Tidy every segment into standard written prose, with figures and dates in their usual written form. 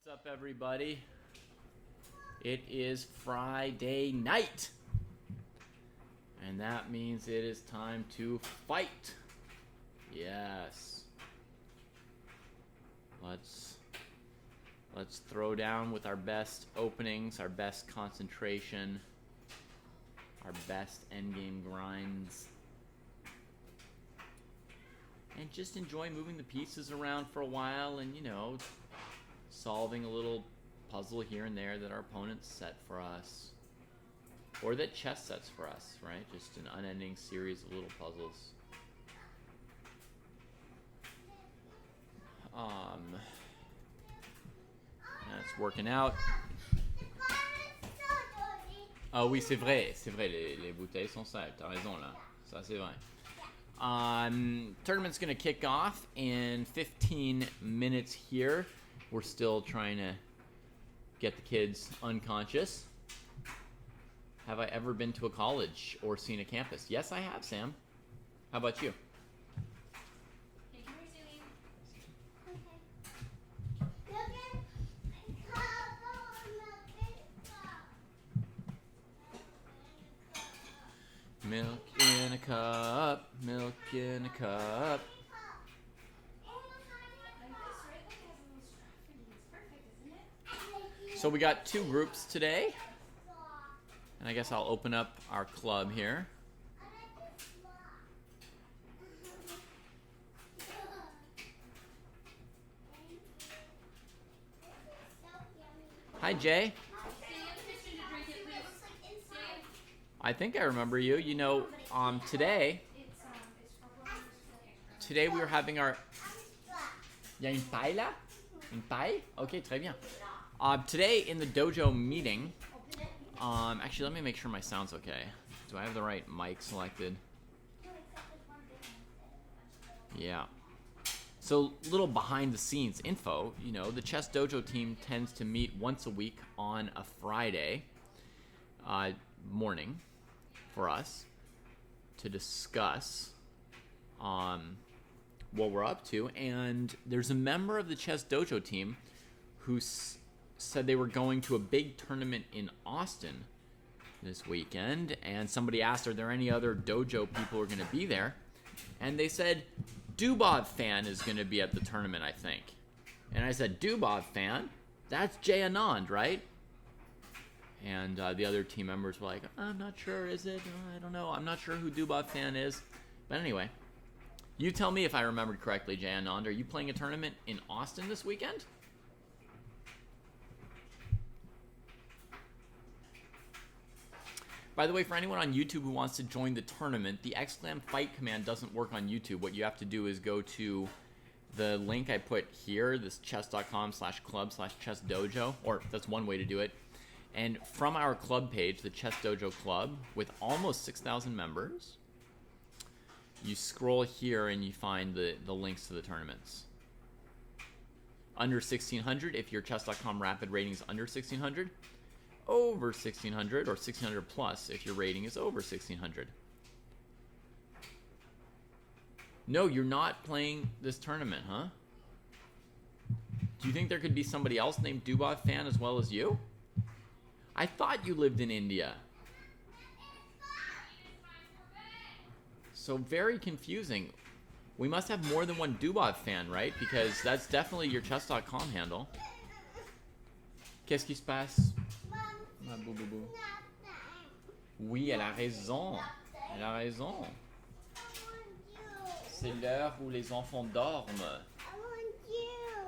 up, everybody? It is Friday night, and that means it is time to fight. Yes. Let's throw down with our best openings, our best concentration, our best endgame grinds, and just enjoy moving the pieces around for a while and, you know, solving a little puzzle here and there that our opponents set for us, or that chess sets for us, right? Just an unending series of little puzzles. That's working out. Ah oui, c'est vrai, les bouteilles sont sales, t'as raison là, ça c'est vrai. Tournament's gonna kick off in 15 minutes here. We're still trying to get the kids unconscious. Have I ever been to a college or seen a campus? Yes, I have, Sam. How about you? Milk in a cup, milk in a cup. So we got two groups today, and I guess I'll open up our club here. Hi, Jay. I think I remember you. You know, today we were having our... Il y a une paille là? Une paille? Okay, très bien. Today in the dojo meeting, actually let me make sure my sound's okay. Do I have the right mic selected? Yeah. So, little behind the scenes info, you know, the Chess Dojo team tends to meet once a week on a Friday morning for us to discuss what we're up to, and there's a member of the Chess Dojo team who said they were going to a big tournament in Austin this weekend, and somebody asked, are there any other dojo people who are going to be there? And they said, Dubov fan is going to be at the tournament, I think. And I said, Dubov fan? That's Jay Anand, right? And the other team members were like, I'm not sure, is it? I don't know. I'm not sure who Dubov fan is. But anyway, you tell me if I remembered correctly, Jay Anand. Are you playing a tournament in Austin this weekend? By the way, for anyone on YouTube who wants to join the tournament, the exclam fight command doesn't work on YouTube. What you have to do is go to the link I put here, this chess.com/club/chessdojo, or that's one way to do it. And from our club page, the Chess Dojo Club, with almost 6,000 members, you scroll here and you find the links to the tournaments. Under 1,600, if your chess.com rapid rating is under 1,600. Over 1,600 or 1,600 plus if your rating is over 1,600. No, you're not playing this tournament, huh? Do you think there could be somebody else named Dubov fan as well as you? I thought you lived in India. So very confusing. We must have more than one Dubov fan, right? Because that's definitely your chess.com handle. Qu'est-ce qui se passe? Oui, elle a raison. Elle a raison. C'est l'heure où les enfants dorment.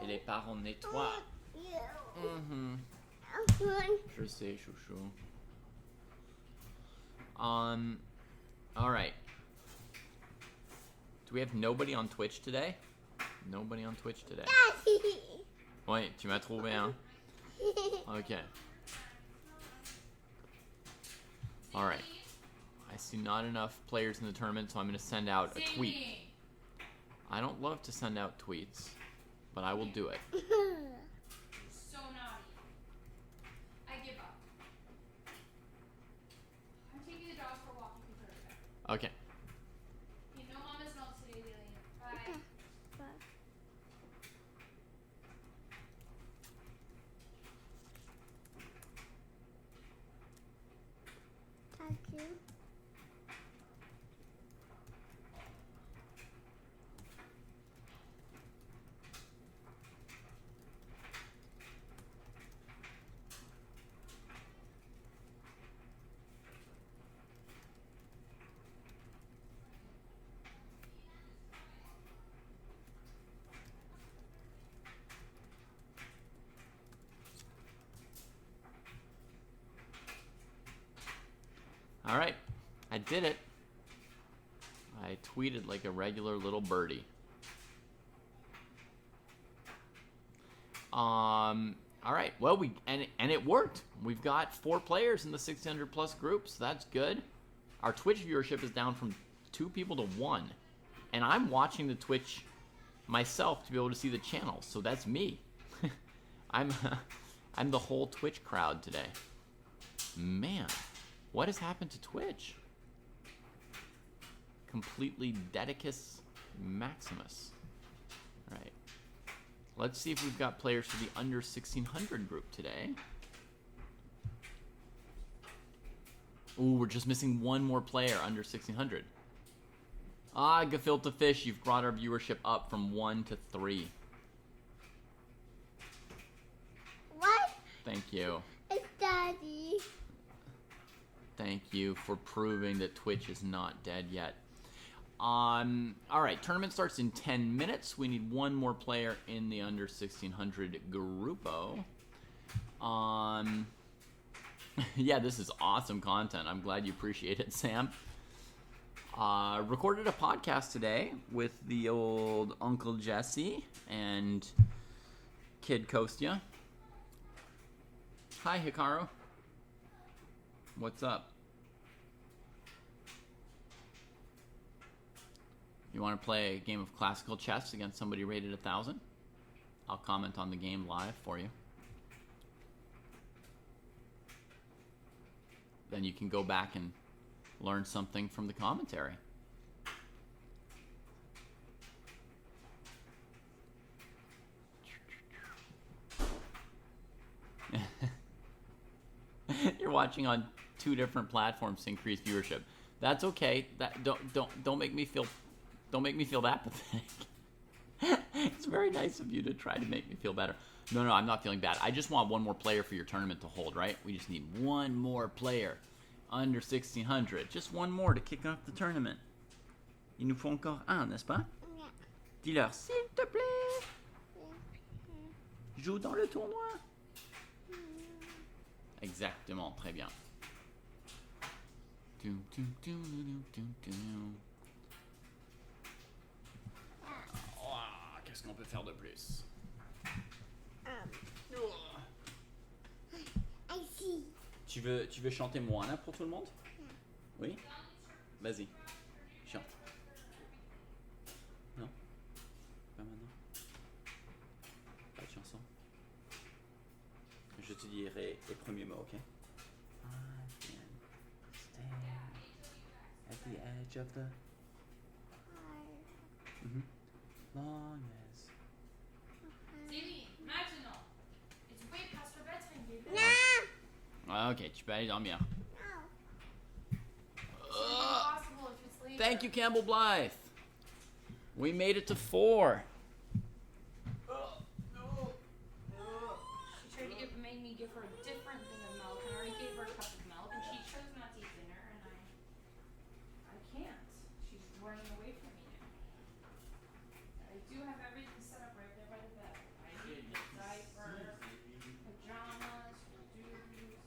Et les parents nettoient. Je sais, chouchou. Alright. Do we have nobody on Twitch today? Nobody on Twitch today. Oui, tu m'as trouvé, hein? Okay. Alright. I see not enough players in the tournament, so I'm going to send out a tweet. I don't love to send out tweets, but I will do it. So naughty. I give up. I'm taking the dogs for a walk. You can put it back. Okay. Okay, no mama's milk today, Lily. Bye. All right, I did it. I tweeted like a regular little birdie. All right. Well, and it worked. We've got 4 players in the 600 plus group, so that's good. Our Twitch viewership is down from 2 people to 1, and I'm watching the Twitch myself to be able to see the channels. So that's me. I'm the whole Twitch crowd today. Man, what has happened to Twitch? Completely Dedicus Maximus. All right. Let's see if we've got players for the under 1600 group today. Ooh, we're just missing 1 more player under 1600. Ah, Gefilte Fish, you've brought our viewership up from 1 to 3. What? Thank you. It's Daddy. Thank you for proving that Twitch is not dead yet. All right, tournament starts in 10 minutes. We need 1 more player in the under 1600 gruppo. Yeah, this is awesome content. I'm glad you appreciate it, Sam. Recorded a podcast today with the old Uncle Jesse and Kid Kostya. Hi, Hikaru. What's up? You want to play a game of classical chess against somebody rated 1,000? I'll comment on the game live for you. Then you can go back and learn something from the commentary. You're watching on 2 different platforms to increase viewership. That's okay. Don't make me feel that pathetic. It's very nice of you to try to make me feel better. No, I'm not feeling bad. I just want 1 more player for your tournament to hold, right? We just need 1 more player under 1600. Just 1 more to kick off the tournament. Il nous faut encore un, n'est-ce pas? Yeah. Dis-leur, s'il te plaît, joue dans le tournoi. Exactement, très bien. Qu'est-ce qu'on peut faire de plus? I see. Tu veux chanter Moana pour tout le monde? Oui? Vas-y, chante. Non? Pas maintenant? Pas de chanson? Je te dirai les premiers mots, ok? I can stand at the edge of the... long as... Davy, maintenant. It's way past her bedtime, David. No. Ok, tu peux aller dormir. No. It's impossible if it's later. Thank you, Campbell Blythe. We made it to 4. She tried to make me give her a different thing of milk, and I already gave her a cup of milk, and she chose not to eat dinner, and I can't. She's running away from me now. I do have everything set up right there by the bed. I need the diaper, pajamas, her duties.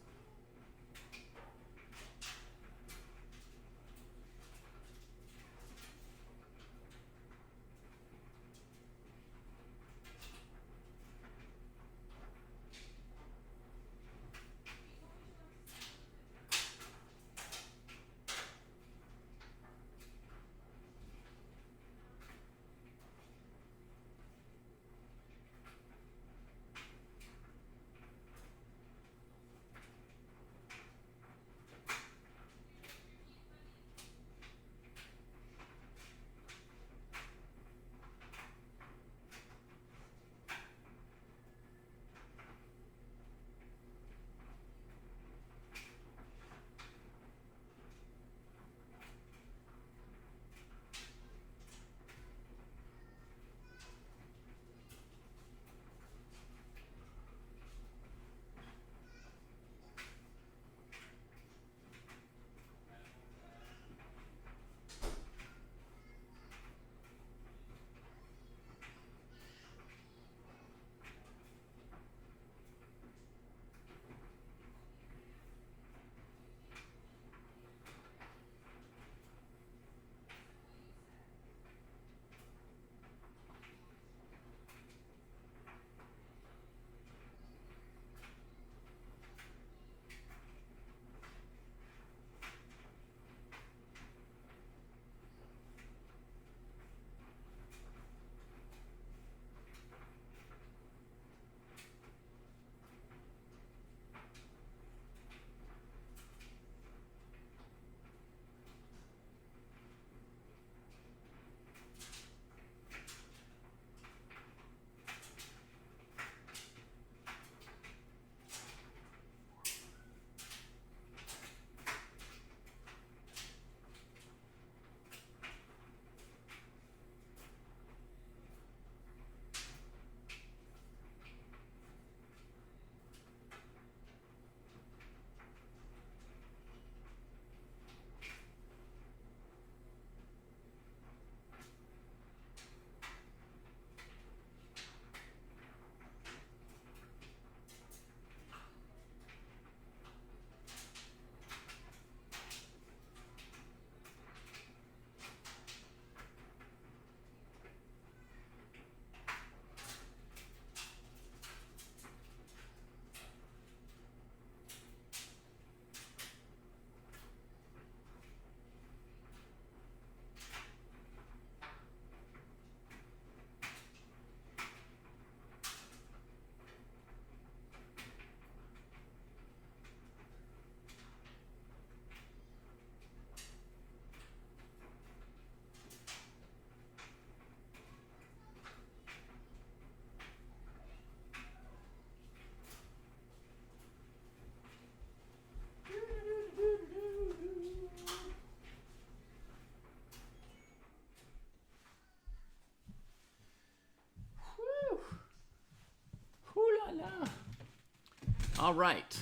All right.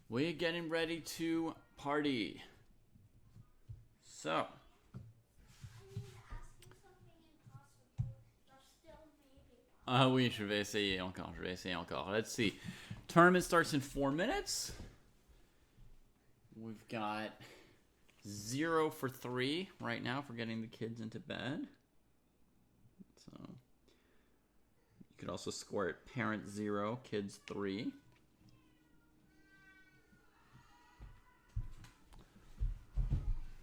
We're getting ready to party. So. I need to ask you something impossible, but still maybe. Oui, je vais essayer encore. Je vais essayer encore. Let's see. Tournament starts in 4 minutes. We've got 0 for 3 right now for getting the kids into bed. So you could also score it parent 0, kids 3.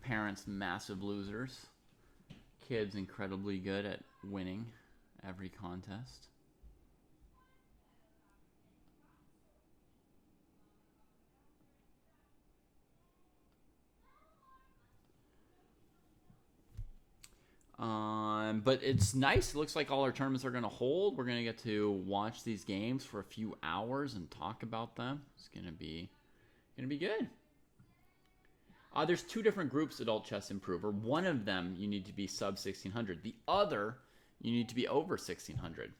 Parents massive losers. Kids incredibly good at winning every contest. But it's nice. It looks like all our tournaments are going to hold. We're going to get to watch these games for a few hours and talk about them. It's going to be good. There's 2 different groups, Adult Chess Improver. One of them, you need to be sub 1600. The other, you need to be over 1600.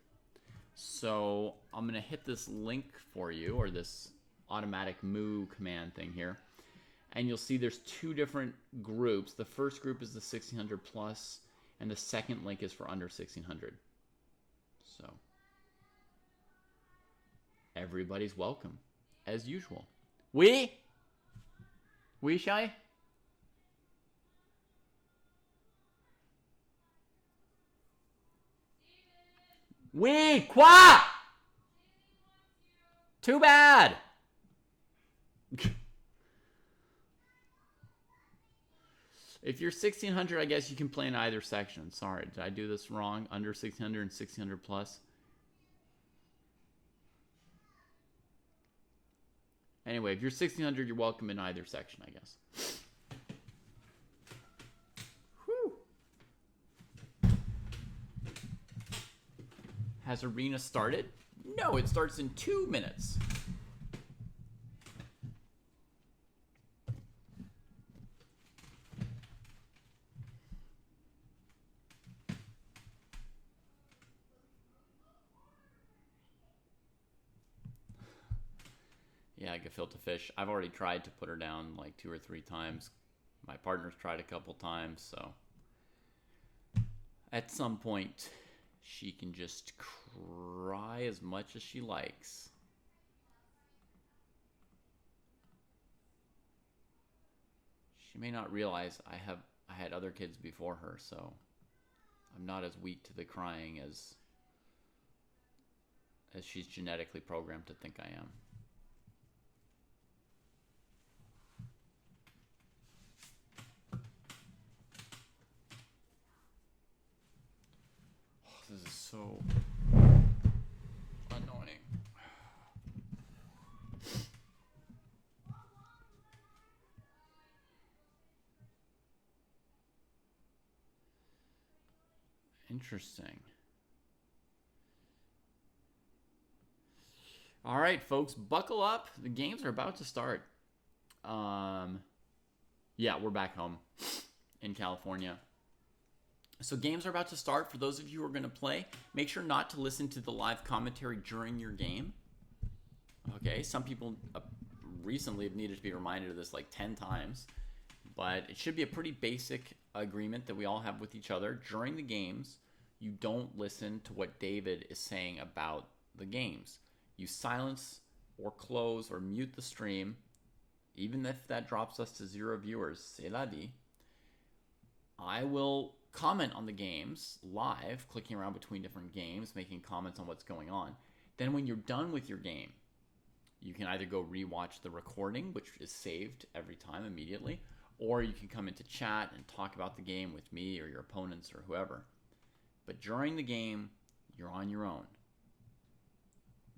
So I'm going to hit this link for you, or this automatic moo command thing here. And you'll see there's 2 different groups. The first group is the 1600 plus, and the second link is for under 1600. So everybody's welcome, as usual. Oui, Shy? Oui, quoi? Too bad. If you're 1600, I guess you can play in either section. Sorry, did I do this wrong? Under 1600 and 1600 plus. Anyway, if you're 1600, you're welcome in either section, I guess. Whew. Has Arena started? No, it starts in 2 minutes. Yeah, gefilte fish. I've already tried to put her down like 2 or 3 times. My partner's tried a couple times, so at some point she can just cry as much as she likes. She may not realize I had other kids before her, so I'm not as weak to the crying as she's genetically programmed to think I am. This is so annoying. Interesting. All right, folks, buckle up. The games are about to start. Yeah, we're back home in California. So games are about to start. For those of you who are going to play, make sure not to listen to the live commentary during your game. Okay, some people recently have needed to be reminded of this like 10 times. But it should be a pretty basic agreement that we all have with each other. During the games, you don't listen to what David is saying about the games. You silence or close or mute the stream, even if that drops us to 0 viewers. C'est la vie. I will comment on the games live, clicking around between different games, making comments on what's going on. Then when you're done with your game, you can either go rewatch the recording, which is saved every time immediately, or you can come into chat and talk about the game with me or your opponents or whoever. But during the game, you're on your own.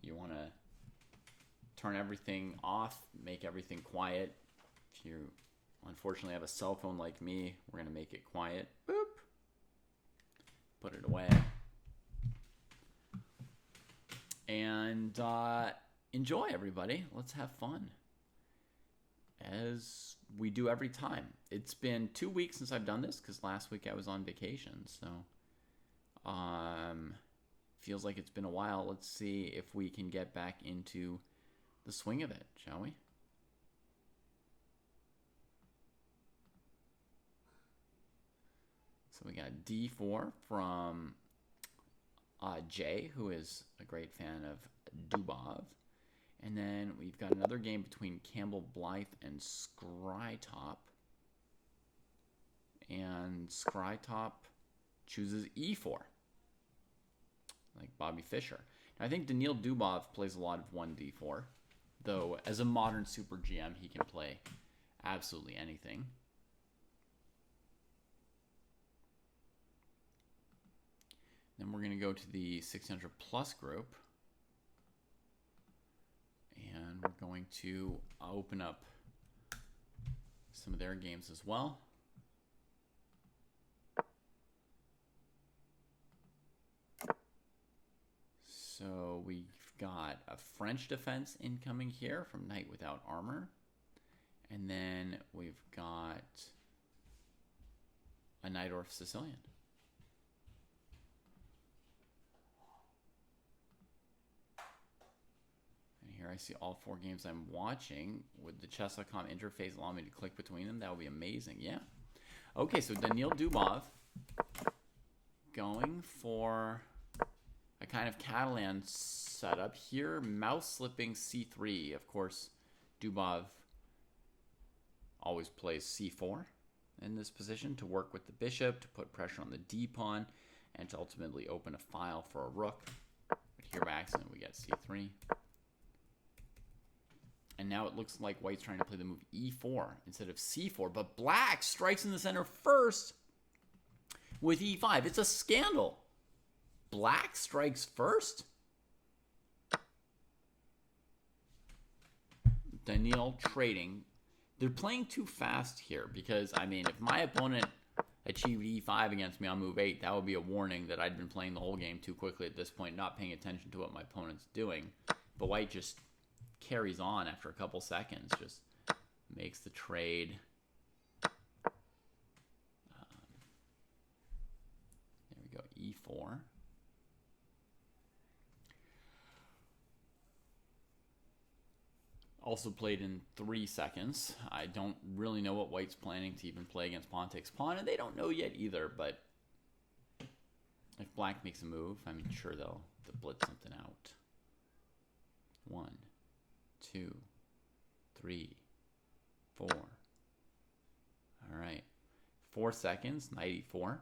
You want to turn everything off, make everything quiet. If you unfortunately have a cell phone like me, we're going to make it quiet. Boop. Put it away. And enjoy, everybody. Let's have fun. As we do every time. It's been 2 weeks since I've done this, because last week I was on vacation. So, feels like it's been a while. Let's see if we can get back into the swing of it, shall we? So we got d4 from Jay, who is a great fan of Dubov. And then we've got another game between Campbell Blythe and Skrytop. And Skrytop chooses e4, like Bobby Fischer. Now, I think Daniil Dubov plays a lot of 1d4, though as a modern super GM, he can play absolutely anything. Then we're going to go to the 600 plus group. And we're going to open up some of their games as well. So we've got a French defense incoming here from Knight Without Armor. And then we've got a Najdorf Sicilian. And here I see all 4 games I'm watching. Would the chess.com interface allow me to click between them? That would be amazing. Yeah. Okay, so Daniil Dubov going for a kind of Catalan setup here. Mouse slipping c3. Of course, Dubov always plays c4 in this position to work with the bishop, to put pressure on the d-pawn, and to ultimately open a file for a rook. But here by accident we get c3. And now it looks like White's trying to play the move e4 instead of c4. But Black strikes in the center first with e5. It's a scandal. Black strikes first? Daniil trading. They're playing too fast here because, I mean, if my opponent achieved e5 against me on move 8, that would be a warning that I'd been playing the whole game too quickly at this point, not paying attention to what my opponent's doing. But White just carries on after a couple seconds, just makes the trade. There we go, e4. Also played in 3 seconds. I don't really know what White's planning to even play against pawn takes pawn, and they don't know yet either, but if Black makes a move, I mean, sure, they'll blitz something out. 1, 2, 3, 4. All right. 4 seconds, knight e4.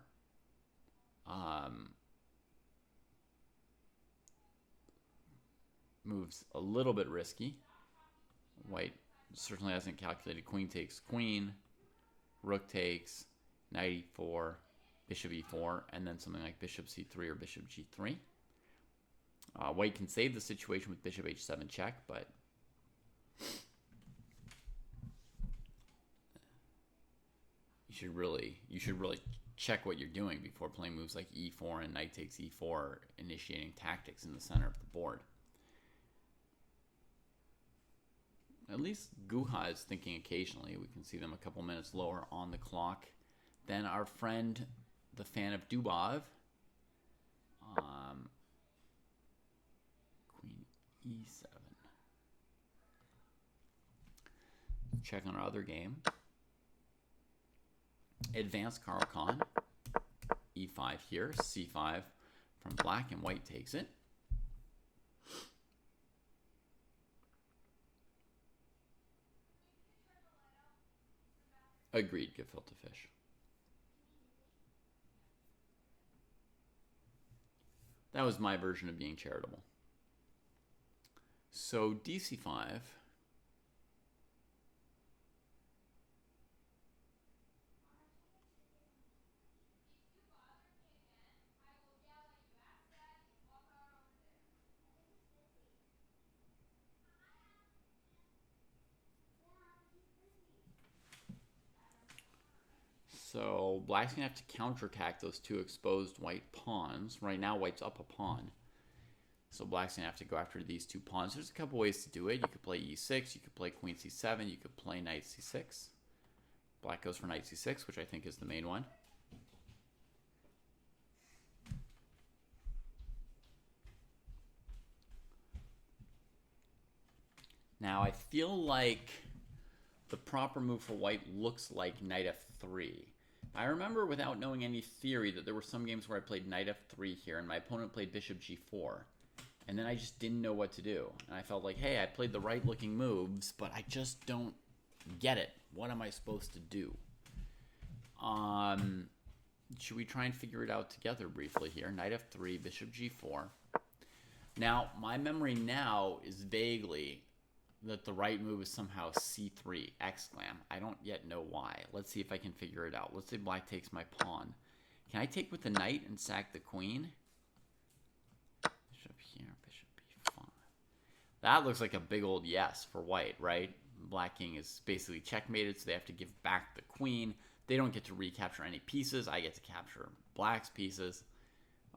Moves a little bit risky. White certainly hasn't calculated queen takes queen, rook takes, knight e4, bishop e4, and then something like bishop c3 or bishop g3. White can save the situation with bishop h7 check, but you should really check what you're doing before playing moves like e4 and knight takes e4, initiating tactics in the center of the board. At least Guha is thinking occasionally. We can see them a couple minutes lower on the clock than our friend, the fan of Dubov. Queen e7. Check on our other game. Advanced Caro-Kann. e5 here. c5 from Black, and White takes it. Agreed, gefilte fish. That was my version of being charitable. So dc5. So Black's going to have to counterattack those 2 exposed White pawns. Right now, White's up a pawn. So Black's going to have to go after these 2 pawns. There's a couple ways to do it. You could play e6. You could play queen c7. You could play knight c6. Black goes for knight c6, which I think is the main one. Now, I feel like the proper move for white looks like knight f3. I remember, without knowing any theory, that there were some games where I played knight f3 here, and my opponent played bishop g4. And then I just didn't know what to do. And I felt like, hey, I played the right-looking moves, but I just don't get it. What am I supposed to do? Should we try and figure it out together briefly here? Knight f3, bishop g4. Now, my memory now is vaguely that the right move is somehow c3, exclam. I don't yet know why. Let's see if I can figure it out. Let's say black takes my pawn. Can I take with the knight and sack the queen? Bishop here, bishop b5. That looks like a big old yes for white, right? Black king is basically checkmated, so they have to give back the queen. They don't get to recapture any pieces. I get to capture black's pieces.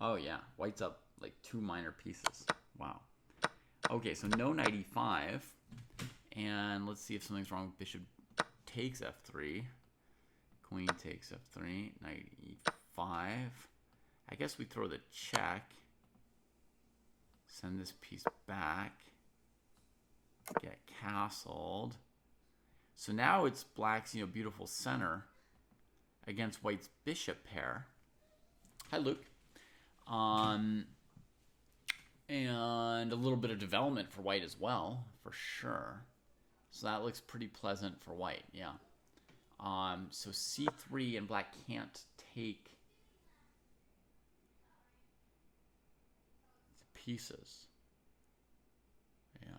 Oh, yeah. White's up like 2 minor pieces. Wow. Okay, so no knight e5. And let's see if something's wrong with bishop takes f3. Queen takes f3. Knight e5. I guess we throw the check. Send this piece back. Get castled. So now it's black's, beautiful center against white's bishop pair. Hi, Luke. And a little bit of development for white as well, for sure. So that looks pretty pleasant for white, yeah. So c3, and black can't take the pieces. Yeah.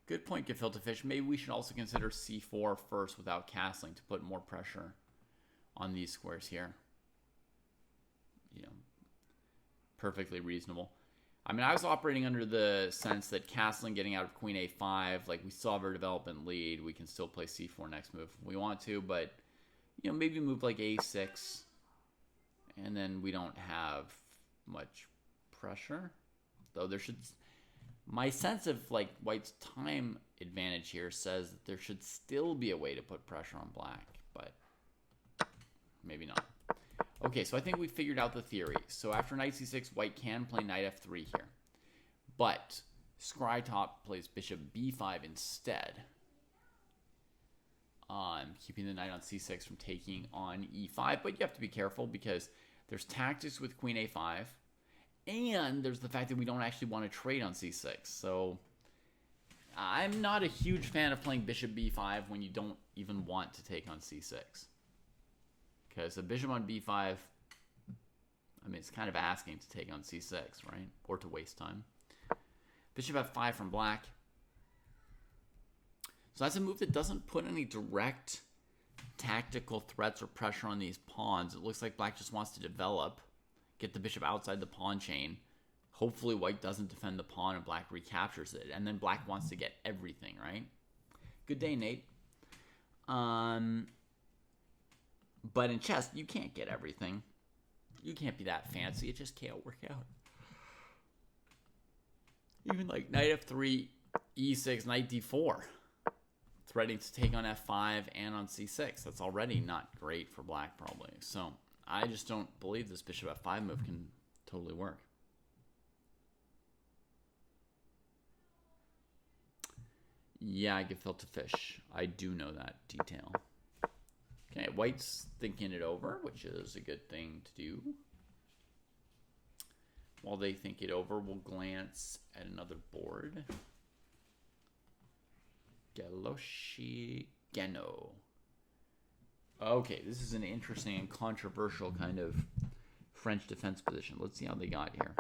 Good point, Gefilte Fish. Maybe we should also consider c4 first without castling to put more pressure on these squares here. Perfectly reasonable. I mean, I was operating under the sense that castling, getting out of queen a5, like we still have our development lead. We can still play c4 next move if we want to, but, maybe move like a6, and then we don't have much pressure. Though there should... My sense of, like, white's time advantage here says that there should still be a way to put pressure on black, but maybe not. Okay, so I think we figured out the theory. So after knight c6, white can play knight f3 here. But Skrytop plays bishop b5 instead. Keeping the knight on c6 from taking on e5. But you have to be careful because there's tactics with queen a5. And there's the fact that we don't actually want to trade on c6. So I'm not a huge fan of playing bishop b5 when you don't even want to take on c6. Because a bishop on b5, I mean, it's kind of asking to take on c6, right? Or to waste time. Bishop f5 from black. So that's a move that doesn't put any direct tactical threats or pressure on these pawns. It looks like black just wants to develop, get the bishop outside the pawn chain. Hopefully white doesn't defend the pawn and black recaptures it. And then black wants to get everything, right? Good day, Nate. But in chess, you can't get everything. You can't be that fancy. It just can't work out. Even like knight f3, e6, knight d4. Threatening to take on f5 and on c6. That's already not great for black, probably. So I just don't believe this bishop f5 move can totally work. Yeah, Gefilte Fish. I do know that detail. Okay, white's thinking it over, which is a good thing to do. While they think it over, we'll glance at another board. Galoshi Geno. Okay, this is an interesting and controversial kind of French defense position. Let's see how they got here.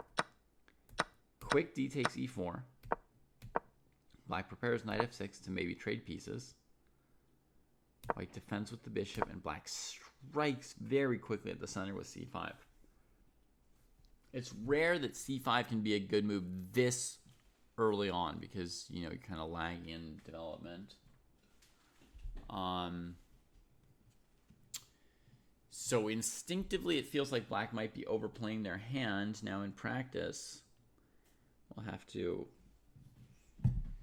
Quick d takes e4. Black prepares knight f6 to maybe trade pieces. White defends with the bishop, and black strikes very quickly at the center with c5. It's rare that c5 can be a good move this early on because, you're kind of lagging in development. So instinctively, it feels like black might be overplaying their hand. Now in practice, we'll have to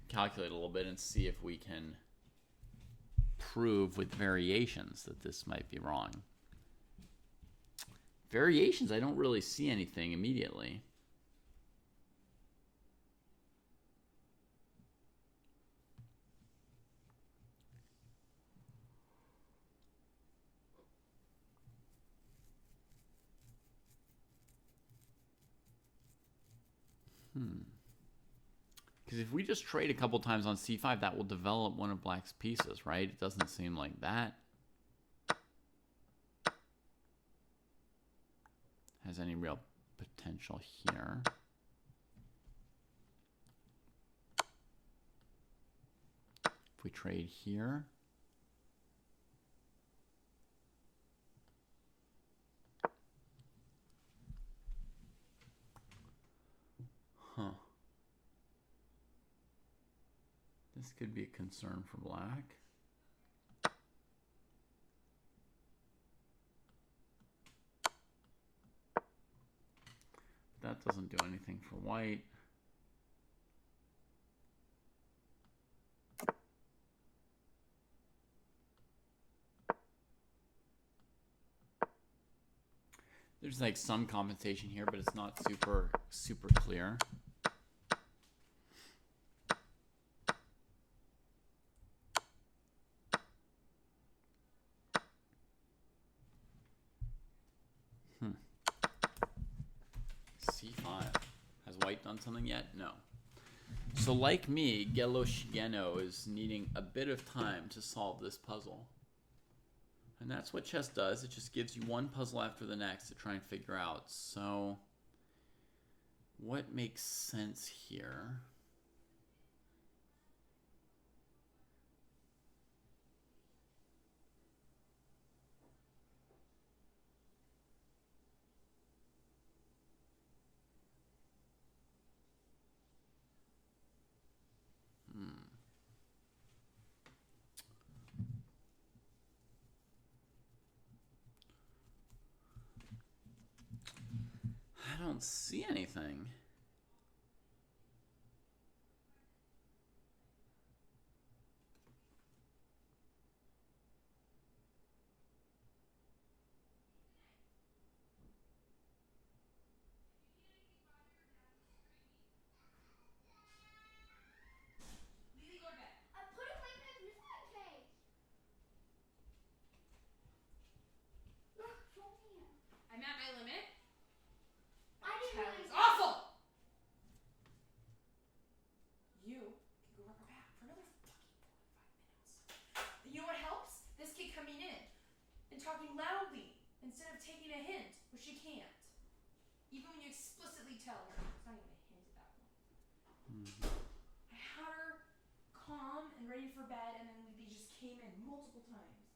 calculate a little bit and see if we can prove with variations that this might be wrong. Variations, I don't really see anything immediately. Because if we just trade a couple times on c5, that will develop one of black's pieces, right? It doesn't seem like that has any real potential here. If we trade here, huh. This could be a concern for black. That doesn't do anything for white. There's like some compensation here, but it's not super clear. C5. Has white done something yet? No. So like me, Gelo is needing a bit of time to solve this puzzle. And that's what chess does. It just gives you one puzzle after the next to try and figure out. So what makes sense here? I don't see anything. Lily, go to bed. I put away my Christmas cake. Look, show me. I'm at my limit. I didn't Child really is awful. You can go rub her back for another fucking 45 minutes. You know what helps? This kid coming in and talking loudly instead of taking a hint, which she can't. Even when you explicitly tell her. It's not even a hint at that point. I had her calm and ready for bed, and then they just came in multiple times.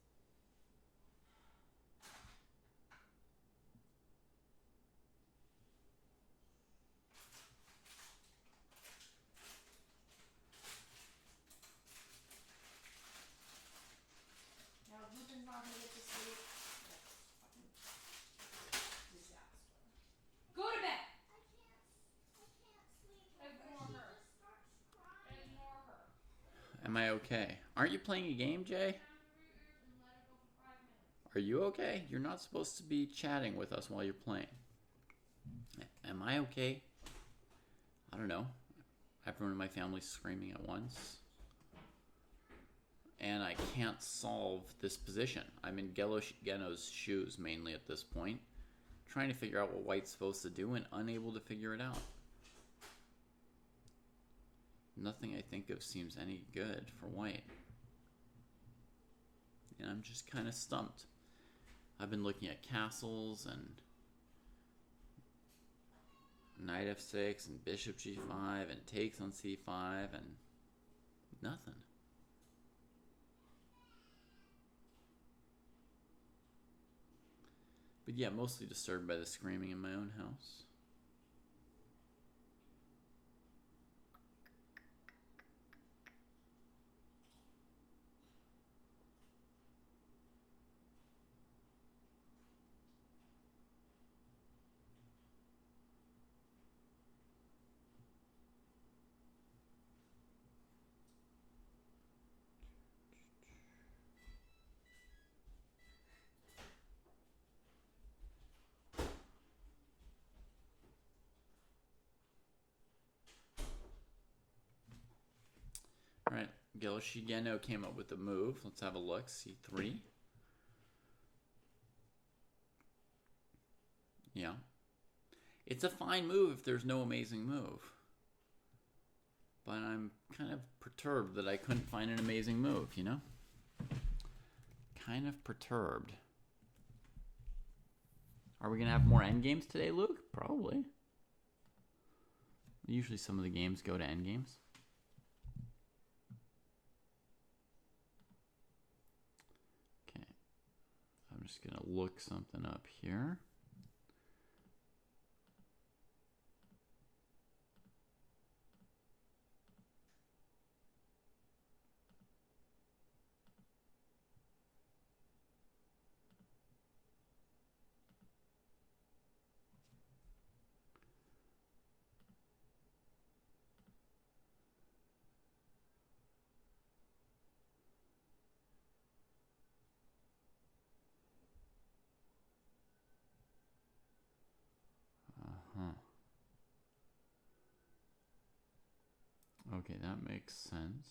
Now, if Lupin's not gonna get to sleep, that's fucking disaster. Go to bed! I can't sleep. Ignore She her. just starts crying. Ignore her. Am I okay? Aren't you playing a game, Jay? Down through your ears and let it go for 5 minutes. Are you okay? You're not supposed to be chatting with us while you're playing. Am I okay? I don't know. Everyone in my family's screaming at once. And I can't solve this position. I'm in Geno's shoes mainly at this point, trying to figure out what white's supposed to do and unable to figure it out. Nothing I think of seems any good for white. And I'm just kind of stumped. I've been looking at castles and knight f6 and bishop g5 and takes on c5 and nothing. But yeah, mostly disturbed by the screaming in my own house. Shigeno came up with a move. Let's have a look. C3. Yeah. It's a fine move if there's no amazing move. But I'm kind of perturbed that I couldn't find an amazing move, you know? Kind of perturbed. Are we going to have more endgames today, Luke? Probably. Usually some of the games go to endgames. Okay. I'm just going to look something up here. Okay, that makes sense.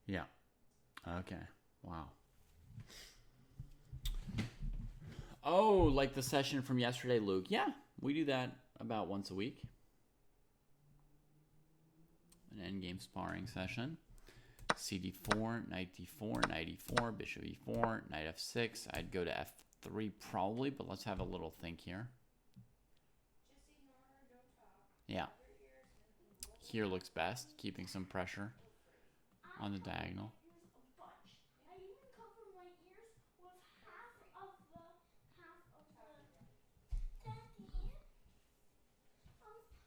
Yeah. Okay. Wow. Oh, like the session from yesterday, Luke. Yeah, we do that about once a week. An endgame sparring session. CD4, knight d4, knight e4, bishop e4, knight f6. I'd go to f3 probably, but let's have a little think here. Just ignore her, don't talk. Yeah. Cover your ears and look. Here looks best, keeping some pressure on the diagonal. Ears a bunch. I even cover my ears with half of the Daddy.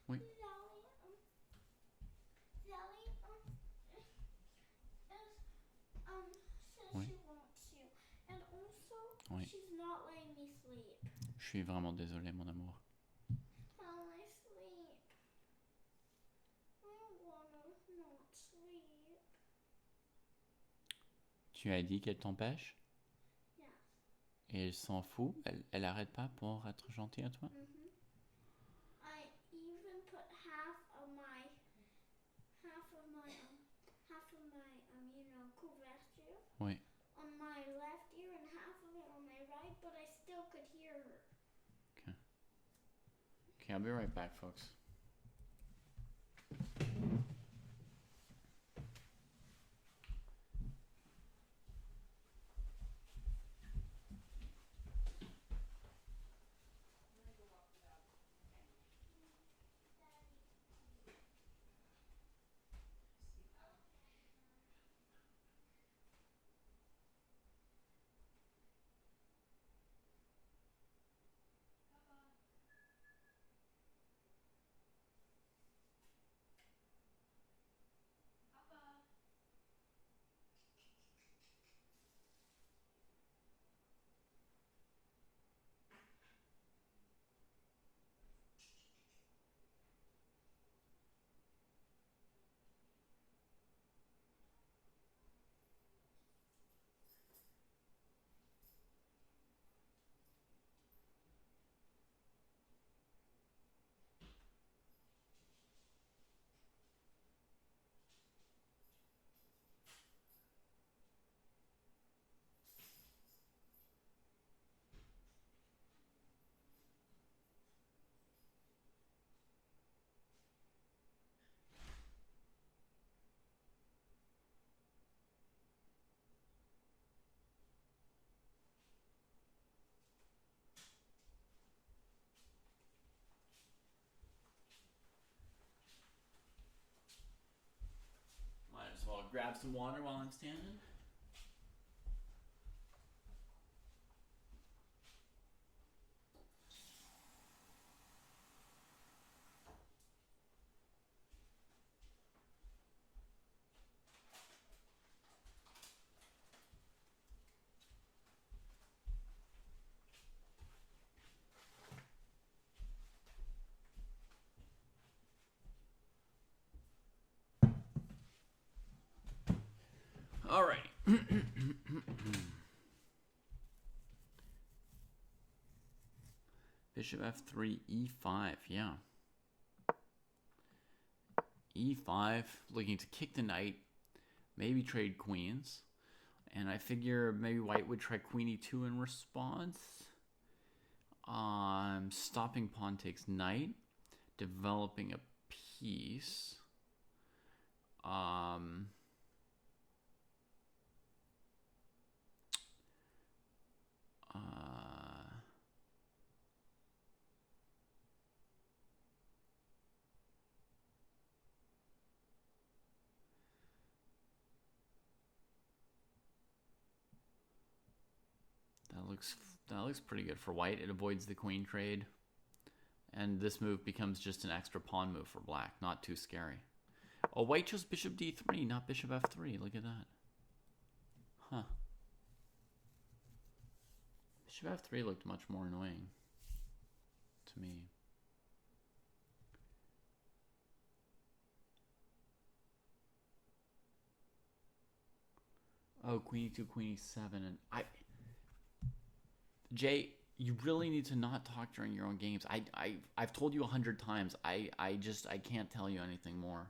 Wait. Zelly, says Oui. she wants you, and also Oui. she's not letting me sleep. Je suis vraiment désolé, mon amour. How I sleep? I wanna not sleep. Tu as dit qu'elle t'empêche? Yes. Et elle s'en fout? Elle arrête pas pour être gentille à toi? Mhm. I even put half of my couverture. Oui. On my left ear and half of it on my right, but I still could hear her. Okay. Okay, I'll be right back, folks. Might as well grab some water while I'm standing. Alrighty. Bishop f3, e5, yeah. e5, looking to kick the knight, maybe trade queens. And I figure maybe white would try queen e2 in response. Stopping pawn takes knight, developing a piece. That looks pretty good for white. It avoids the queen trade. And this move becomes just an extra pawn move for black. Not too scary. Oh, white chose bishop d3, not bishop f3. Look at that. Huh. Bishop f3 looked much more annoying to me. Oh, queen e2, queen e7, and Jay, you really need to not talk during your own games. I've told you 100 times. I can't tell you anything more.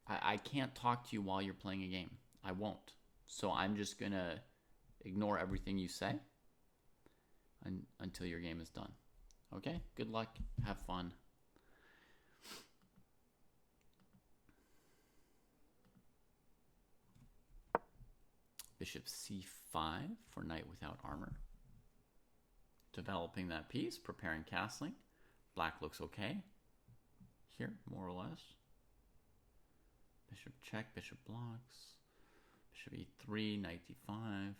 I can't talk to you while you're playing a game. I won't. So I'm just gonna ignore everything you say until your game is done. Okay? Good luck. Have fun. Bishop c5 for knight without armor. Developing that piece, preparing castling. Black looks okay here, more or less. Bishop check, bishop blocks. Bishop e3, knight d5.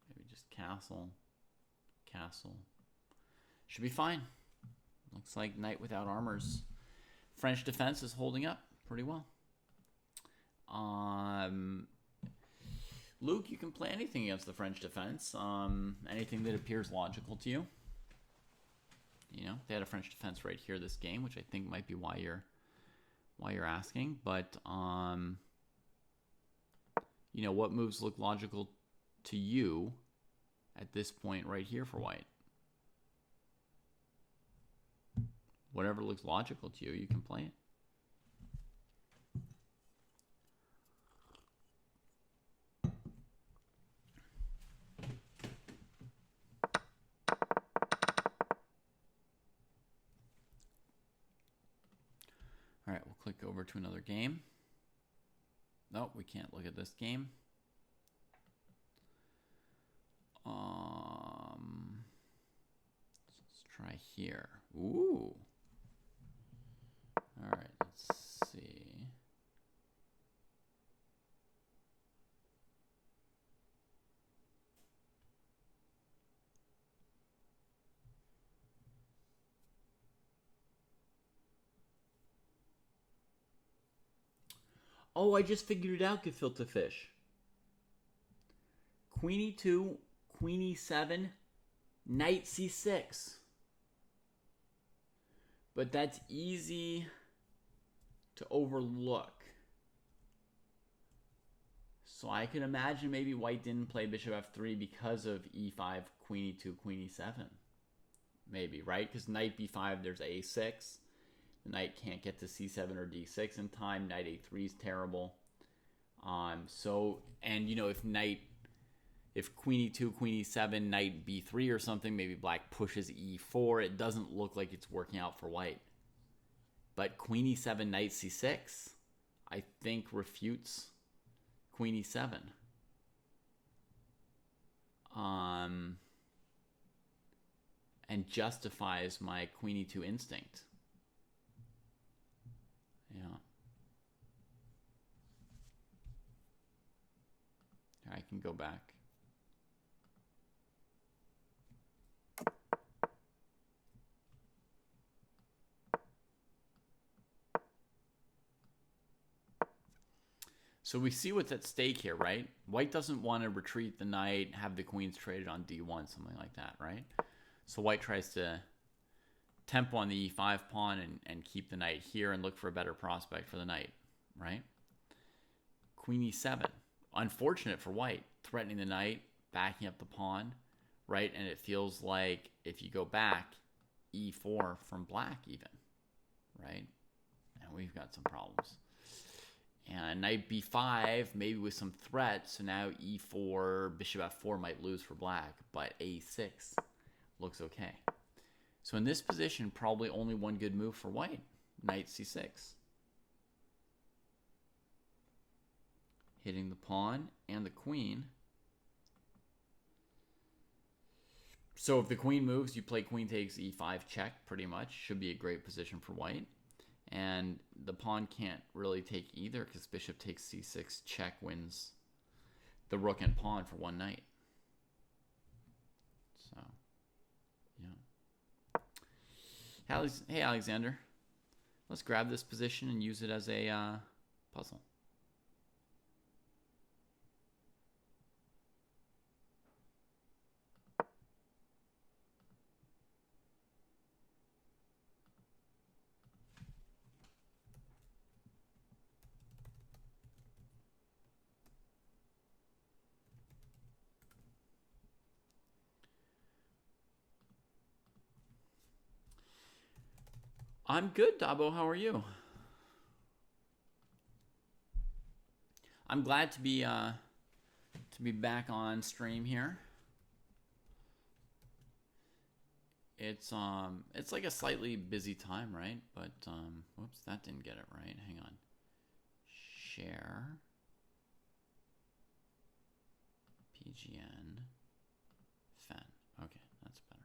Maybe just castle. Castle. Should be fine. Looks like knight without armors. French defense is holding up pretty well. Luke, you can play anything against the French defense. Anything that appears logical to you. You know, they had a French defense right here this game, which I think might be why you're asking. But you know, what moves look logical to you at this point right here for white? Whatever looks logical to you, you can play it. All right, we'll click over to another game. No, we can't look at this game. Let's try here. Ooh. All right, let's see. Oh, I just figured it out, gefilte fish. Queen e2, queen e7, knight c6. But that's easy to overlook. So I can imagine maybe white didn't play bishop f3 because of e5, queen e2, queen e7. Maybe, right? Because knight b5, there's a6. The knight can't get to c7 or d6 in time. Knight a3 is terrible. And you know, if queen e2, queen e7, knight b3 or something, maybe black pushes e4. It doesn't look like it's working out for white. But queen e7, knight c6, I think refutes queen e7. And justifies my queen e2 instinct. Yeah. I can go back. So we see what's at stake here, right? White doesn't want to retreat the knight, have the queens traded on d1, something like that, right? So white tries to tempo on the e5 pawn and keep the knight here and look for a better prospect for the knight, right? Queen e7. unfortunate for white, threatening the knight, backing up the pawn, right? And it feels like if you go back, e4 from black even, right? And we've got some problems. And knight b5, maybe with some threat. So now e4, bishop f4 might lose for black, but a6 looks okay. So in this position, probably only one good move for white, knight c6. Hitting the pawn and the queen. So if the queen moves, you play queen takes e5 check, pretty much. Should be a great position for white. And the pawn can't really take either because bishop takes c6 check wins the rook and pawn for one knight. So, yeah. Hey, Alexander. Let's grab this position and use it as a puzzle. I'm good, Dabo. How are you? I'm glad to be back on stream here. It's like a slightly busy time, right? But whoops, that didn't get it right. Hang on. Share. PGN. Fen. Okay, that's better.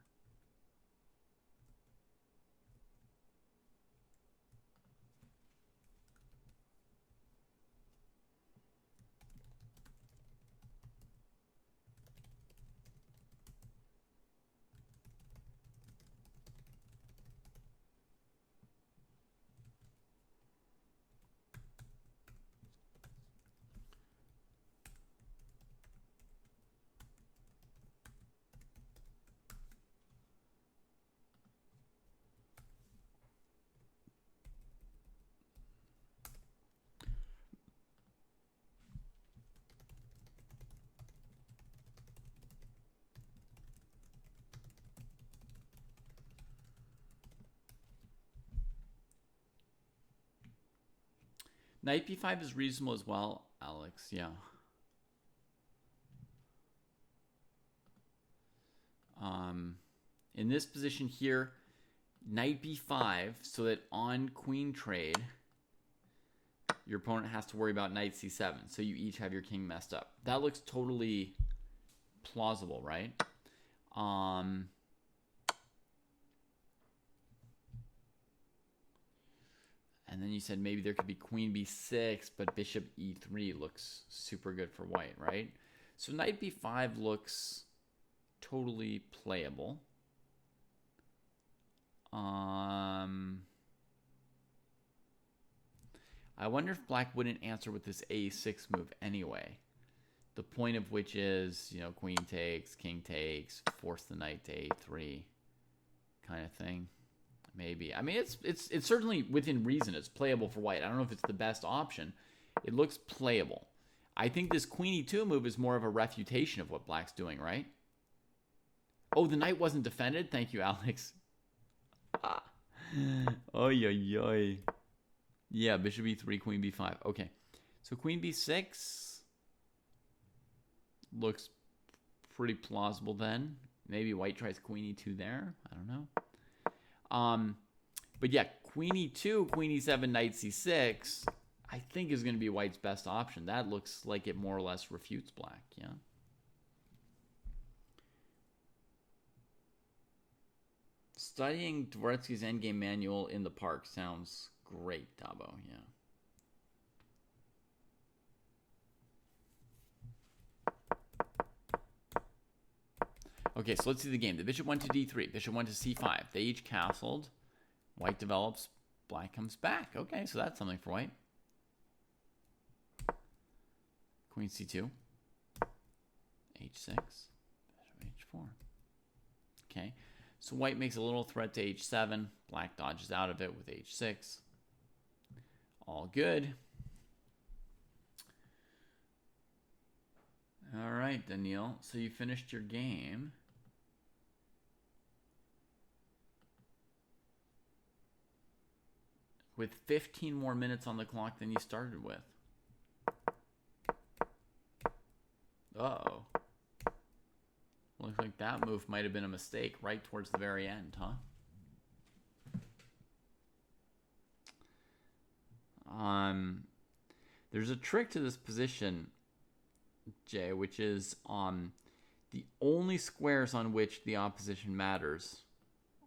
Knight b5 is reasonable as well, Alex. Yeah. In this position here, knight b5, so that on queen trade, your opponent has to worry about knight c7. So you each have your king messed up. That looks totally plausible, right? And then you said maybe there could be queen b6, but bishop e3 looks super good for white, right? So knight b5 looks totally playable. I wonder if black wouldn't answer with this a6 move anyway. The point of which is, you know, queen takes, king takes, force the knight to a3 kind of thing. Maybe. I mean, it's certainly within reason. It's playable for white. I don't know if it's the best option. It looks playable. I think this queen e2 move is more of a refutation of what black's doing, right? Oh, the knight wasn't defended? Thank you, Alex. Oy, oy, oy. Yeah, bishop e3, queen b5. Okay. So queen b6 looks pretty plausible then. Maybe white tries queen e2 there. I don't know. But yeah, queen e2, queen e7, knight c6, I think is going to be white's best option. That looks like it more or less refutes black, yeah? Studying Dvoretsky's endgame manual in the park sounds great, Dabo, yeah. Okay, so let's see the game. The bishop went to d3. Bishop went to c5. They each castled. White develops. Black comes back. Okay, so that's something for white. Queen c2. h6. Bishop h4. Okay, so white makes a little threat to h7. Black dodges out of it with h6. All good. All right, Daniil. So you finished your game. With 15 more minutes on the clock than you started with. Uh-oh. Looks like that move might have been a mistake right towards the very end, huh? There's a trick to this position, Jay, which is the only squares on which the opposition matters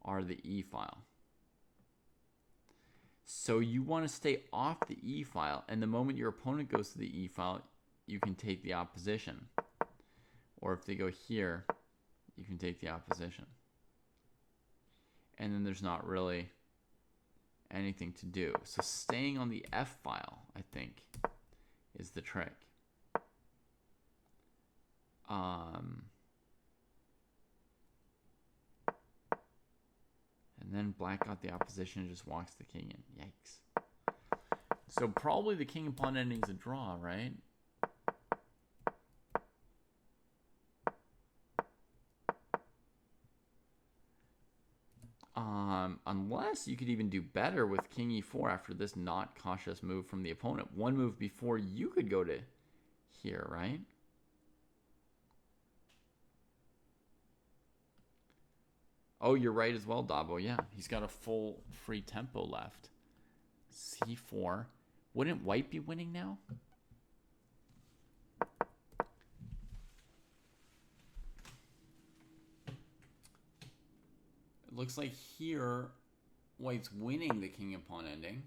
are the E file. So you want to stay off the E file, and the moment your opponent goes to the E file, you can take the opposition. Or if they go here, you can take the opposition. And then there's not really anything to do. So staying on the F file, I think, is the trick. And then black got the opposition and just walks the king in. Yikes. So probably the king and pawn ending's a draw, right? Unless you could even do better with king e4 after this not cautious move from the opponent. One move before you could go to here, right? Oh, you're right as well, Dabo. Yeah, he's got a full free tempo left. c4. Wouldn't white be winning now? It looks like here white's winning the king and pawn ending.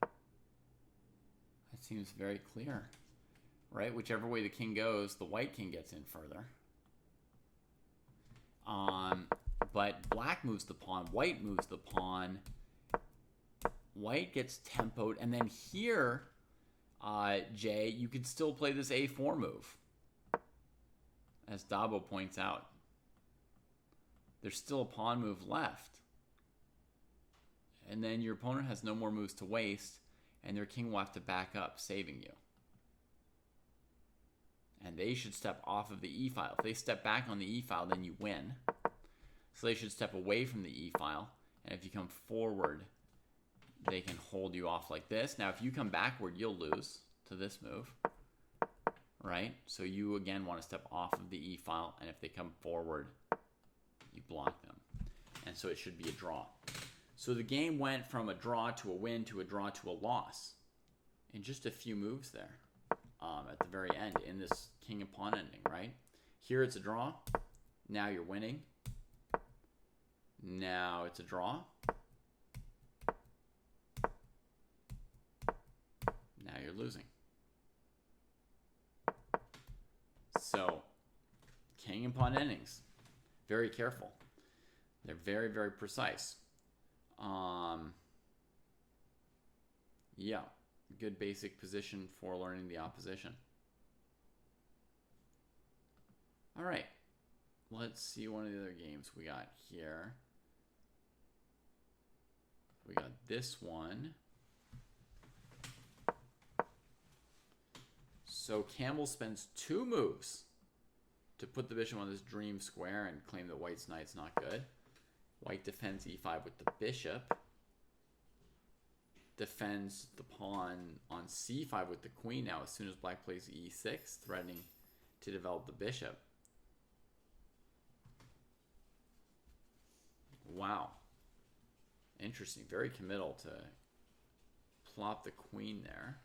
That seems very clear, right? Whichever way the king goes, the white king gets in further. But black moves the pawn, white moves the pawn. White gets tempoed, and then here, Jay, you could still play this a4 move. As Dabo points out, there's still a pawn move left. And then your opponent has no more moves to waste, and their king will have to back up, saving you. And they should step off of the E file. If they step back on the E file, then you win. So they should step away from the E file, and if you come forward, they can hold you off like this. Now, if you come backward, you'll lose to this move. Right? So you again want to step off of the E file, and if they come forward, you block them. And so it should be a draw. So the game went from a draw to a win to a draw to a loss in just a few moves there at the very end in this king and pawn ending, right? Here it's a draw. Now you're winning. Now it's a draw. Now you're losing. So, king and pawn endings. Very careful. They're very, very precise. Yeah, good basic position for learning the opposition. All right, let's see one of the other games we got here. We got this one. So Campbell spends 2 moves to put the bishop on this dream square and claim that white's knight's not good. White defends e5 with the bishop. Defends the pawn on c5 with the queen now as soon as black plays e6, threatening to develop the bishop. Wow. Interesting. Very committal to plop the queen there.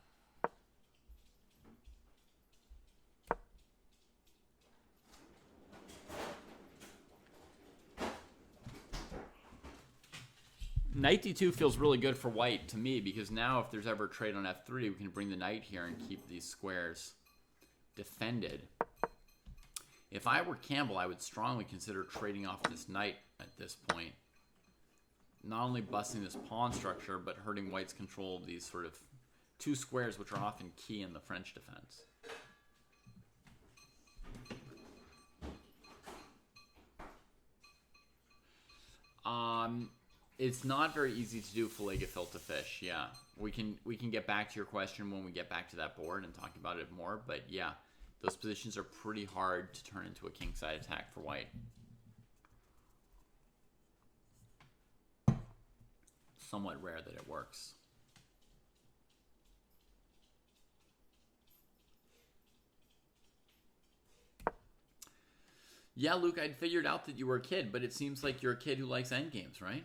Knight d2 feels really good for white to me, because now if there's ever a trade on f3, we can bring the knight here and keep these squares defended. If I were Campbell, I would strongly consider trading off this knight at this point. Not only busting this pawn structure, but hurting white's control of these sort of 2 squares, which are often key in the French defense. It's not very easy to do fillet gefilte fish. Yeah, we can get back to your question when we get back to that board and talk about it more. But yeah, those positions are pretty hard to turn into a kingside attack for white. Somewhat rare that it works. Yeah, Luke, I'd figured out that you were a kid, but it seems like you're a kid who likes endgames, right?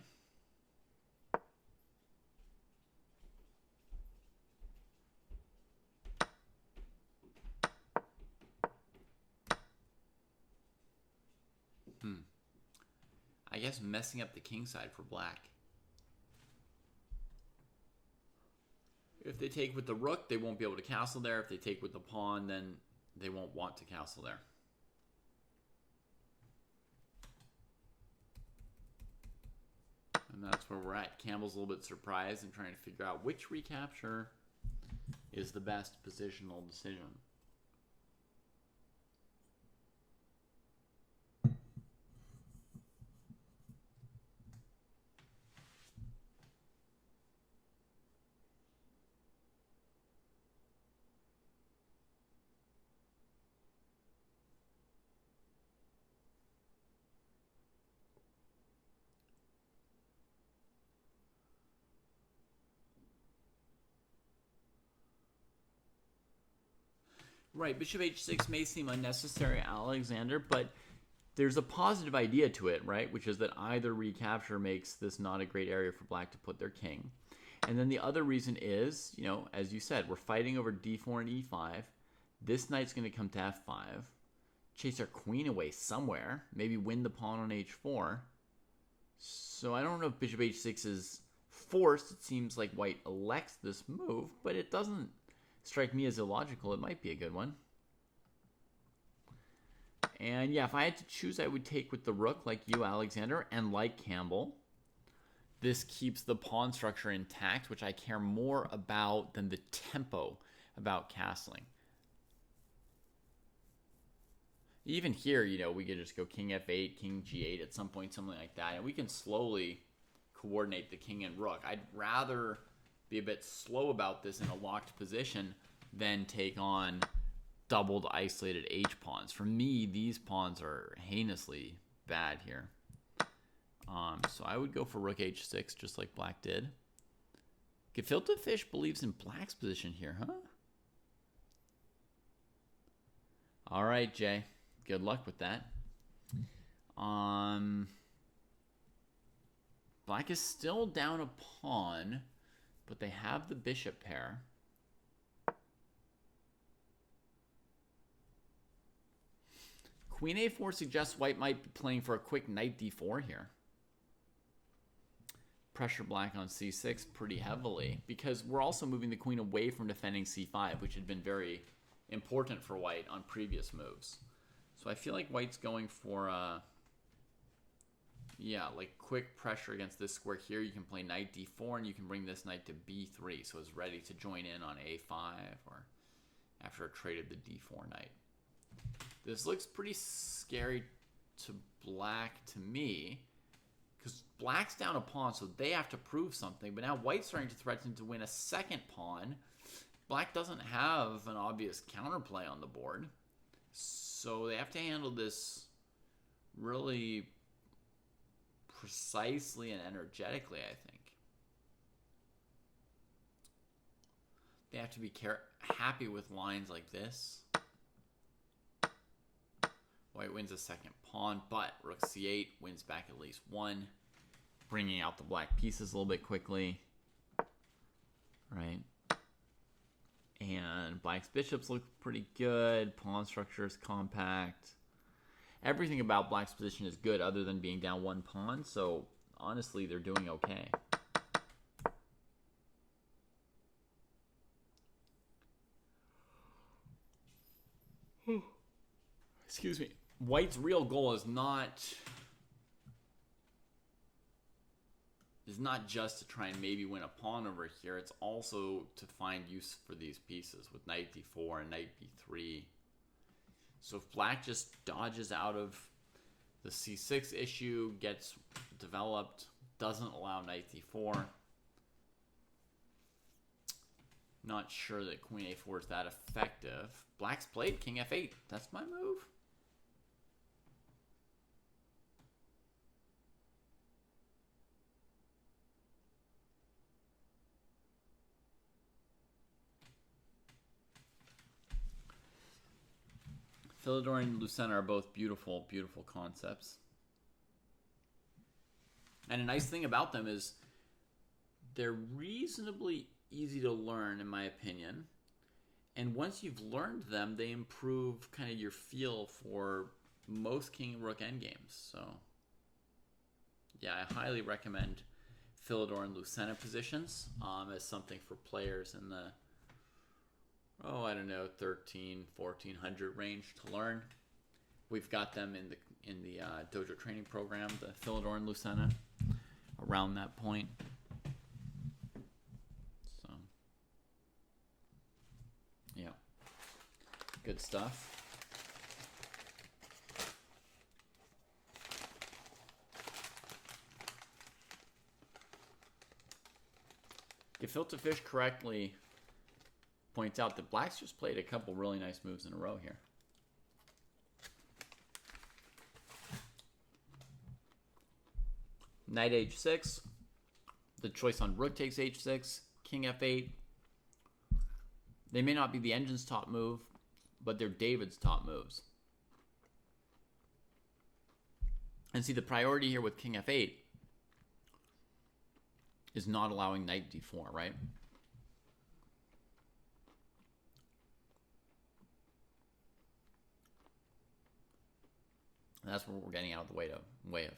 I guess messing up the king side for black. If they take with the rook, they won't be able to castle there. If they take with the pawn, then they won't want to castle there. And that's where we're at. Campbell's a little bit surprised and trying to figure out which recapture is the best positional decision. Right, bishop h6 may seem unnecessary, Alexander, but there's a positive idea to it, right? Which is that either recapture makes this not a great area for black to put their king. And then the other reason is, you know, as you said, we're fighting over d4 and e5. This knight's going to come to f5. Chase our queen away somewhere. Maybe win the pawn on h4. So I don't know if bishop h6 is forced. It seems like white elects this move, but it doesn't strike me as illogical. It might be a good one. And yeah, if I had to choose, I would take with the rook like you, Alexander, and like Campbell. This keeps the pawn structure intact, which I care more about than the tempo about castling. Even here, you know, we could just go king f8, king g8 at some point, something like that, and we can slowly coordinate the king and rook. I'd rather be a bit slow about this in a locked position than take on doubled isolated h-pawns. For me, these pawns are heinously bad here. So I would go for rook h6 just like black did. Gefilte Fish believes in black's position here, huh? All right, Jay. Good luck with that. Black is still down a pawn, but they have the bishop pair. Queen a4 suggests white might be playing for a quick knight d4 here. Pressure black on c6 pretty heavily, because we're also moving the queen away from defending c5, which had been very important for white on previous moves. So I feel like white's going for yeah, like quick pressure against this square here. You can play knight d4 and you can bring this knight to b3, so it's ready to join in on a5 or after it traded the d4 knight. This looks pretty scary to black to me, because black's down a pawn, so they have to prove something. But now white's starting to threaten to win a second pawn. Black doesn't have an obvious counterplay on the board, so they have to handle this really precisely and energetically, I think. They have to be happy with lines like this. White wins a second pawn, but rook c8 wins back at least one, bringing out the black pieces a little bit quickly. Right. And black's bishops look pretty good. Pawn structure is compact. Everything about black's position is good other than being down one pawn, so honestly, they're doing okay. Excuse me. White's real goal is not just to try and maybe win a pawn over here. It's also to find use for these pieces with knight d4 and knight b3. So if black just dodges out of the c6 issue, gets developed, doesn't allow knight d4. Not sure that queen a4 is that effective. Black's played king f8. That's my move. Philidor and Lucena are both beautiful, beautiful concepts. And a nice thing about them is they're reasonably easy to learn, in my opinion. And once you've learned them, they improve kind of your feel for most king and rook endgames. So, yeah, I highly recommend Philidor and Lucena positions as something for players in the, I don't know, 1,400 range to learn. We've got them in the Dojo training program, the Philidor and Lucena, around that point. So, yeah, good stuff. Gefilte Fish correctly points out that Black's just played a couple really nice moves in a row here. Knight h6. The choice on rook takes h6. King f8. They may not be the engine's top move, but they're David's top moves. And see, the priority here with king f8 is not allowing knight d4, right? And that's what we're getting out of the way of.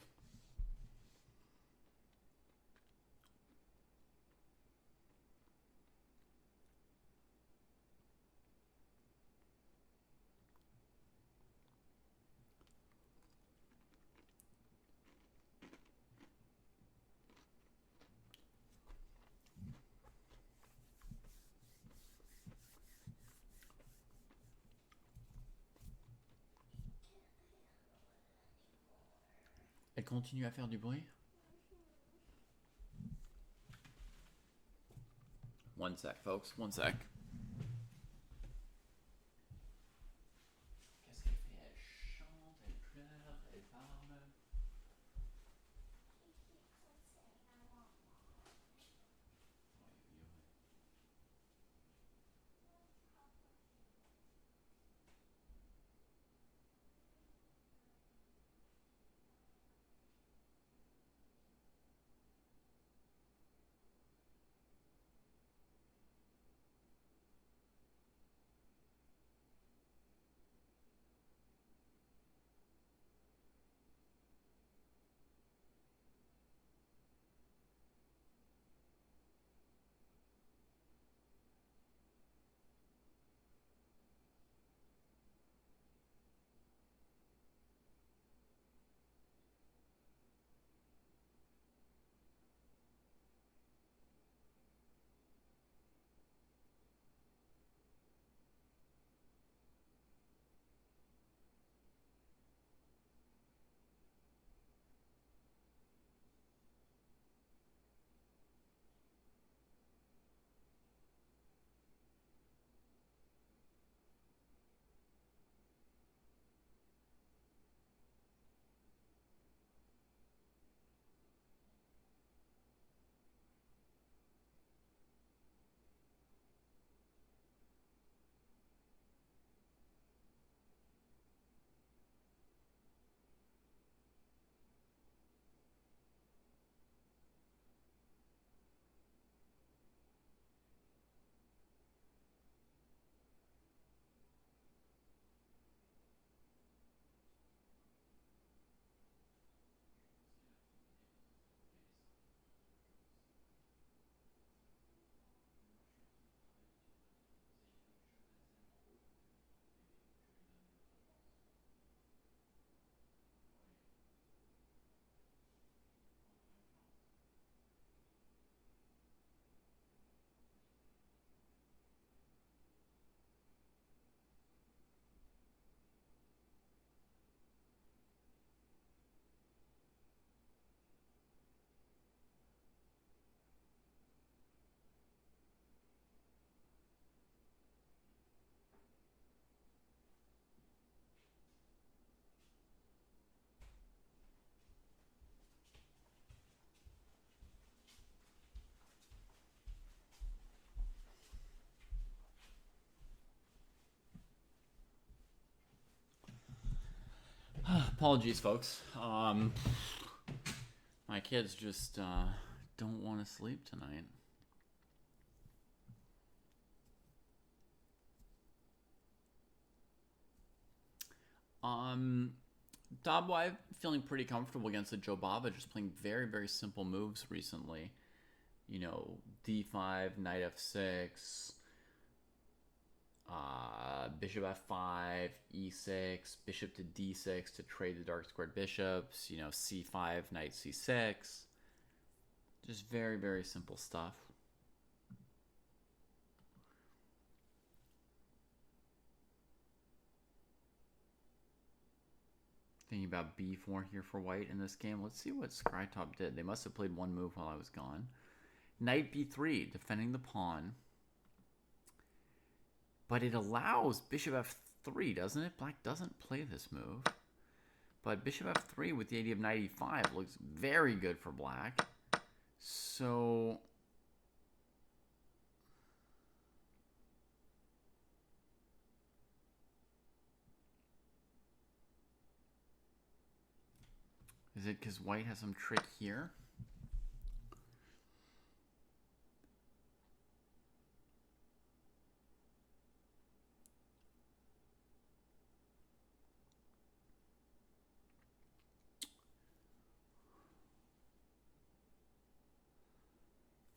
Elle continue à faire du bruit. One sec, folks. One sec. Qu'est-ce qu'elle fait? Elle chante, elle pleure, elle parle. She keeps on saying, I want mom. Apologies, folks. My kids just don't want to sleep tonight. Dobbo, I'm feeling pretty comfortable against the Joe Baba, just playing very, very simple moves recently. You know, d5, knight f6, bishop f5, e6, bishop to d6 to trade the dark squared bishops, you know, c5, knight c6. Just very, very simple stuff. Thinking about b4 here for white in this game. Let's see what Skrytop did. They must have played one move while I was gone. Knight b3, defending the pawn. But it allows bishop f3, doesn't it? Black doesn't play this move. But bishop f3 with the idea of knight e5 looks very good for black. So... is it because white has some trick here?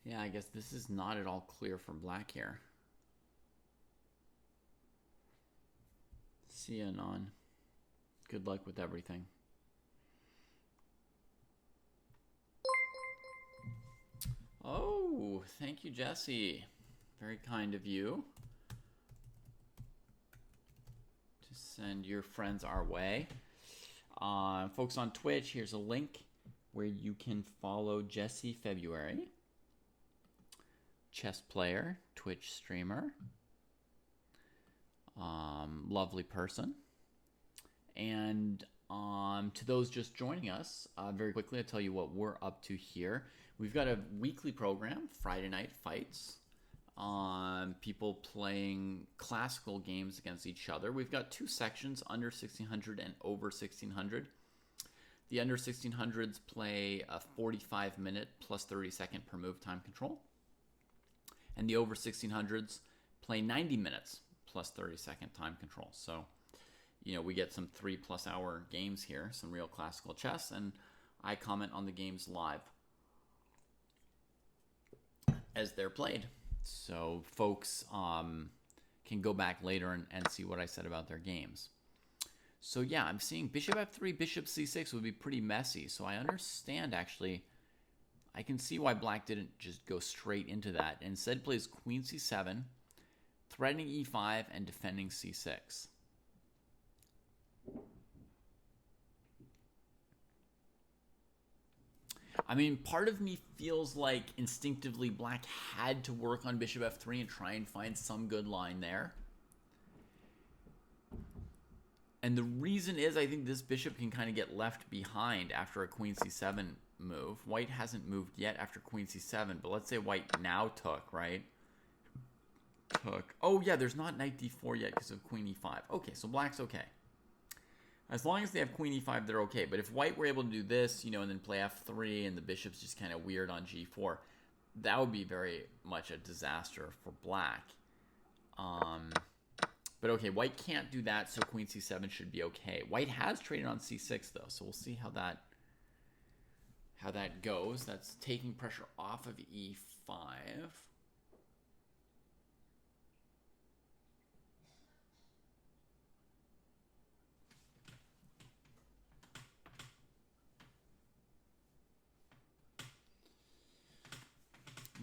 Yeah, I guess this is not at all clear for black here. See you, Anon. Good luck with everything. Oh, thank you, Jesse. Very kind of you to send your friends our way. Folks on Twitch, here's a link where you can follow Jesse February. Chess player, Twitch streamer. Lovely person. And to those just joining us, very quickly, I'll tell you what we're up to here. We've got a weekly program, Friday Night Fights. People playing classical games against each other. We've got two sections, under 1600 and over 1600. The under 1600s play a 45-minute plus 30-second per move time control. And the over 1600s play 90 minutes plus 30-second time control. So, you know, we get some 3+ hour games here, some real classical chess, and I comment on the games live as they're played. So folks can go back later and see what I said about their games. So yeah, I'm seeing bishop f3, bishop c6 would be pretty messy. So I understand, actually, I can see why black didn't just go straight into that. Instead plays queen c7, threatening e5 and defending c6. I mean, part of me feels like instinctively black had to work on bishop f3 and try and find some good line there. And the reason is I think this bishop can kind of get left behind after a queen c7 move. White hasn't moved yet after queen c7, but let's say white now took, right? Took. Oh, yeah, there's not knight d4 yet because of queen e5. Okay, so black's okay. As long as they have queen e5, they're okay. But if white were able to do this, you know, and then play f3 and the bishop's just kind of weird on g4, that would be very much a disaster for black. But okay, white can't do that, so queen c7 should be okay. White has traded on c6, though, so we'll see how that goes. That's taking pressure off of e5.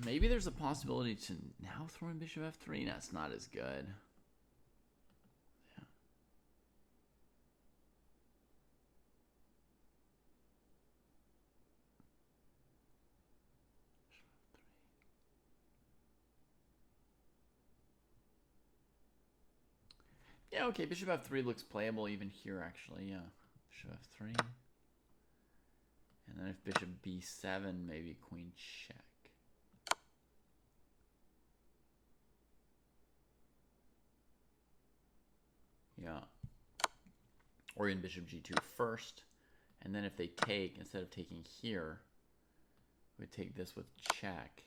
Maybe there's a possibility to now throw in bishop f3. That's not as good. Yeah. Yeah, okay, bishop f3 looks playable even here, actually, yeah. Bishop f3. And then if bishop b7, maybe queen check. Yeah. Or in bishop g2 first. And then if they take, instead of taking here, we would take this with check.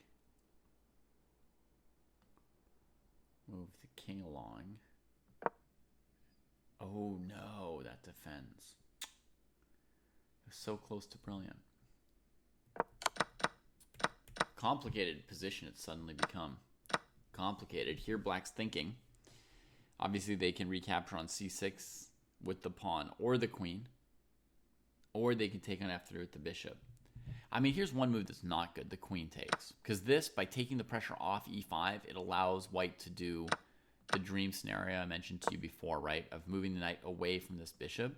Move the king along. Oh no, that defends. It was so close to brilliant. Complicated position it's suddenly become. Complicated. Here black's thinking. Obviously they can recapture on c6 with the pawn or the queen. Or they can take on f3 with the bishop. I mean, here's one move that's not good. The queen takes. Because this, by taking the pressure off e5, it allows white to do the dream scenario I mentioned to you before, right? Of moving the knight away from this bishop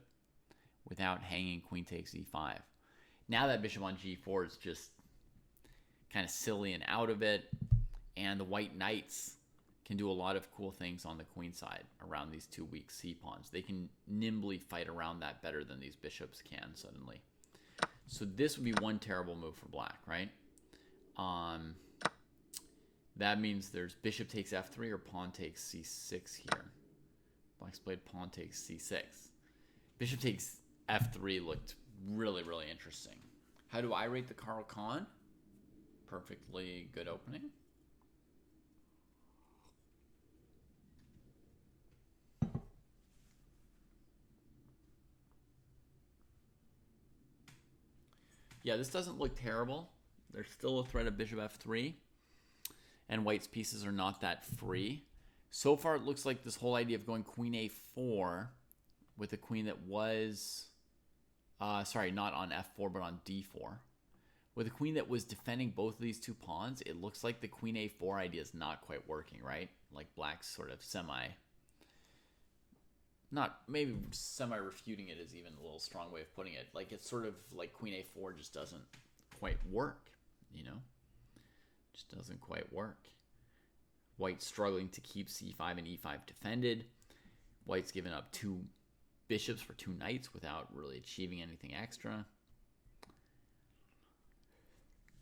without hanging queen takes e5. Now that bishop on g4 is just kind of silly and out of it. And the white knights can do a lot of cool things on the queen side around these two weak c-pawns. They can nimbly fight around that better than these bishops can suddenly. So this would be one terrible move for black, right? That means there's bishop takes f3 or pawn takes c6 here. Black's played pawn takes c6. Bishop takes f3 looked really, really interesting. How do I rate the Carl Khan? Perfectly good opening. Yeah, this doesn't look terrible. There's still a threat of bishop f3. And white's pieces are not that free. So far, it looks like this whole idea of going queen a4 with a queen that was... sorry, not on f4, but on d4. With a queen that was defending both of these two pawns, it looks like the queen a4 idea is not quite working, right? Like black's sort of maybe semi-refuting it is even a little strong way of putting it. Like it's sort of like queen a4 just doesn't quite work, you know? Just doesn't quite work. White's struggling to keep c5 and e5 defended. White's given up two bishops for two knights without really achieving anything extra.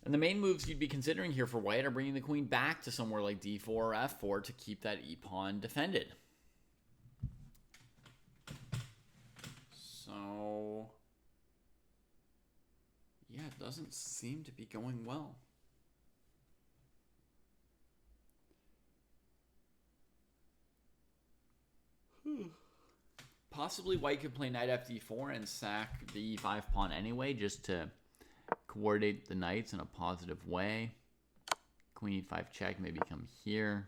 And the main moves you'd be considering here for white are bringing the queen back to somewhere like d4 or f4 to keep that e-pawn defended. So, yeah, it doesn't seem to be going well. Possibly white could play knight fd4 and sack the e5 pawn anyway, just to coordinate the knights in a positive way. Queen e5 check, maybe come here.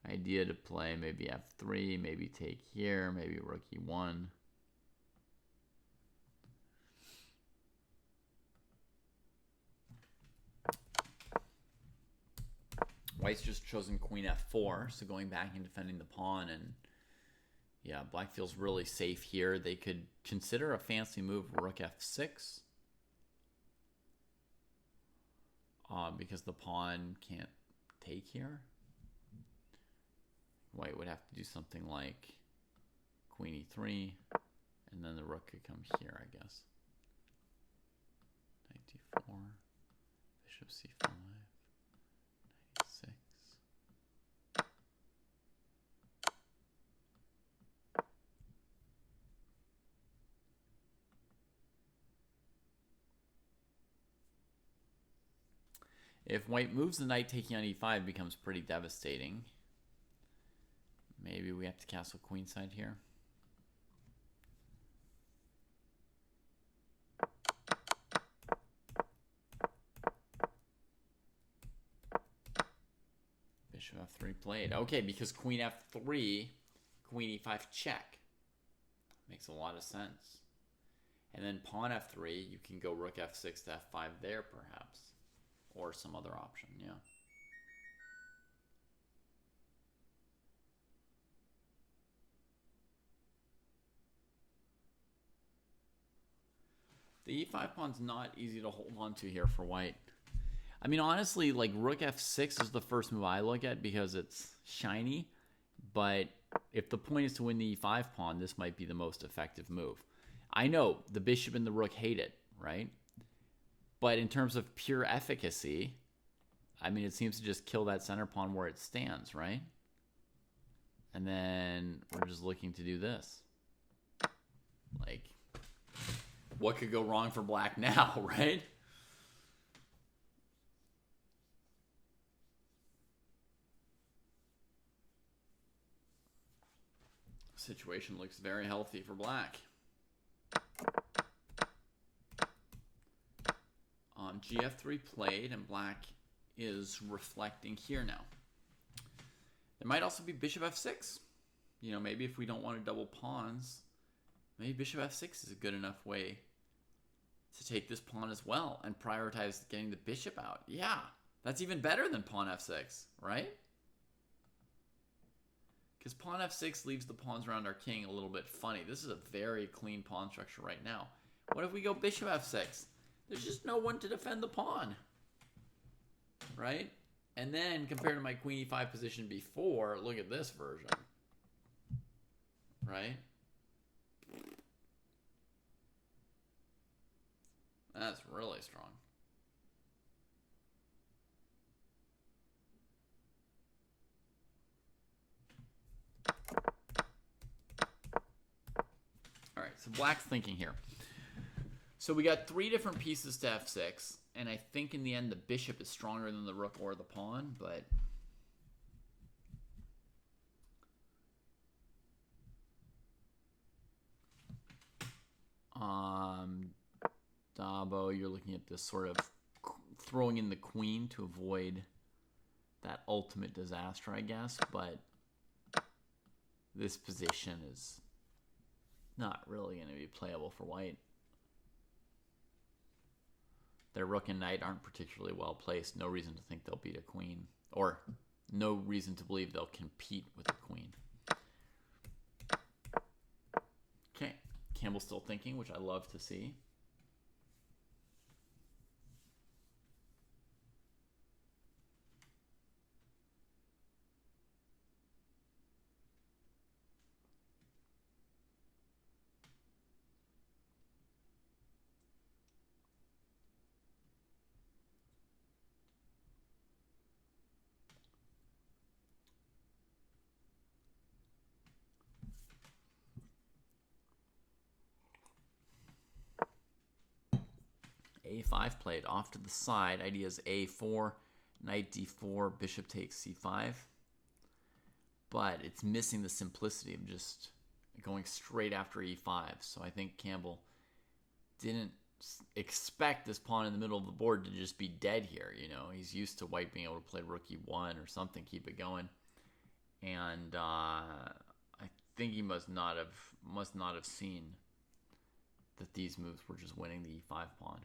Idea to play maybe f3, maybe take here, maybe rook e1. White's just chosen queen f4, so going back and defending the pawn, and yeah, black feels really safe here. They could consider a fancy move, rook f6, because the pawn can't take here. White would have to do something like queen e3, and then the rook could come here, I guess. Knight d4, bishop c5. If white moves the knight, taking on e5 becomes pretty devastating. Maybe we have to castle queenside here. Bishop f3 played. Okay, because queen f3, queen e5 check. Makes a lot of sense. And then pawn f3, you can go rook f6 to f5 there, perhaps. Or some other option, yeah. The e5 pawn's not easy to hold on to here for white. I mean, honestly, like rook f6 is the first move I look at because it's shiny. But if the point is to win the e5 pawn, this might be the most effective move. I know the bishop and the rook hate it, right? But in terms of pure efficacy, I mean, it seems to just kill that center pawn where it stands, right? And then we're just looking to do this. Like, what could go wrong for black now, right? Situation looks very healthy for black. GF3 played, and black is reflecting here now. There might also be bishop f6. You know, maybe if we don't want to double pawns, maybe bishop f6 is a good enough way to take this pawn as well and prioritize getting the bishop out. Yeah, that's even better than pawn f6, right? Because pawn f6 leaves the pawns around our king a little bit funny. This is a very clean pawn structure right now. What if we go bishop f6? There's just no one to defend the pawn, right? And then compared to my queen e5 position before, look at this version, right? That's really strong. All right, so black's thinking here. So we got 3 different pieces to f6, and I think in the end the bishop is stronger than the rook or the pawn, but Dabo, you're looking at this sort of throwing in the queen to avoid that ultimate disaster, I guess, but this position is not really going to be playable for white. Their rook and knight aren't particularly well placed. No reason to think they'll beat a queen, or no reason to believe they'll compete with a queen. Okay, Campbell's still thinking, which I love to see. A5 played off to the side. Ideas A4, knight D4, bishop takes C5. But it's missing the simplicity of just going straight after E5. So I think Campbell didn't expect this pawn in the middle of the board to just be dead here. You know, he's used to white being able to play rook E1 or something, keep it going. And I think he must not have seen that these moves were just winning the E5 pawn.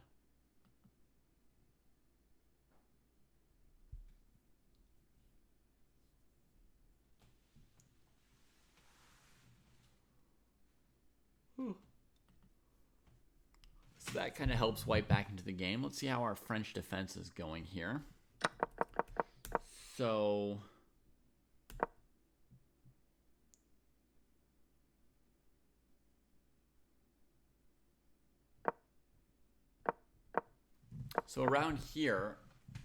So that kind of helps white back into the game. Let's see how our French defense is going here. So around here,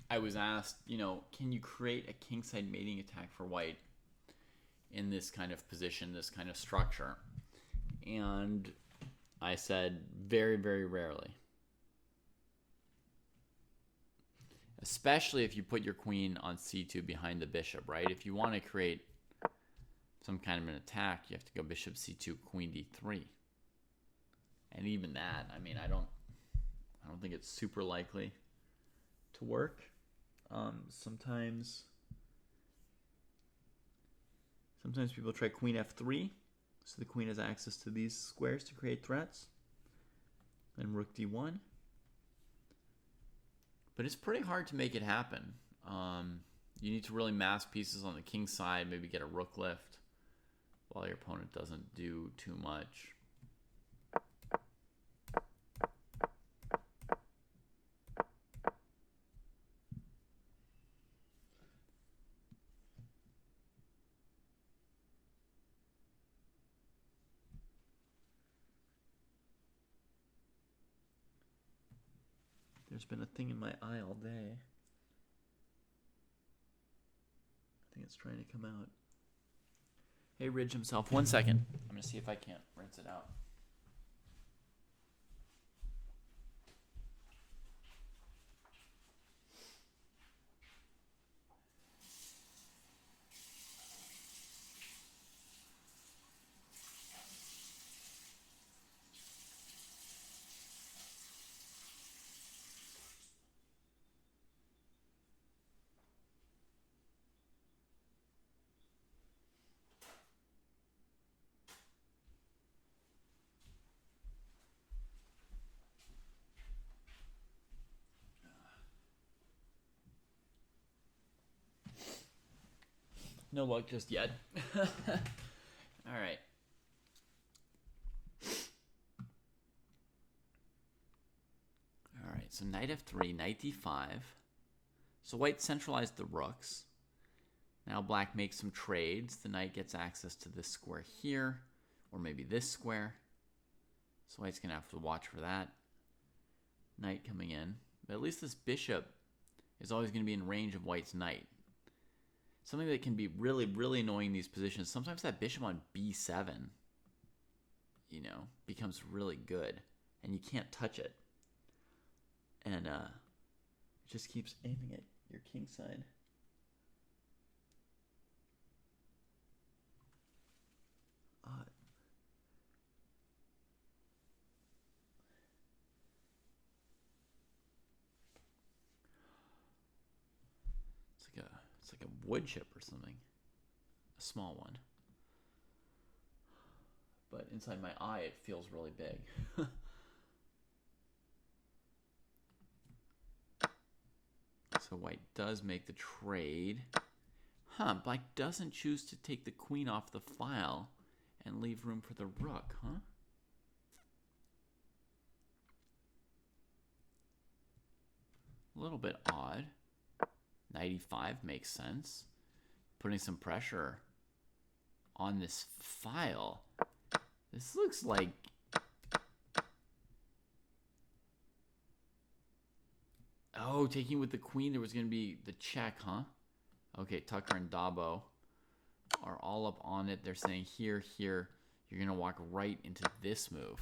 I was asked, you know, can you create a kingside mating attack for white in this kind of position, this kind of structure? And I said very, very rarely. Especially if you put your queen on c2 behind the bishop, right? If you want to create some kind of an attack, you have to go bishop c2, queen d3. And even that, I mean, I don't think it's super likely to work. Sometimes people try queen f3, so the queen has access to these squares to create threats. And rook d1. But it's pretty hard to make it happen. You need to really mass pieces on the king side, maybe get a rook lift while your opponent doesn't do too much. There's been a thing in my eye all day. I think it's trying to come out. Hey, Ridge himself. 1 second. I'm going to see if I can't rinse it out. No luck just yet. All right. All right, so knight f3, knight d5. So white centralized the rooks. Now black makes some trades. The knight gets access to this square here, or maybe this square. So white's going to have to watch for that. Knight coming in. But at least this bishop is always going to be in range of white's knight. Something that can be really, really annoying in these positions. Sometimes that bishop on b7, becomes really good. And you can't touch it. And it just keeps aiming at your king side. It's like a wood chip or something. A small one. But inside my eye, it feels really big. So white does make the trade. Black doesn't choose to take the queen off the file and leave room for the rook, huh? A little bit odd. Knight e5 makes sense. Putting some pressure on this file. This looks like... Oh, taking with the queen, there was going to be the check, huh? Okay, Tucker and Dabo are all up on it. They're saying here, here. You're going to walk right into this move.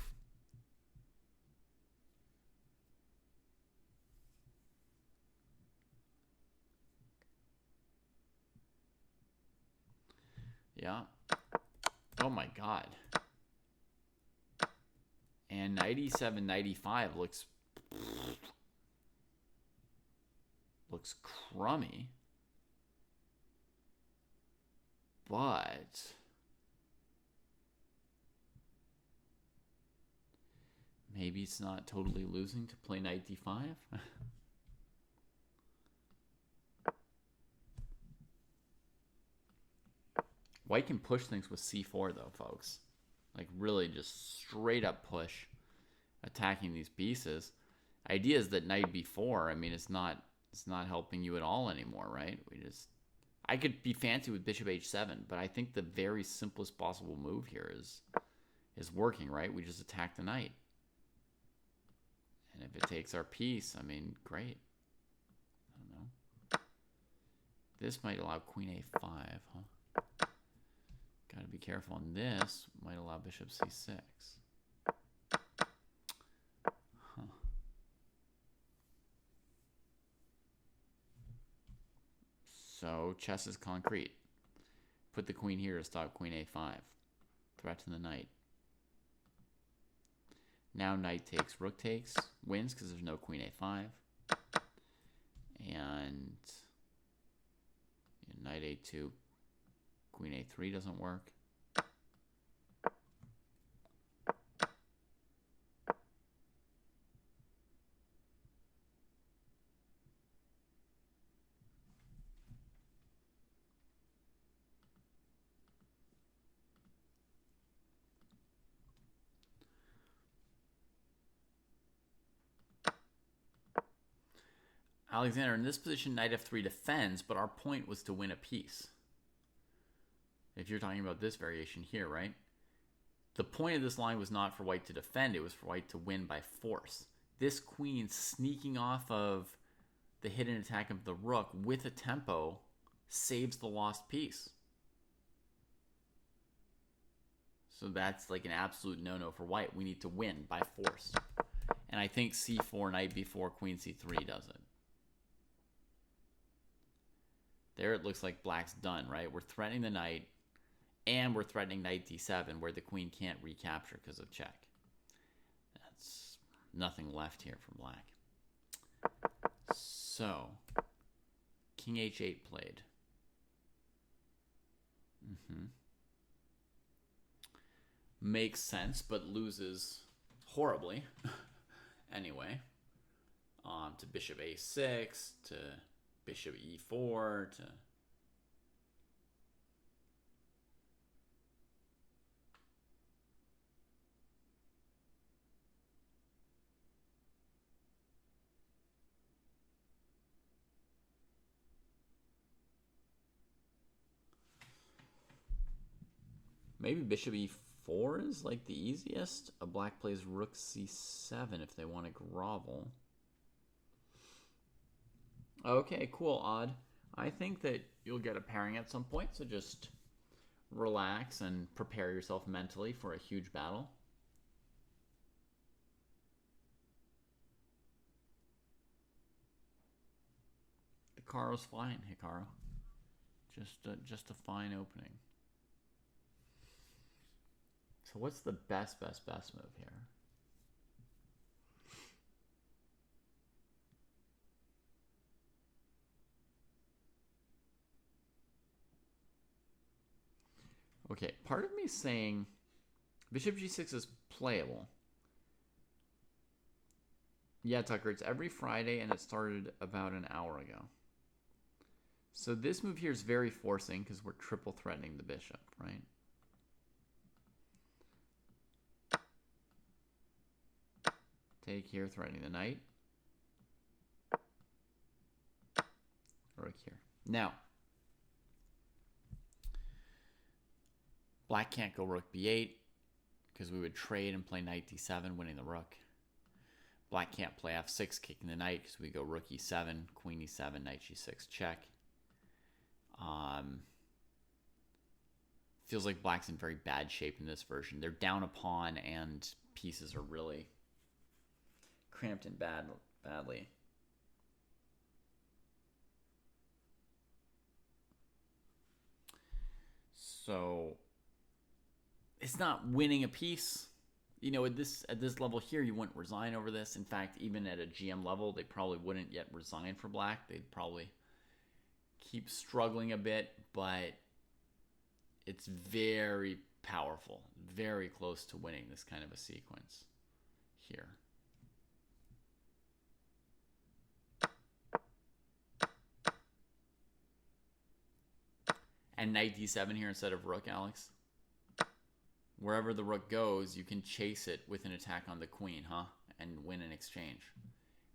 Yeah. Oh my god. And knight e7, knight e5 looks crummy. But maybe it's not totally losing to play knight d5. White can push things with c4 though, folks. Like really just straight up push, attacking these pieces. Idea is that knight b4, I mean, it's not helping you at all anymore, right? I could be fancy with bishop h7, but I think the very simplest possible move here is working, right? We just attack the knight. And if it takes our piece, I mean, great. I don't know. This might allow queen a5, huh? Got to be careful on this. Might allow bishop c6. Huh. So chess is concrete. Put the queen here to stop queen a5. Threat to the knight. Now knight takes, rook takes, wins because there's no queen a5. And knight a2, queen a3 doesn't work. Alexander, in this position, knight f3 defends, but our point was to win a piece. If you're talking about this variation here, right? The point of this line was not for white to defend, it was for white to win by force. This queen sneaking off of the hidden attack of the rook with a tempo saves the lost piece. So that's like an absolute no-no for white. We need to win by force. And I think c4, knight b4, queen c3 does it. There it looks like black's done, right? We're threatening the knight, and we're threatening knight d7, where the queen can't recapture because of check. That's nothing left here for black. So, king h8 played. Makes sense, but loses horribly. Anyway, to bishop a6, to bishop e4, to... Maybe bishop e4 is like the easiest. A black plays rook c7 if they want to grovel. Okay, cool, Odd. I think that you'll get a pairing at some point, so just relax and prepare yourself mentally for a huge battle. Hikaru's fine, Hikaru. Just a fine opening. So what's the best move here? Okay, part of me is saying bishop g6 is playable. Yeah, Tucker, it's every Friday and it started about an hour ago. So this move here is very forcing because we're triple threatening the bishop, right? Take here, threatening the knight. Rook here. Now, black can't go rook b8 because we would trade and play knight d7, winning the rook. Black can't play f6, kicking the knight, because we go rook e7, queen e7, knight g6, check. Feels like black's in very bad shape in this version. They're down a pawn and pieces are really cramped in badly. So it's not winning a piece. You know, at this level here, you wouldn't resign over this. In fact, even at a GM level, they probably wouldn't yet resign for black. They'd probably keep struggling a bit, but it's very powerful, very close to winning this kind of a sequence here. And knight d7 here instead of rook, Alex. Wherever the rook goes, you can chase it with an attack on the queen, huh? And win in exchange.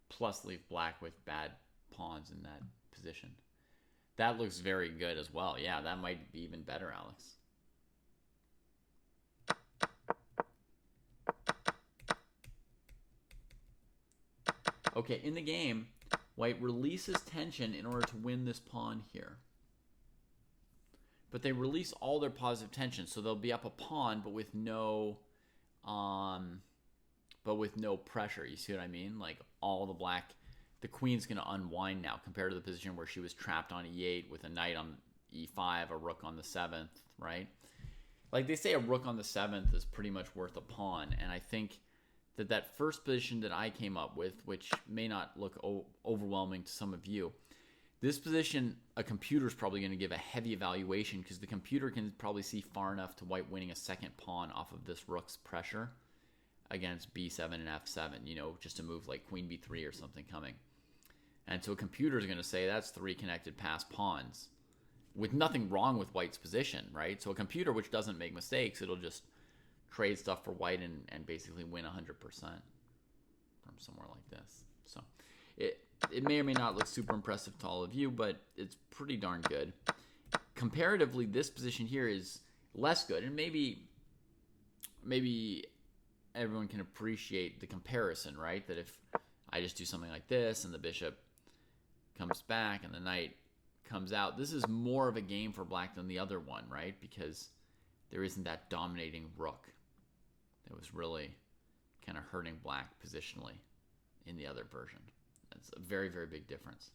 Plus leave black with bad pawns in that position. That looks very good as well. Yeah, that might be even better, Alex. Okay, in the game, white releases tension in order to win this pawn here. But they release all their positive tension, so they'll be up a pawn, but with no pressure. You see what I mean? Like all the queen's gonna unwind now compared to the position where she was trapped on e8 with a knight on e5, a rook on the 7th, right? Like they say, a rook on the 7th is pretty much worth a pawn, and I think that first position that I came up with, which may not look overwhelming to some of you. This position, a computer is probably going to give a heavy evaluation because the computer can probably see far enough to white winning a second pawn off of this rook's pressure against b7 and f7, you know, just a move like queen b3 or something coming. And so a computer is going to say that's 3 connected passed pawns with nothing wrong with white's position, right? So a computer which doesn't make mistakes, it'll just trade stuff for white and basically win 100% from somewhere like this. So it may or may not look super impressive to all of you, but it's pretty darn good. Comparatively, this position here is less good, and maybe everyone can appreciate the comparison, right? That if I just do something like this and the bishop comes back and the knight comes out, this is more of a game for black than the other one, right? Because there isn't that dominating rook that was really kind of hurting black positionally in the other version. That's a very, very big difference.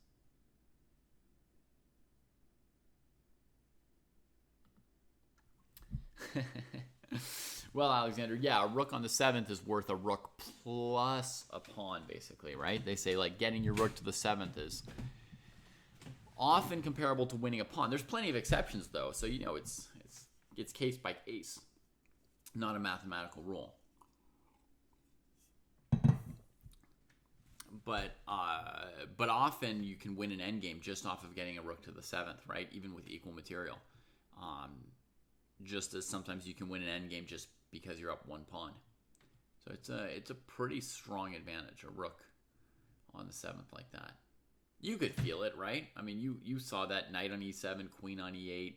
Well, Alexander, yeah, a rook on the 7th is worth a rook plus a pawn, basically, right? They say, like, getting your rook to the 7th is often comparable to winning a pawn. There's plenty of exceptions, though, so, you know, it's case by case, not a mathematical rule. But often you can win an endgame just off of getting a rook to the 7th, right? Even with equal material. Just as sometimes you can win an endgame just because you're up one pawn. So it's a pretty strong advantage, a rook on the 7th like that. You could feel it, right? I mean, you saw that knight on e7, queen on e8,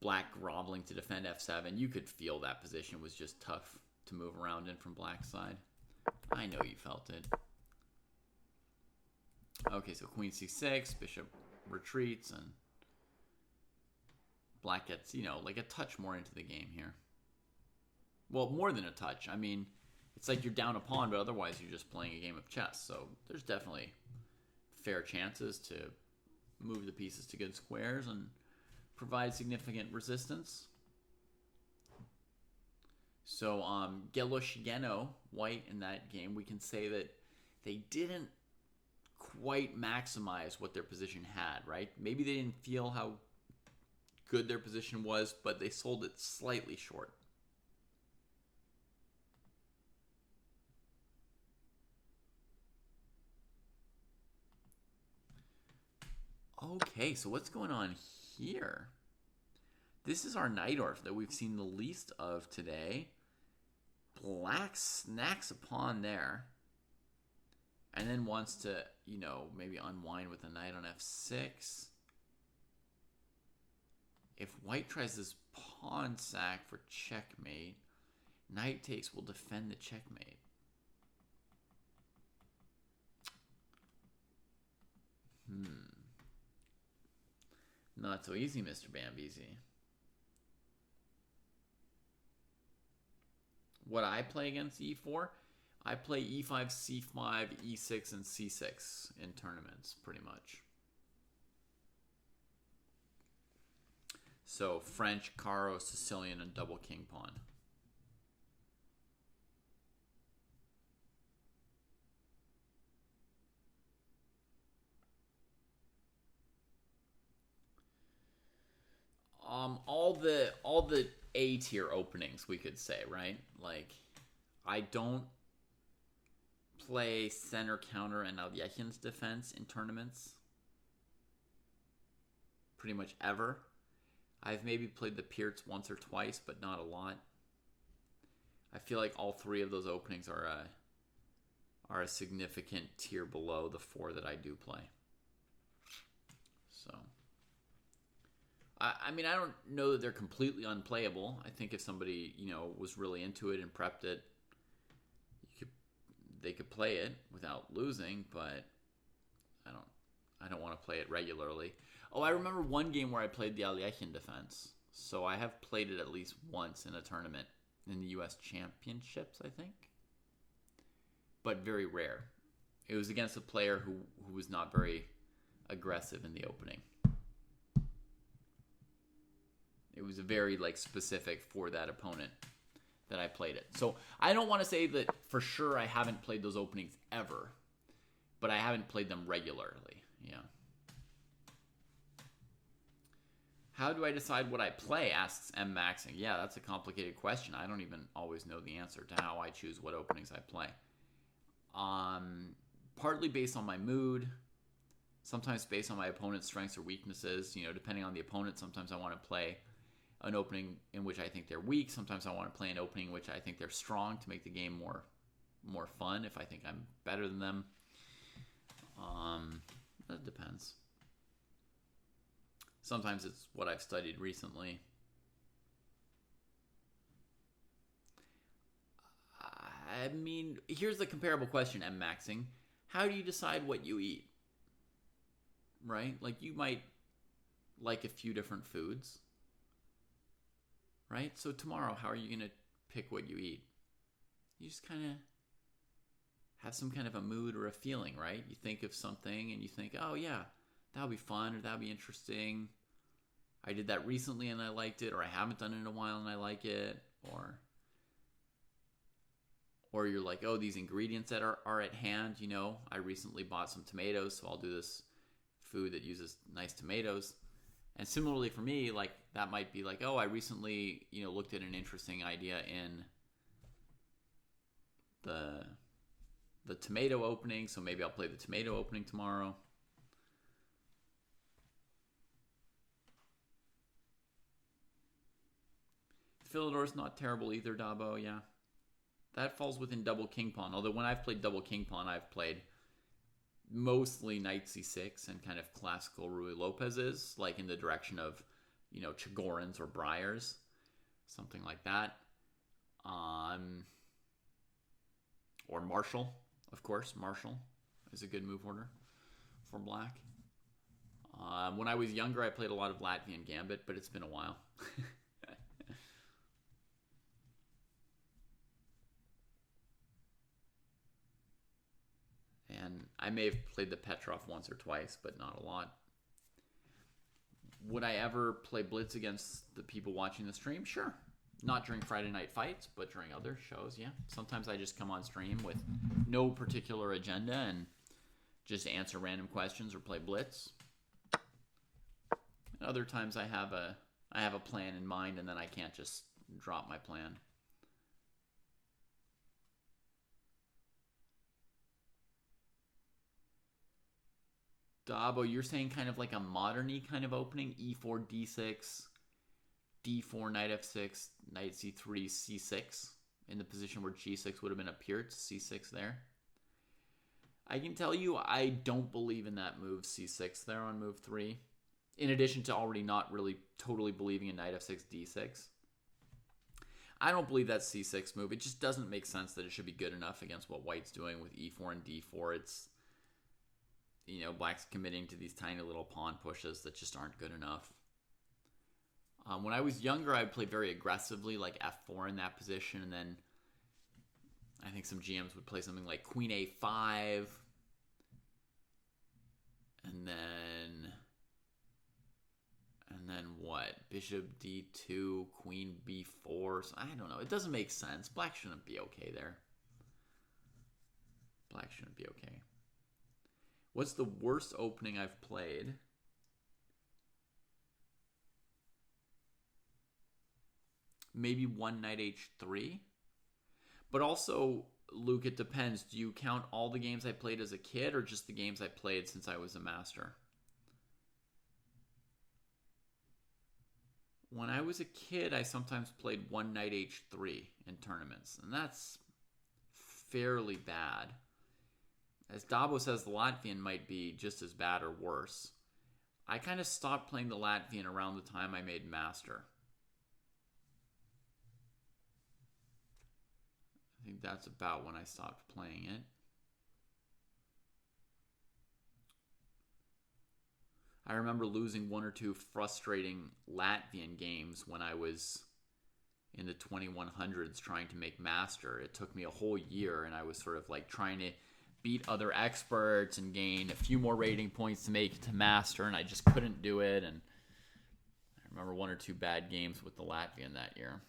black groveling to defend f7. You could feel that position was just tough to move around in from black's side. I know you felt it. Okay, so queen c6, bishop retreats, and black gets, you know, like a touch more into the game here. Well, more than a touch. I mean, it's like you're down a pawn, but otherwise you're just playing a game of chess. So there's definitely fair chances to move the pieces to good squares and provide significant resistance. So Geloshigeno, white in that game, we can say that they didn't quite maximize what their position had, right? Maybe they didn't feel how good their position was, but they sold it slightly short. Okay, so what's going on here? This is our Najdorf that we've seen the least of today. Black snacks a pawn there. And then wants to, you know, maybe unwind with a knight on f6. If white tries this pawn sack for checkmate, knight takes will defend the checkmate. Not so easy, Mr. Bambisi. What I play against e4? I play e5, c5, e6, and c6 in tournaments, pretty much. So French, Caro, Sicilian, and double king pawn. All the A tier openings, we could say, right? Like, I don't play center counter and Alyechin's defense in tournaments pretty much ever. I've maybe played the Pirtz once or twice, but not a lot. I feel like all three of those openings are a significant tier below the four that I do play. So, I mean, I don't know that they're completely unplayable. I think if somebody, you know, was really into it and prepped it, they could play it without losing, but I don't want to play it regularly. Oh, I remember one game where I played the Alyechin defense. So I have played it at least once in a tournament in the US Championships, I think. But very rare. It was against a player who was not very aggressive in the opening. It was a very specific for that opponent that I played it. So I don't want to say that for sure I haven't played those openings ever, but I haven't played them regularly. Yeah. How do I decide what I play? Asks M. Maxing. Yeah, that's a complicated question. I don't even always know the answer to how I choose what openings I play. Partly based on my mood, sometimes based on my opponent's strengths or weaknesses. You know, depending on the opponent, sometimes I want to play an opening in which I think they're weak. Sometimes I want to play an opening in which I think they're strong to make the game more fun if I think I'm better than them. That depends. Sometimes it's what I've studied recently. I mean, here's the comparable question, M. Maxing. How do you decide what you eat? Right? Like, you might like a few different foods. right? So tomorrow, how are you going to pick what you eat? You just kind of have some kind of a mood or a feeling, right? You think of something and you think, oh yeah, that'll be fun or that'll be interesting. I did that recently and I liked it, or I haven't done it in a while and I like it, or you're like, oh, these ingredients that are at hand, I recently bought some tomatoes, so I'll do this food that uses nice tomatoes. And similarly for me, like that might be like, oh, I recently, looked at an interesting idea in the tomato opening, so maybe I'll play the tomato opening tomorrow. Philidor's not terrible either, Dabo, yeah. That falls within double king pawn, although when I've played double king pawn, I've played mostly knight c6 and kind of classical Ruy Lopez's, like in the direction of, Chagorins or Briars, something like that. Or Marshall, of course. Marshall is a good move order for black. When I was younger, I played a lot of Latvian Gambit, but it's been a while. And I may have played the Petrov once or twice, but not a lot. Would I ever play Blitz against the people watching the stream? Sure. Not during Friday Night Fights, but during other shows, yeah. Sometimes I just come on stream with no particular agenda and just answer random questions or play Blitz. And other times I have a plan in mind and then I can't just drop my plan. Dabo, you're saying kind of like a modern-y kind of opening? E4, D6, D4, knight F6, knight C3, C6, in the position where G6 would have been a Pirt, C6 there. I can tell you I don't believe in that move C6 there on move 3, in addition to already not really totally believing in knight F6, D6. I don't believe that C6 move. It just doesn't make sense that it should be good enough against what White's doing with E4 and D4. It's, Black's committing to these tiny little pawn pushes that just aren't good enough. When I was younger, I would play very aggressively, like F4 in that position, and then I think some GMs would play something like Queen A5, and then what? Bishop D2, Queen B4. So I don't know. It doesn't make sense. Black shouldn't be okay there. Black shouldn't be okay. What's the worst opening I've played? Maybe one knight H3. But also, Luke, it depends. Do you count all the games I played as a kid or just the games I played since I was a master? When I was a kid, I sometimes played one knight H3 in tournaments. And that's fairly bad. As Dabo says, the Latvian might be just as bad or worse. I kind of stopped playing the Latvian around the time I made Master. I think that's about when I stopped playing it. I remember losing one or two frustrating Latvian games when I was in the 2100s trying to make Master. It took me a whole year, and I was sort of like trying to beat other experts and gain a few more rating points to make it to Master, and I just couldn't do it. And I remember one or two bad games with the Latvian that year.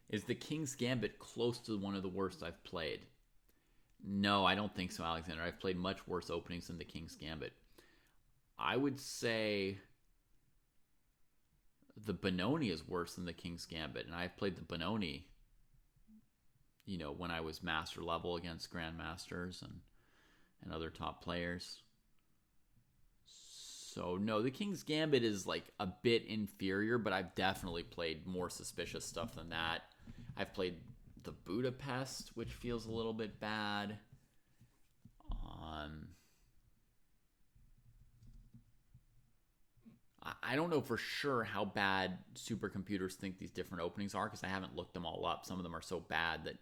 Is the King's Gambit close to one of the worst I've played? No, I don't think so, Alexander. I've played much worse openings than the King's Gambit. I would say the Benoni is worse than the King's Gambit, and I've played the Benoni, when I was master level against grandmasters and other top players. So no, the King's Gambit is like a bit inferior, but I've definitely played more suspicious stuff than that. I've played the Budapest, which feels a little bit bad. I don't know for sure how bad supercomputers think these different openings are because I haven't looked them all up. Some of them are so bad that,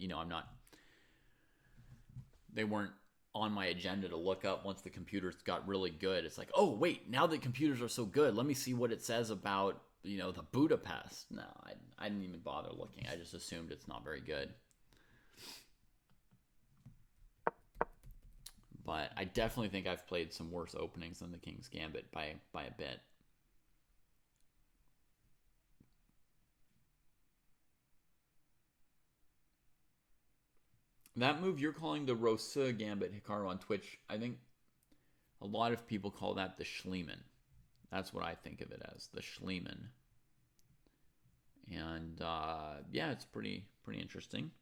they weren't on my agenda to look up once the computers got really good. It's like, oh wait, now that computers are so good, let me see what it says about, you know, the Budapest. No, I didn't even bother looking. I just assumed it's not very good. But I definitely think I've played some worse openings than the King's Gambit by a bit. That move you're calling the Rosa Gambit, Hikaru, on Twitch, I think a lot of people call that the Schliemann. That's what I think of it as, the Schliemann. And yeah, it's pretty interesting.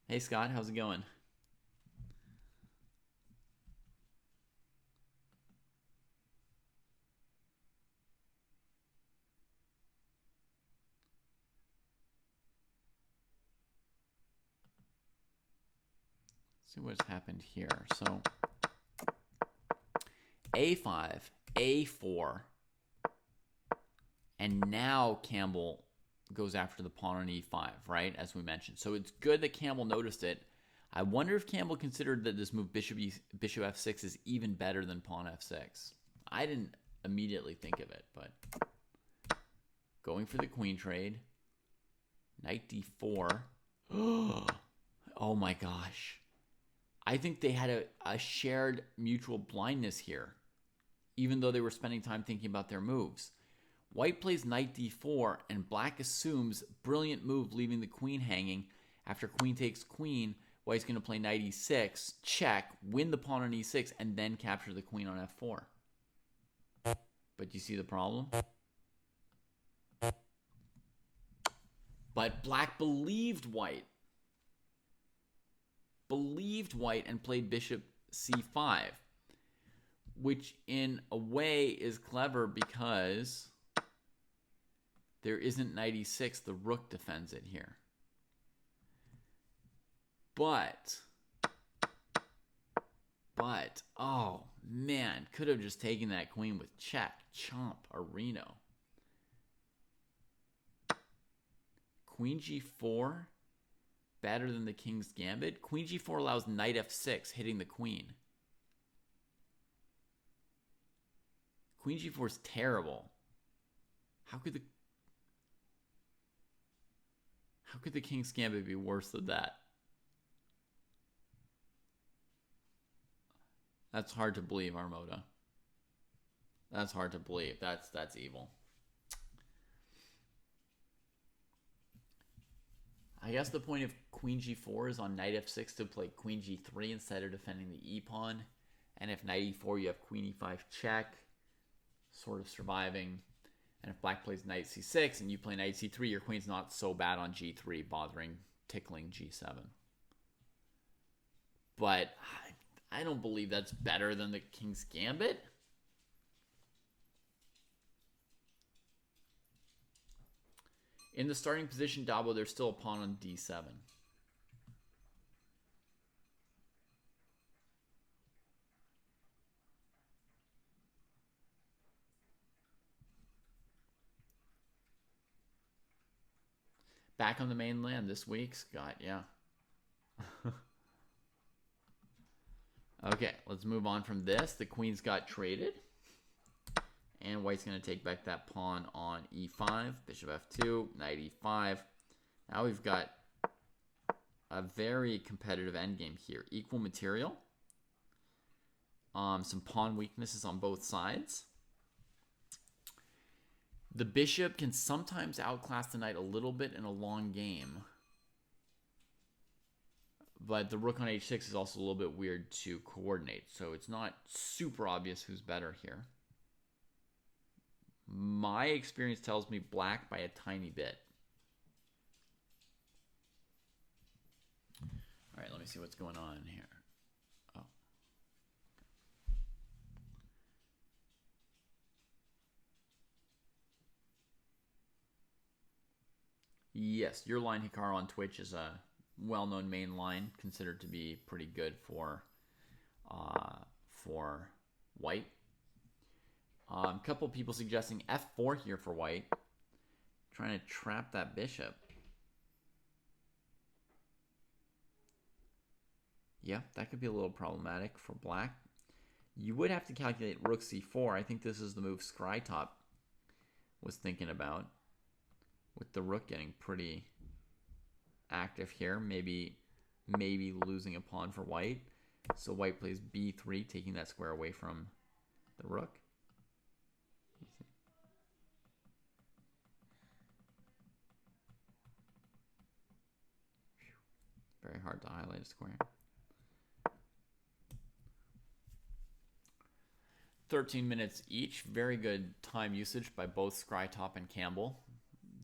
Hey Scott, how's it going? See what's happened here. So A5, A4, and now Campbell goes after the pawn on E5, right? As we mentioned. So it's good that Campbell noticed it. I wonder if Campbell considered that this move bishop F6 is even better than pawn F6. I didn't immediately think of it, but going for the queen trade. Knight D4. Oh my gosh. I think they had a shared mutual blindness here, even though they were spending time thinking about their moves. White plays knight d4, and black assumes brilliant move, leaving the queen hanging. After queen takes queen, white's going to play knight e6, check, win the pawn on e6, and then capture the queen on f4. But you see the problem? But black believed white and played bishop c5, which in a way is clever because there isn't knight e6. The rook defends it here. But, oh man, could have just taken that queen with check, chomp, a Reno. Queen g4, better than the King's Gambit. Queen g4 allows knight f6, hitting the queen. Queen g4 is terrible. How could the King's Gambit be worse than that? That's hard to believe, Armoda. That's hard to believe. That's evil. I guess the point of queen g4 is on knight f6 to play queen g3 instead of defending the e-pawn. And if knight e4, you have queen e5 check, sort of surviving. And if black plays knight c6 and you play knight c3, your queen's not so bad on g3, tickling g7. But I don't believe that's better than the King's Gambit. In the starting position, Dabo, there's still a pawn on d7. Back on the mainland this week, Scott, yeah. Okay, let's move on from this. The queen's got traded. And white's going to take back that pawn on e5, bishop f2, knight e5. Now we've got a very competitive endgame here. Equal material. Some pawn weaknesses on both sides. The bishop can sometimes outclass the knight a little bit in a long game. But the rook on h6 is also a little bit weird to coordinate. So it's not super obvious who's better here. My experience tells me black by a tiny bit. All right, let me see what's going on here. Oh. Yes, your line, Hikaru, on Twitch is a well-known main line, considered to be pretty good for white. A couple people suggesting f4 here for white, trying to trap that bishop. Yeah, that could be a little problematic for black. You would have to calculate rook c4. I think this is the move Skrytop was thinking about, with the rook getting pretty active here. Maybe losing a pawn for white. So white plays b3, taking that square away from the rook. Very hard to highlight a square. 13 minutes each. Very good time usage by both Skrytop and Campbell.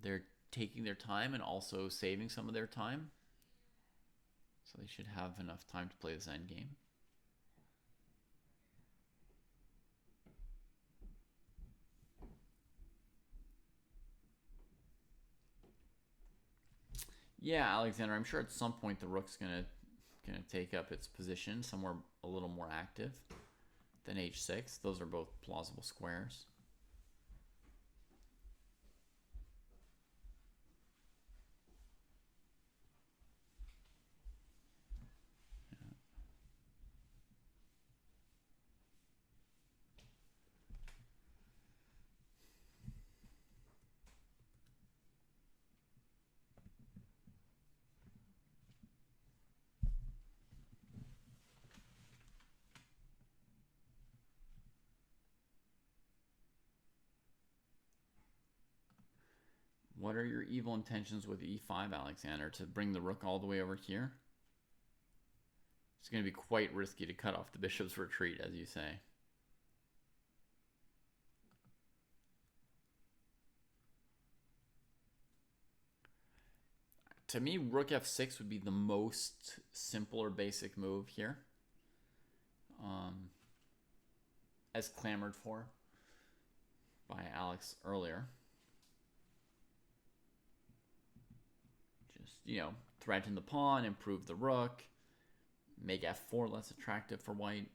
They're taking their time and also saving some of their time. So they should have enough time to play this endgame. Yeah, Alexander, I'm sure at some point the rook's gonna take up its position somewhere a little more active than h6. Those are both plausible squares. What are your evil intentions with e5, Alexander? To bring the rook all the way over here? It's going to be quite risky to cut off the bishop's retreat, as you say. To me, rook f6 would be the most simple or basic move here. As clamored for by Alex earlier. Just, threaten the pawn, improve the rook, make f4 less attractive for white.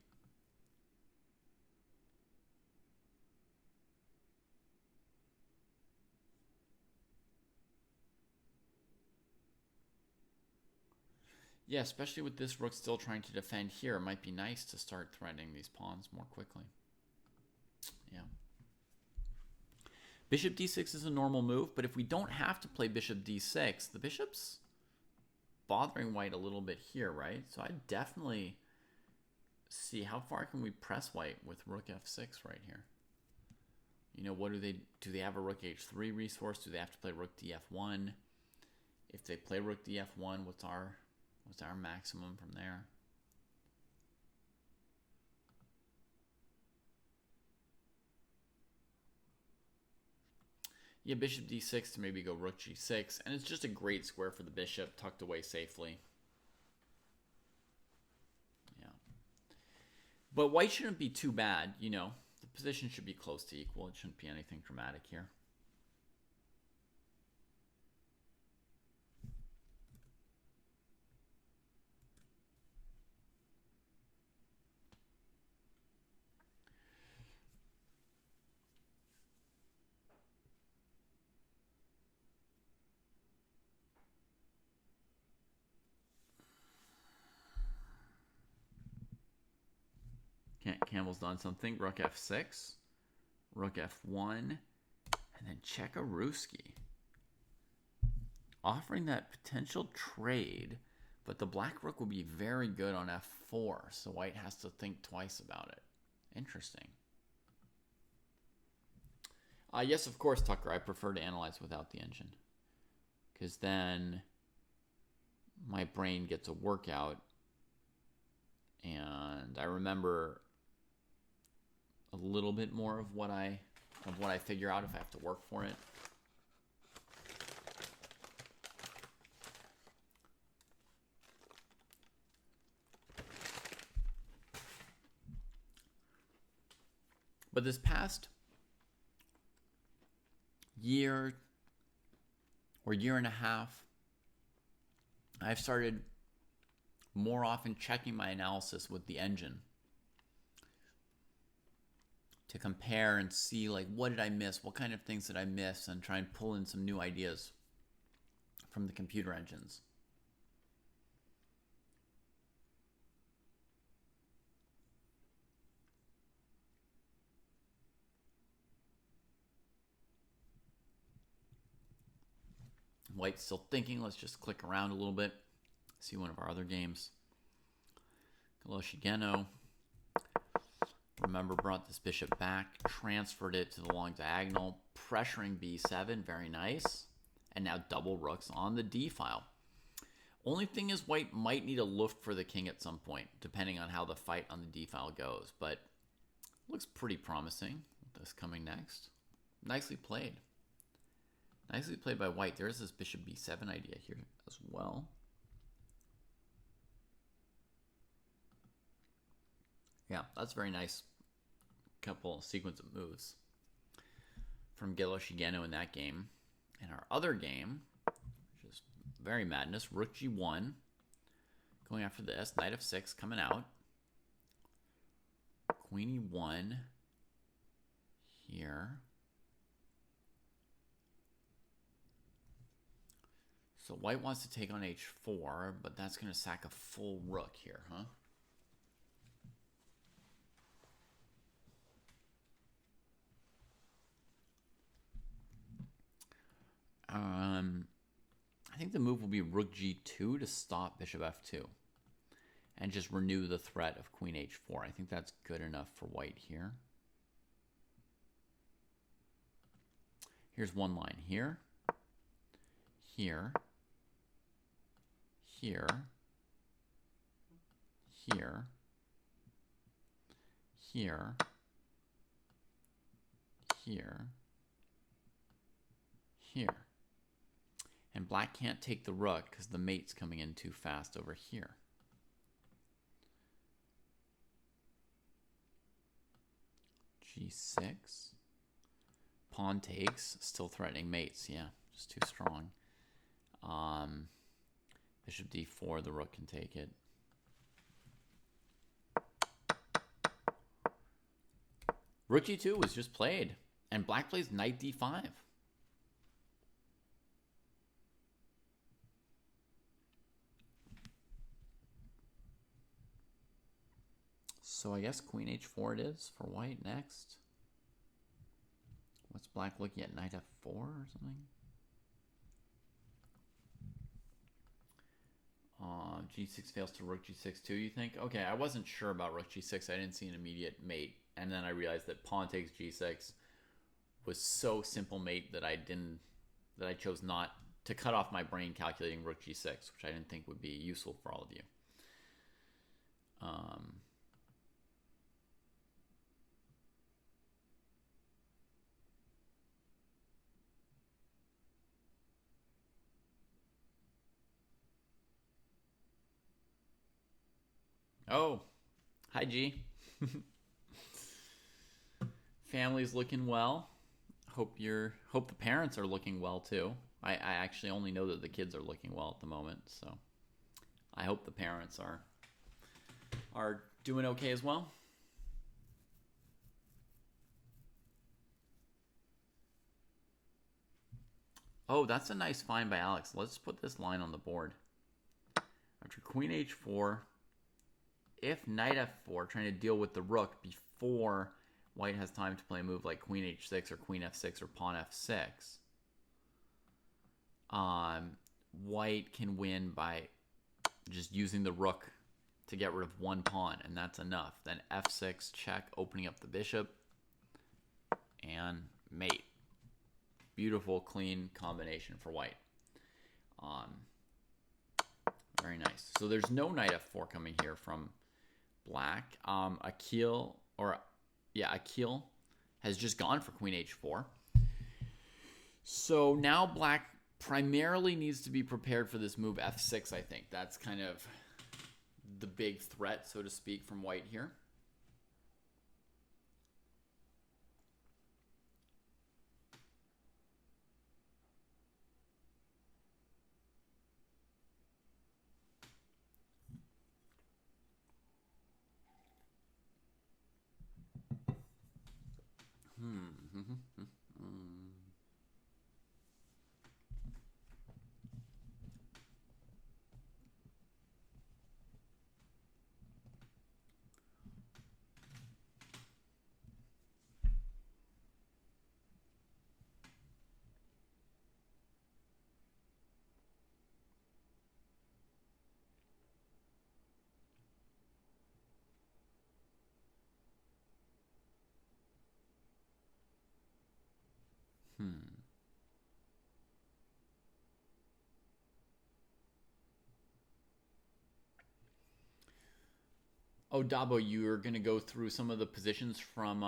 Yeah, especially with this rook still trying to defend here, it might be nice to start threatening these pawns more quickly. Yeah. Bishop d6 is a normal move, but if we don't have to play bishop d6, the bishop's bothering white a little bit here, right? So I definitely see how far can we press white with rook f6 right here. What do they have a rook h3 resource? Do they have to play rook df1? If they play rook df1, what's our maximum from there? Yeah, bishop d6 to maybe go rook g6, and it's just a great square for the bishop, tucked away safely. Yeah. But white shouldn't be too bad, The position should be close to equal. It shouldn't be anything dramatic here. Campbell's done something. Rook f6, rook f1, and then Chekaruski. Offering that potential trade, but the black rook will be very good on f4, so white has to think twice about it. Interesting. Yes, of course, Tucker. I prefer to analyze without the engine, because then my brain gets a workout, and I remember a little bit more of what I figure out if I have to work for it. But this past year or year and a half, I've started more often checking my analysis with the engine to compare and see, what did I miss? What kind of things did I miss? And try and pull in some new ideas from the computer engines. White's still thinking. Let's just click around a little bit. See one of our other games. Kostya, remember, brought this bishop back, transferred it to the long diagonal, pressuring b7, very nice. And now double rooks on the d file. Only thing is White might need a luft for the king at some point, depending on how the fight on the d file goes. But looks pretty promising with this coming next. Nicely played. Nicely played by White. There is this bishop b7 idea here as well. Yeah, that's very nice. Couple sequence of moves from Kostya in that game. In our other game, which is very madness, rook g1. Going after this, knight f6 coming out. Queen e1 here. So White wants to take on h4, but that's going to sack a full rook here, huh? I think the move will be rook g2 to stop bishop f2 and just renew the threat of queen h4. I think that's good enough for White here. Here's one line here, here, here, here, here, here, here. And black can't take the rook because the mate's coming in too fast over here. G6. Pawn takes, still threatening mates. Yeah, just too strong. Bishop d4, the rook can take it. Rook g2 was just played, and black plays knight d5. So I guess queen h4 it is for White next. What's black looking at? Knight f4 or something? G6 fails to rook g6 too, you think? Okay, I wasn't sure about rook g6. I didn't see an immediate mate. And then I realized that pawn takes g6 was so simple mate that I chose not to cut off my brain calculating rook g6, which I didn't think would be useful for all of you. Oh, hi G. Family's looking well. Hope the parents are looking well too. I actually only know that the kids are looking well at the moment, so I hope the parents are doing okay as well. Oh, that's a nice find by Alex. Let's put this line on the board. After queen h4, if knight f4, trying to deal with the rook before White has time to play a move like queen h6 or queen f6 or pawn f6, White can win by just using the rook to get rid of one pawn, and that's enough. Then f6 check, opening up the bishop, and mate. Beautiful, clean combination for White. Very nice. So there's no knight f4 coming here from black. Akil has just gone for queen h4. So now black primarily needs to be prepared for this move f6, I think. That's kind of the big threat, so to speak, from White here. Oh, Dabo, you're gonna go through some of the positions from.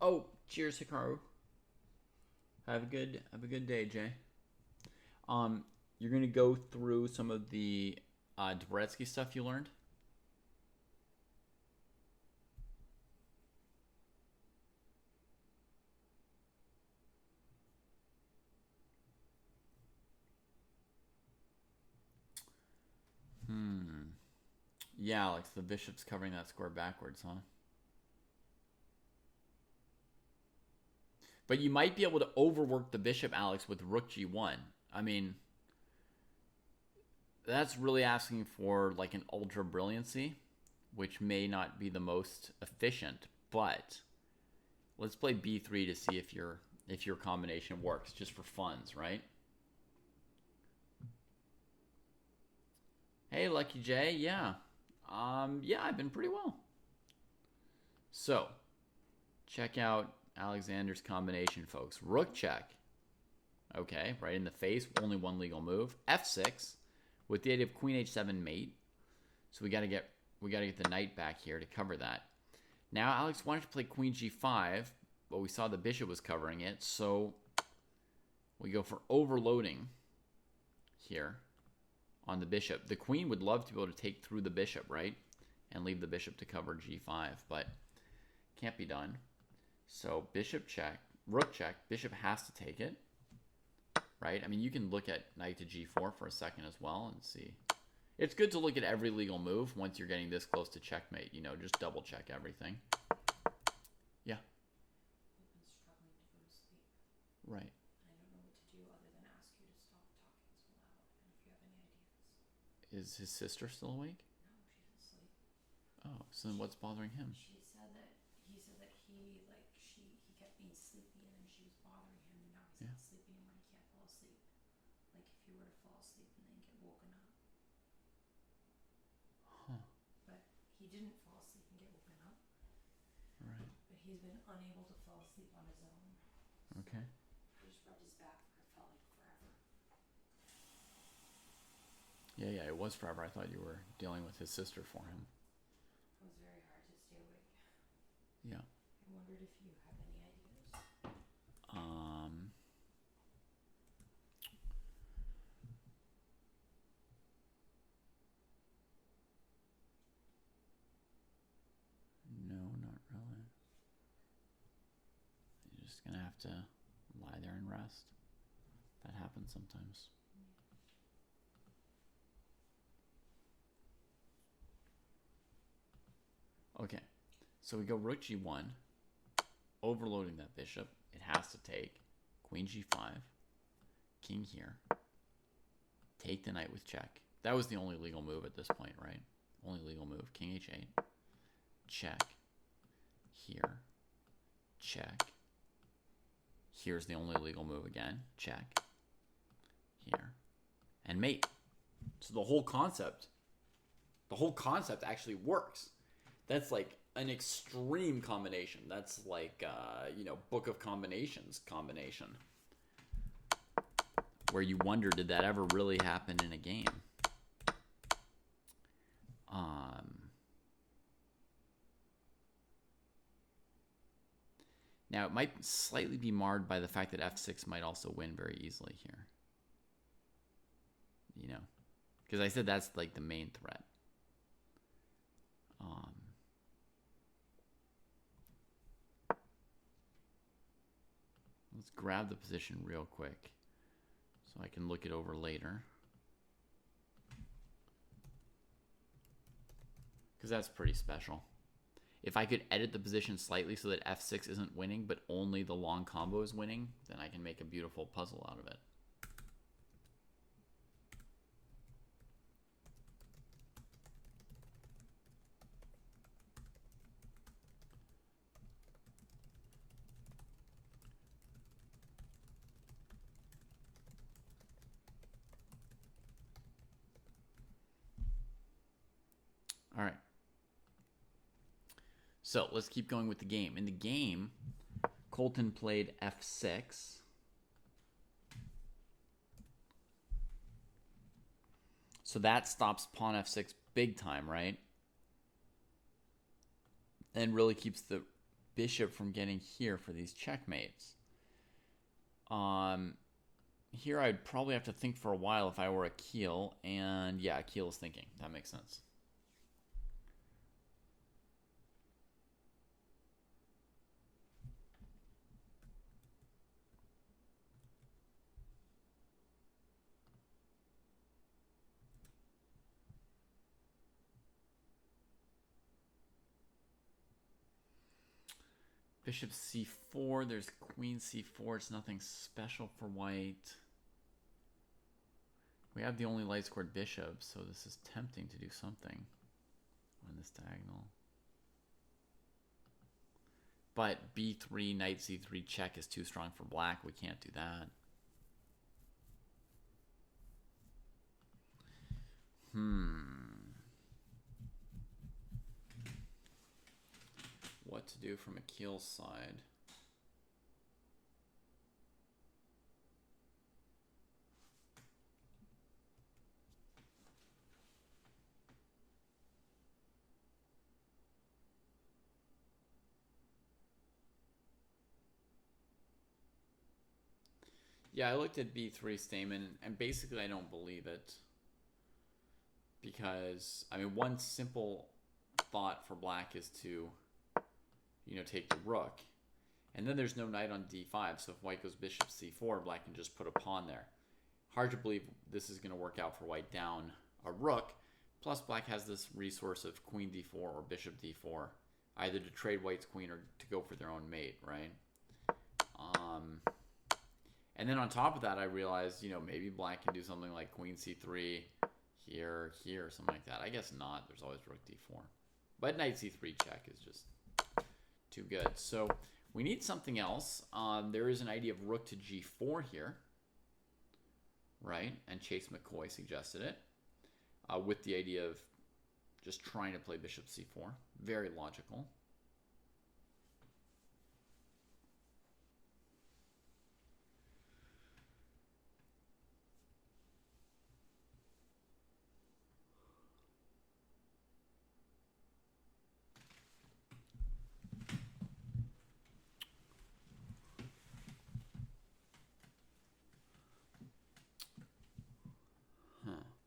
Oh, cheers, Hikaru. Have a good day, Jay. You're gonna go through some of the Dvoretsky stuff you learned. Yeah, Alex, the bishop's covering that square backwards, huh? But you might be able to overwork the bishop, Alex, with rook g1. I mean, that's really asking for like an ultra brilliancy, which may not be the most efficient. But let's play b3 to see if your combination works, just for funds, right? Hey, Lucky J, yeah. Yeah, I've been pretty well. So, check out Alexander's combination, folks. Rook check. Okay, right in the face, only one legal move. f6 with the idea of queen h7 mate. So we got to get the knight back here to cover that. Now Alex wanted to play queen g5, but we saw the bishop was covering it, so we go for overloading here on the bishop. The queen would love to be able to take through the bishop, right? And leave the bishop to cover g5, but can't be done. So bishop check, rook check, bishop has to take it, right? I mean, you can look at knight to g4 for a second as well and see. It's good to look at every legal move once you're getting this close to checkmate. You know, just double check everything. Yeah. I've been struggling to go to sleep. Right. I don't know what to do other than ask you to stop talking so loud, and if you have any ideas. Is his sister still awake? No, she's asleep. Oh, so then what's bothering him? He said that he kept being sleepy, and then she was bothering him, and now he's not sleeping anymore. He can't fall asleep. Like if you were to fall asleep and then get woken up. Huh. But he didn't fall asleep and get woken up. Right. But he's been unable to fall asleep on his own. Okay. I just rubbed his back for it felt like forever. Yeah, it was forever. I thought you were dealing with his sister for him. It was very hard to stay awake. Yeah. I wondered if you have any ideas. No, not really. You're just gonna have to lie there and rest. That happens sometimes. Okay, so we go rook g1, overloading that bishop. It has to take. Queen g5, king here. Take the knight with check. That was the only legal move at this point, right? Only legal move. King h8. Check. Here. Check. Here's the only legal move again. Check. Here. And mate. So the whole concept actually works. That's like an extreme combination. That's like, Book of Combinations combination. Where you wonder, did that ever really happen in a game? Now, it might slightly be marred by the fact that f6 might also win very easily here. You know, because I said that's like the main threat. Let's grab the position real quick so I can look it over later. Because that's pretty special. If I could edit the position slightly so that f6 isn't winning, but only the long combo is winning, then I can make a beautiful puzzle out of it. All right. So let's keep going with the game. In the game, Colton played f6. So that stops pawn f6 big time, right? And really keeps the bishop from getting here for these checkmates. Here I'd probably have to think for a while if I were Akil, and yeah, Akil is thinking. That makes sense. Bishop c4, there's queen c4. It's nothing special for white. We have the only light squared bishop, so this is tempting to do something on this diagonal. But b3, knight c3 check is too strong for black. We can't do that. What to do from Akil's side? Yeah, I looked at b3 Stamen, and basically I don't believe it. Because, I mean, one simple thought for black is to, you know, take the rook. And then there's no knight on d5, so if white goes bishop c4, black can just put a pawn there. Hard to believe this is going to work out for white down a rook. Plus, black has this resource of queen d4 or bishop d4, either to trade white's queen or to go for their own mate, right? And then on top of that, I realized, you know, maybe black can do something like queen c3, here, here, something like that. I guess not. There's always rook d4. But knight c3 check is just too good. So we need something else. There is an idea of rook to g4 here, right? And Chase McCoy suggested it with the idea of just trying to play bishop c4. Very logical.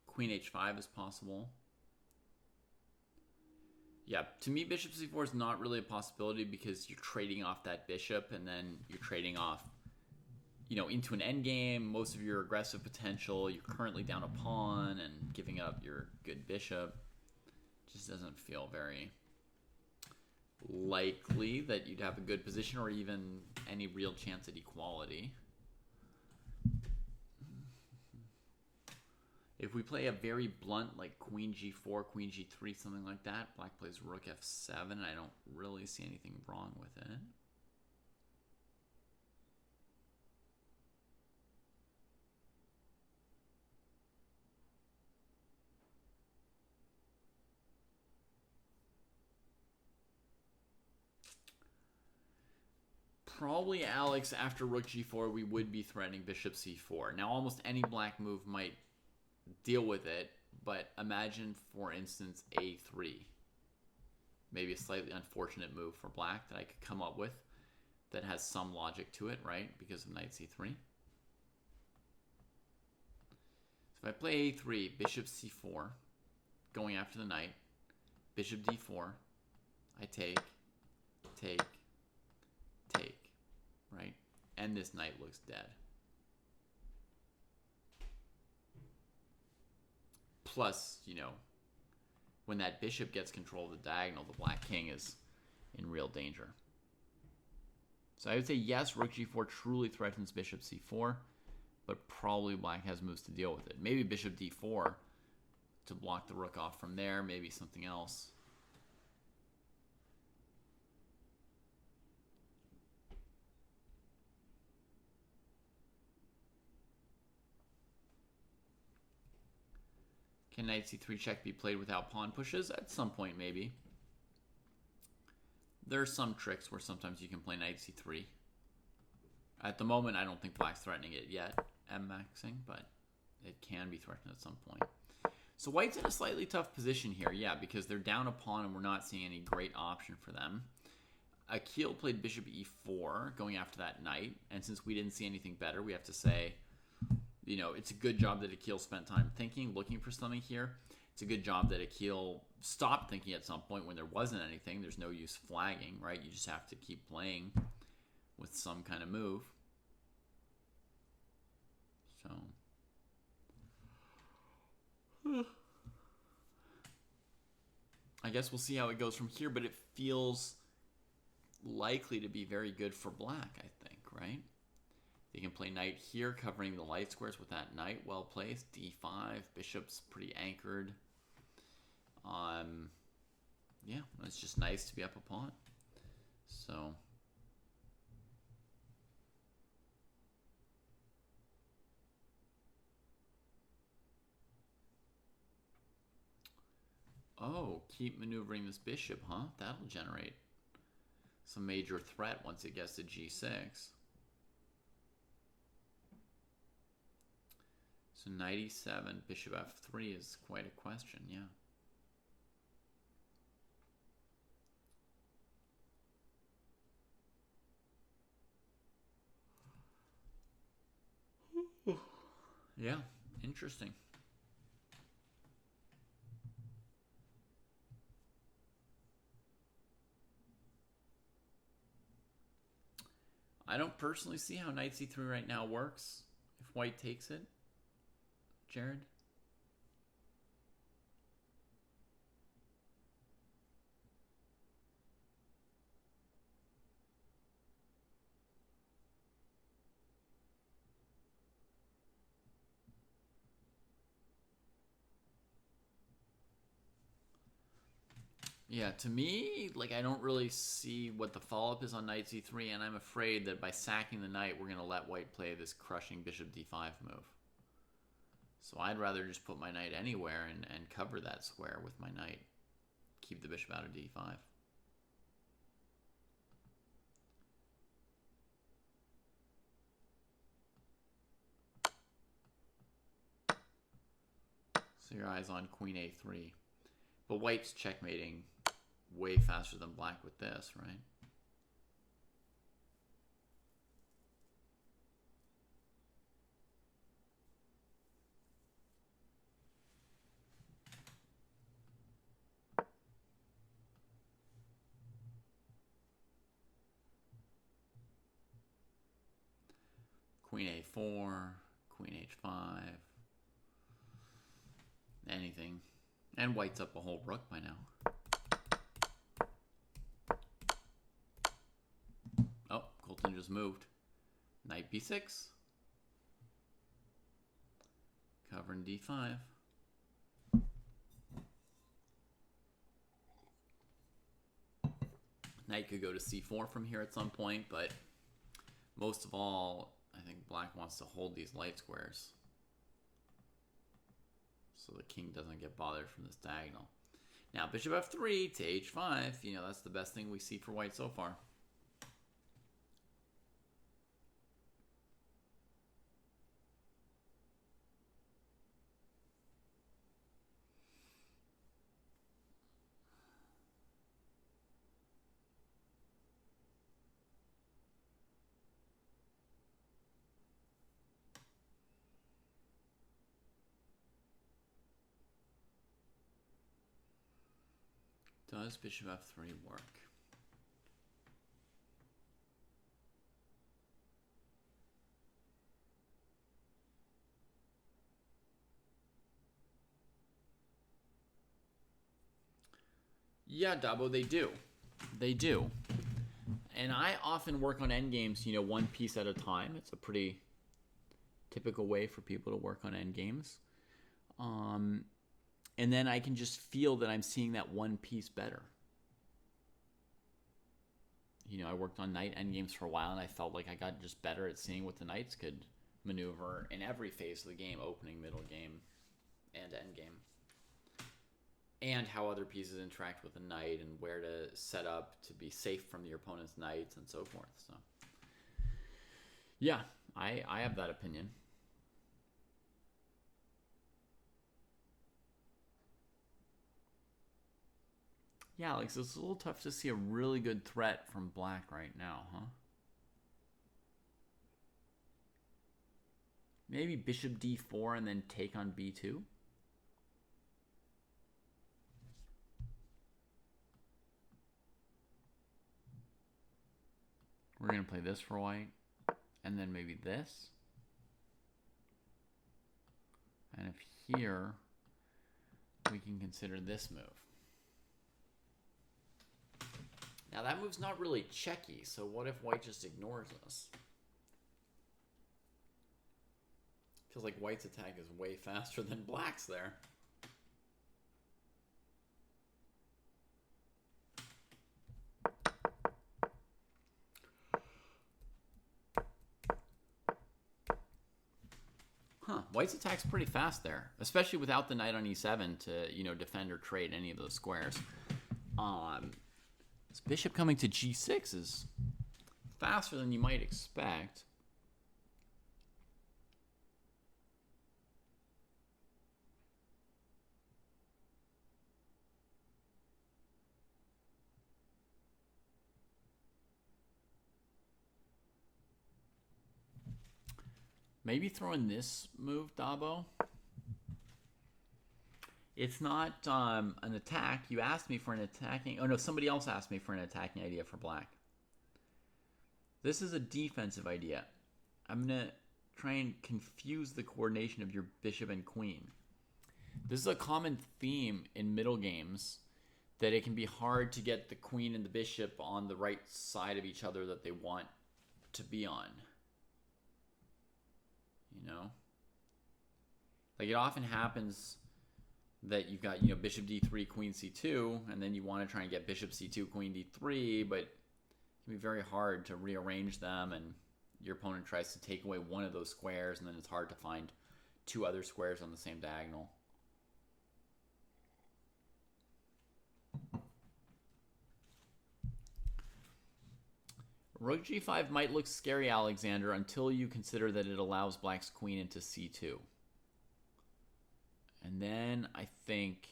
Queen h5 is possible. Yeah, to me, bishop c4 is not really a possibility because you're trading off that bishop and then you're trading off, you know, into an endgame, most of your aggressive potential. You're currently down a pawn and giving up your good bishop. Just doesn't feel very likely that you'd have a good position or even any real chance at equality. If we play a very blunt, like queen g4, queen g3, something like that, black plays rook f7, and I don't really see anything wrong with it. Probably, Alex, after rook g4, we would be threatening bishop c4. Now, almost any black move might deal with it, but imagine, for instance, a3. Maybe a slightly unfortunate move for black that I could come up with that has some logic to it, right? Because of knight c3. So if I play a3, bishop c4, going after the knight, bishop d4, I take, right? And this knight looks dead. Plus, you know, when that bishop gets control of the diagonal, the black king is in real danger. So I would say yes, rook g4 truly threatens bishop c4, but probably black has moves to deal with it. Maybe bishop d4 to block the rook off from there, maybe something else. Can knight c3 check be played without pawn pushes? At some point, maybe. There are some tricks where sometimes you can play knight c3. At the moment, I don't think black's threatening it yet, m-maxing, but it can be threatened at some point. So white's in a slightly tough position here, yeah, because they're down a pawn and we're not seeing any great option for them. Akil played bishop e4, going after that knight, and since we didn't see anything better, we have to say, it's a good job that Akil spent time thinking, looking for something here. It's a good job that Akil stopped thinking at some point when there wasn't anything. There's no use flagging, right? You just have to keep playing with some kind of move. So... I guess we'll see how it goes from here, but it feels likely to be very good for black, I think, right? They can play knight here, covering the light squares with that knight well placed. d5, bishop's pretty anchored. Yeah, it's just nice to be up a pawn. So... Oh, keep maneuvering this bishop, huh? That'll generate some major threat once it gets to g6. So knight e7, bishop f3 is quite a question, yeah. Yeah, interesting. I don't personally see how knight c3 right now works if white takes it. Jared? Yeah, to me, I don't really see what the follow-up is on knight c3, and I'm afraid that by sacking the knight, we're going to let white play this crushing bishop d5 move. So I'd rather just put my knight anywhere and cover that square with my knight. Keep the bishop out of d5. So your eye's on queen a3. But white's checkmating way faster than black with this, right? Queen a4, queen h5, anything. And white's up a whole rook by now. Oh, Colton just moved. Knight b6. Covering d5. Knight could go to c4 from here at some point, but most of all, I think black wants to hold these light squares so the king doesn't get bothered from this diagonal. Now, bishop f3 to h5, that's the best thing we see for white so far. Does bishop f3 work? Yeah, Dabo, they do. They do. And I often work on endgames, one piece at a time. It's a pretty typical way for people to work on endgames. And then I can just feel that I'm seeing that one piece better. I worked on knight endgames for a while, and I felt like I got just better at seeing what the knights could maneuver in every phase of the game, opening, middle game, and endgame. And how other pieces interact with the knight and where to set up to be safe from your opponent's knights and so forth. So, yeah, I have that opinion. Yeah, Alex, it's a little tough to see a really good threat from black right now, huh? Maybe bishop d4 and then take on b2? We're going to play this for white, and then maybe this. And if here, we can consider this move. Now that move's not really checky, so what if white just ignores us? Feels like white's attack is way faster than black's there. Huh, white's attack's pretty fast there, especially without the knight on e7 to, you know, defend or trade any of those squares. This bishop coming to g6 is faster than you might expect. Maybe throwing this move, Dabo. It's not an attack. You asked me for an attacking... Oh, no, somebody else asked me for an attacking idea for black. This is a defensive idea. I'm going to try and confuse the coordination of your bishop and queen. This is a common theme in middle games, that it can be hard to get the queen and the bishop on the right side of each other that they want to be on. You know? Like, it often happens that you've got, you know, bishop d3, queen c2, and then you want to try and get bishop c2, queen d3, but it can be very hard to rearrange them, and your opponent tries to take away one of those squares, and then it's hard to find two other squares on the same diagonal. Rook g5 might look scary, Alexander, until you consider that it allows black's queen into c2. And then I think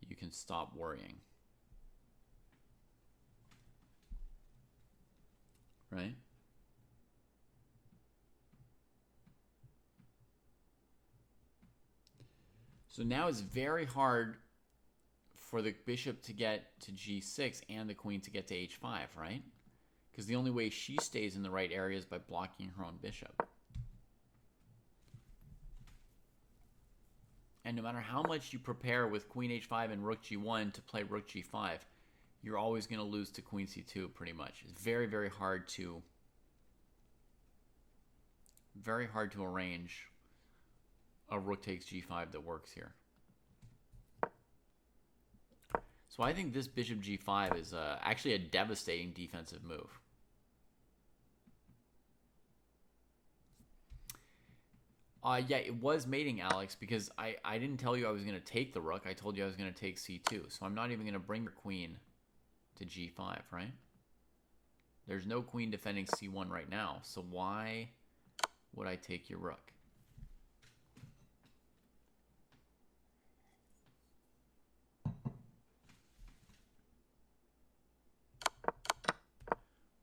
you can stop worrying. Right? So now it's very hard for the bishop to get to g6 and the queen to get to h5, right? Because the only way she stays in the right area is by blocking her own bishop. And no matter how much you prepare with queen h5 and rook g1 to play rook g5, you're always going to lose to queen c2 pretty much. It's very, very hard to arrange a rook takes g5 that works here. So I think this bishop g5 is actually a devastating defensive move. Yeah, it was mating, Alex, because I didn't tell you I was going to take the rook. I told you I was going to take c2. So I'm not even going to bring your queen to g5, right? There's no queen defending c1 right now. So why would I take your rook?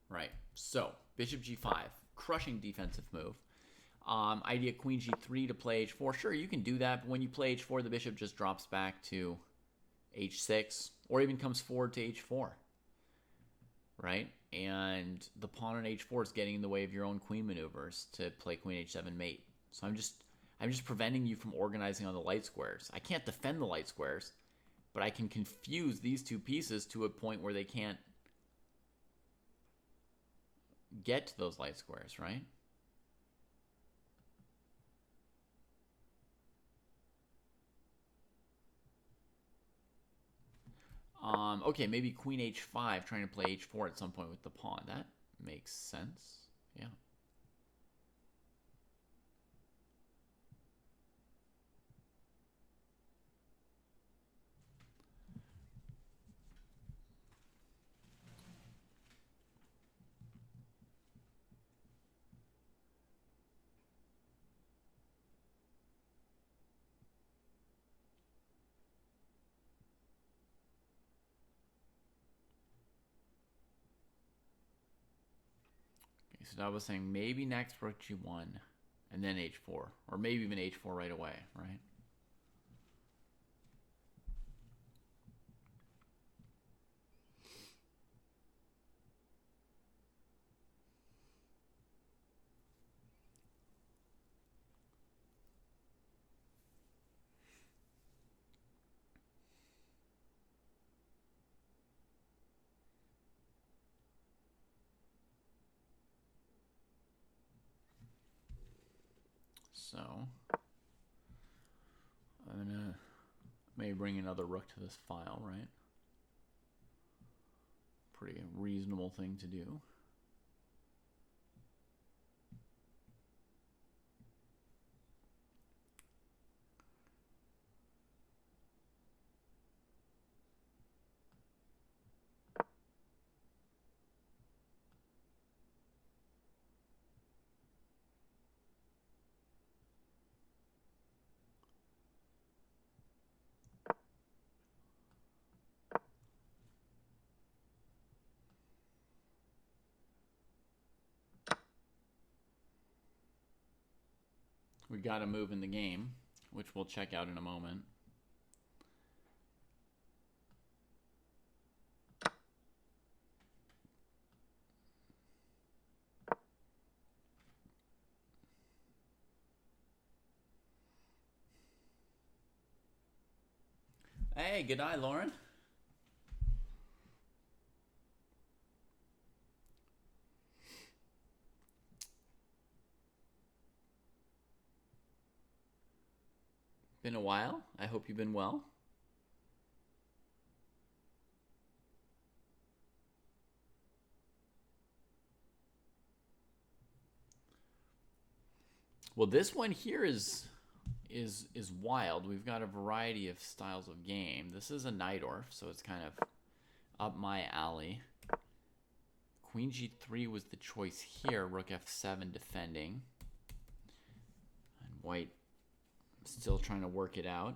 Right, so bishop g5, crushing defensive move. Idea queen g3 to play h4. Sure, you can do that, but when you play h4, the bishop just drops back to h6, or even comes forward to h4. Right? And the pawn on h4 is getting in the way of your own queen maneuvers to play queen h7 mate. So I'm just preventing you from organizing on the light squares. I can't defend the light squares, but I can confuse these two pieces to a point where they can't get to those light squares, right? Okay, maybe queen h5, trying to play h4 at some point with the pawn. That makes sense. Yeah. So I was saying maybe next rook g1 and then h4, or maybe even h4 right away, right? So I'm gonna maybe bring another rook to this file, right? Pretty reasonable thing to do. We got a move in the game, which we'll check out in a moment. Hey, good night, Lauren. Been a while. I hope you've been well. Well, this one here is wild. We've got a variety of styles of game. This is a Najdorf, so it's kind of up my alley. Queen g3 was the choice here. Rook f7 defending. And white still trying to work it out.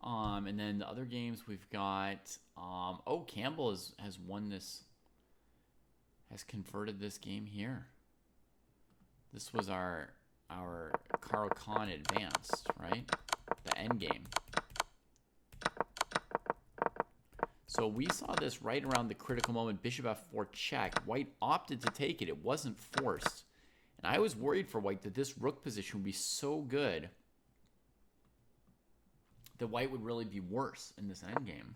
And then the other games we've got, oh, Campbell has won this, has converted this game here. This was our Carl Khan advanced, right? The end game. So we saw this right around the critical moment, bishop f4 check. White opted to take it. It wasn't forced. And I was worried for white that this rook position would be so good that white would really be worse in this endgame.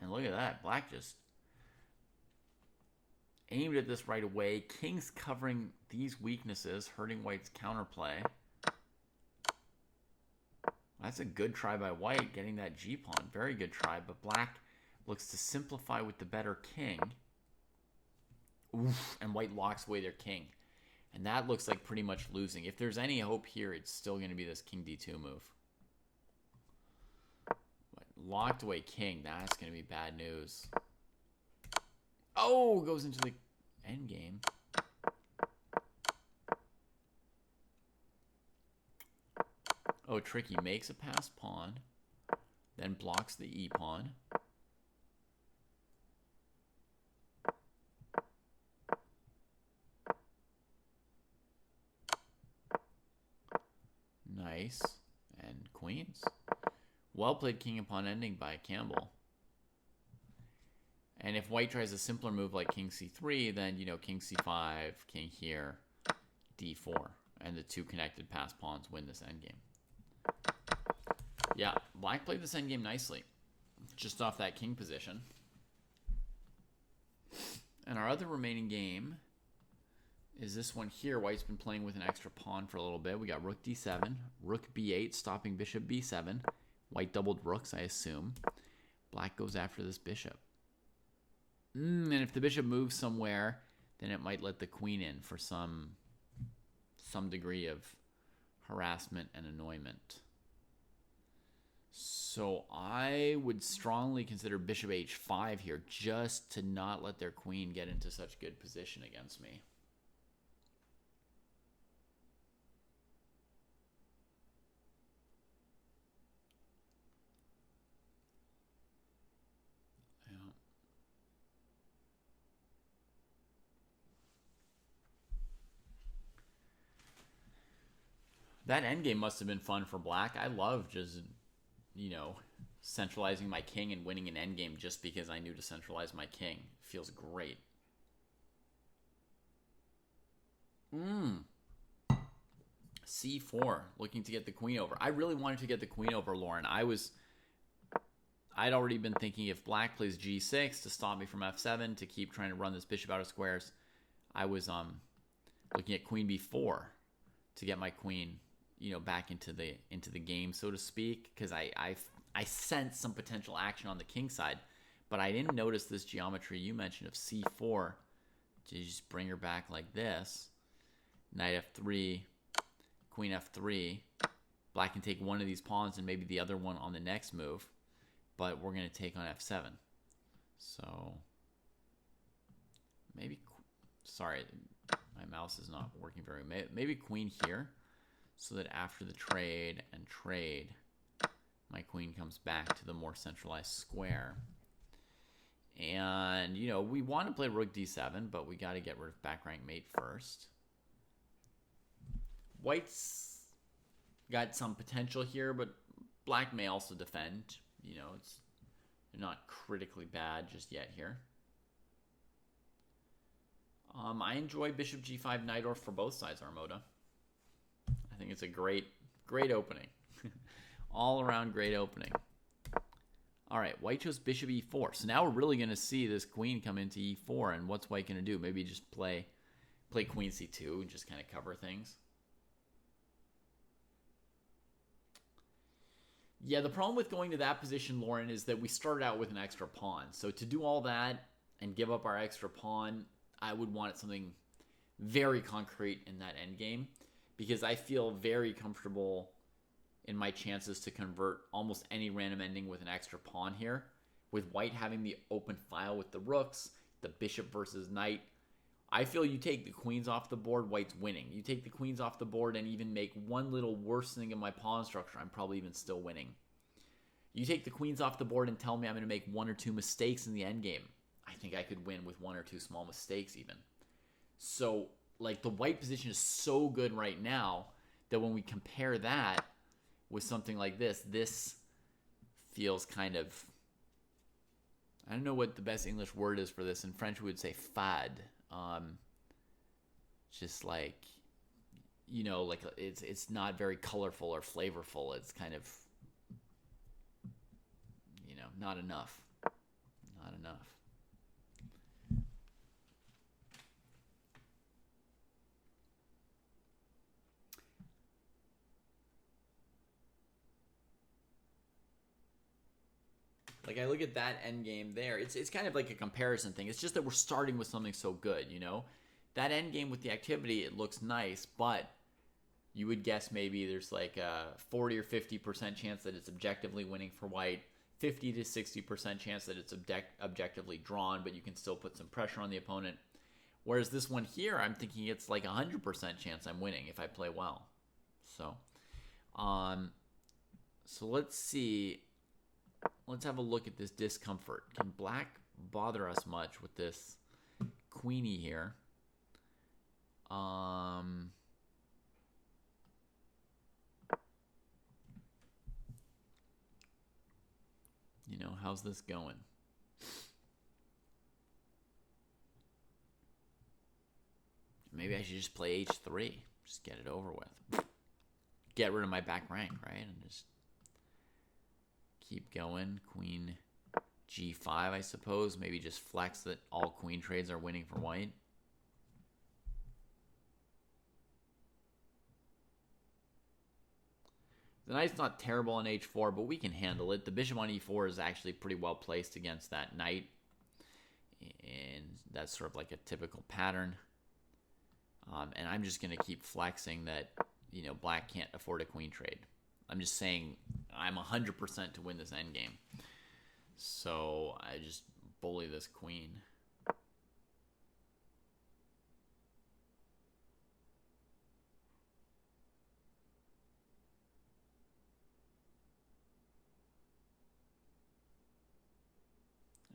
And look at that. Black just aimed at this right away. King's covering these weaknesses, hurting white's counterplay. That's a good try by white, getting that g-pawn. Very good try, but black looks to simplify with the better king. Oof, and white locks away their king. And that looks like pretty much losing. If there's any hope here, it's still going to be this king d2 move. But locked away king, that's going to be bad news. Oh, goes into the endgame. Oh, tricky. Makes a pass pawn. Then blocks the e-pawn. Nice. And queens. Well played king and pawn ending by Campbell. And if white tries a simpler move like king c3, then, you know, king c5, king here, d4. And the two connected pass pawns win this endgame. Yeah, black played this endgame nicely. Just off that king position. And our other remaining game is this one here. White's been playing with an extra pawn for a little bit. We got rook d7, rook b8, stopping bishop b7. White doubled rooks, I assume. Black goes after this bishop. And if the bishop moves somewhere, then it might let the queen in for some degree of harassment and annoyment. So I would strongly consider bishop h5 here, just to not let their queen get into such good position against me. That endgame must have been fun for black. I love just, centralizing my king and winning an endgame just because I knew to centralize my king. Feels great. C4, looking to get the queen over. I really wanted to get the queen over, Lauren. I'd already been thinking if black plays G6 to stop me from F7 to keep trying to run this bishop out of squares, I was looking at queen B4 to get my queen, back into the game, so to speak, because I sensed some potential action on the king side, but I didn't notice this geometry you mentioned of C4 to just bring her back like this. Knight F3, queen F3. Black can take one of these pawns and maybe the other one on the next move, but we're going to take on F7. So maybe, sorry, my mouse is not working very well. Maybe queen here, so that after the trade and trade, my queen comes back to the more centralized square. And, we want to play rook d7, but we got to get rid of back rank mate first. White's got some potential here, but black may also defend. They're not critically bad just yet here. I enjoy bishop g5 knight or for both sides, Armoda. I think it's a great opening. All around great opening. All right, white chose bishop e4. So now we're really going to see this queen come into e4, and what's white going to do? Maybe just play queen c2 and just kind of cover things. Yeah, the problem with going to that position, Lauren, is that we started out with an extra pawn. So to do all that and give up our extra pawn, I would want something very concrete in that endgame, because I feel very comfortable in my chances to convert almost any random ending with an extra pawn here. With white having the open file with the rooks, the bishop versus knight, I feel you take the queens off the board, white's winning. You take the queens off the board and even make one little worsening of my pawn structure, I'm probably even still winning. You take the queens off the board and tell me I'm going to make one or two mistakes in the endgame. I think I could win with one or two small mistakes even. So, the white position is so good right now that when we compare that with something like this, this feels kind of, I don't know what the best English word is for this. In French, we would say fade. Just it's not very colorful or flavorful. It's kind of, not enough. Not enough. I look at that endgame there. It's kind of like a comparison thing. It's just that we're starting with something so good, That endgame with the activity, it looks nice, but you would guess maybe there's a 40 or 50% chance that it's objectively winning for white, 50 to 60% chance that it's objectively drawn, but you can still put some pressure on the opponent. Whereas this one here, I'm thinking it's 100% chance I'm winning if I play well. So let's see. Let's have a look at this discomfort. Can black bother us much with this queenie here? How's this going? Maybe I should just play h3. Just get it over with. Get rid of my back rank, right? And just keep going. Queen g5, I suppose. Maybe just flex that all queen trades are winning for white. The knight's not terrible on h4, but we can handle it. The bishop on e4 is actually pretty well placed against that knight. And that's sort of like a typical pattern. And I'm just going to keep flexing that, black can't afford a queen trade. I'm just saying I'm 100% to win this endgame. So I just bully this queen.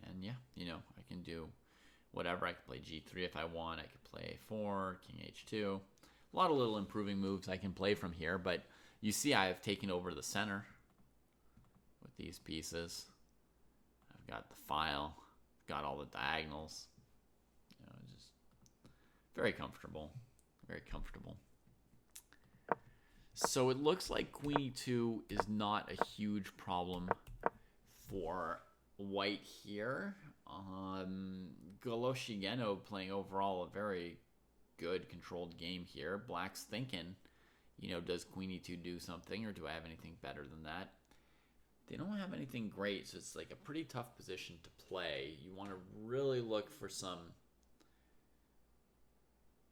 And yeah, I can do whatever. I could play g3 if I want. I could play a4, king h2. A lot of little improving moves I can play from here, but you see I have taken over the center with these pieces. I've got the file, got all the diagonals. You know, just very comfortable, very comfortable. So it looks like queen e2 is not a huge problem for white here. Goloshigeno playing overall a very good controlled game here. Black's thinking, you know, does queen e2 do something, or do I have anything better than that? They don't have anything great, so it's like a pretty tough position to play. You want to really look for some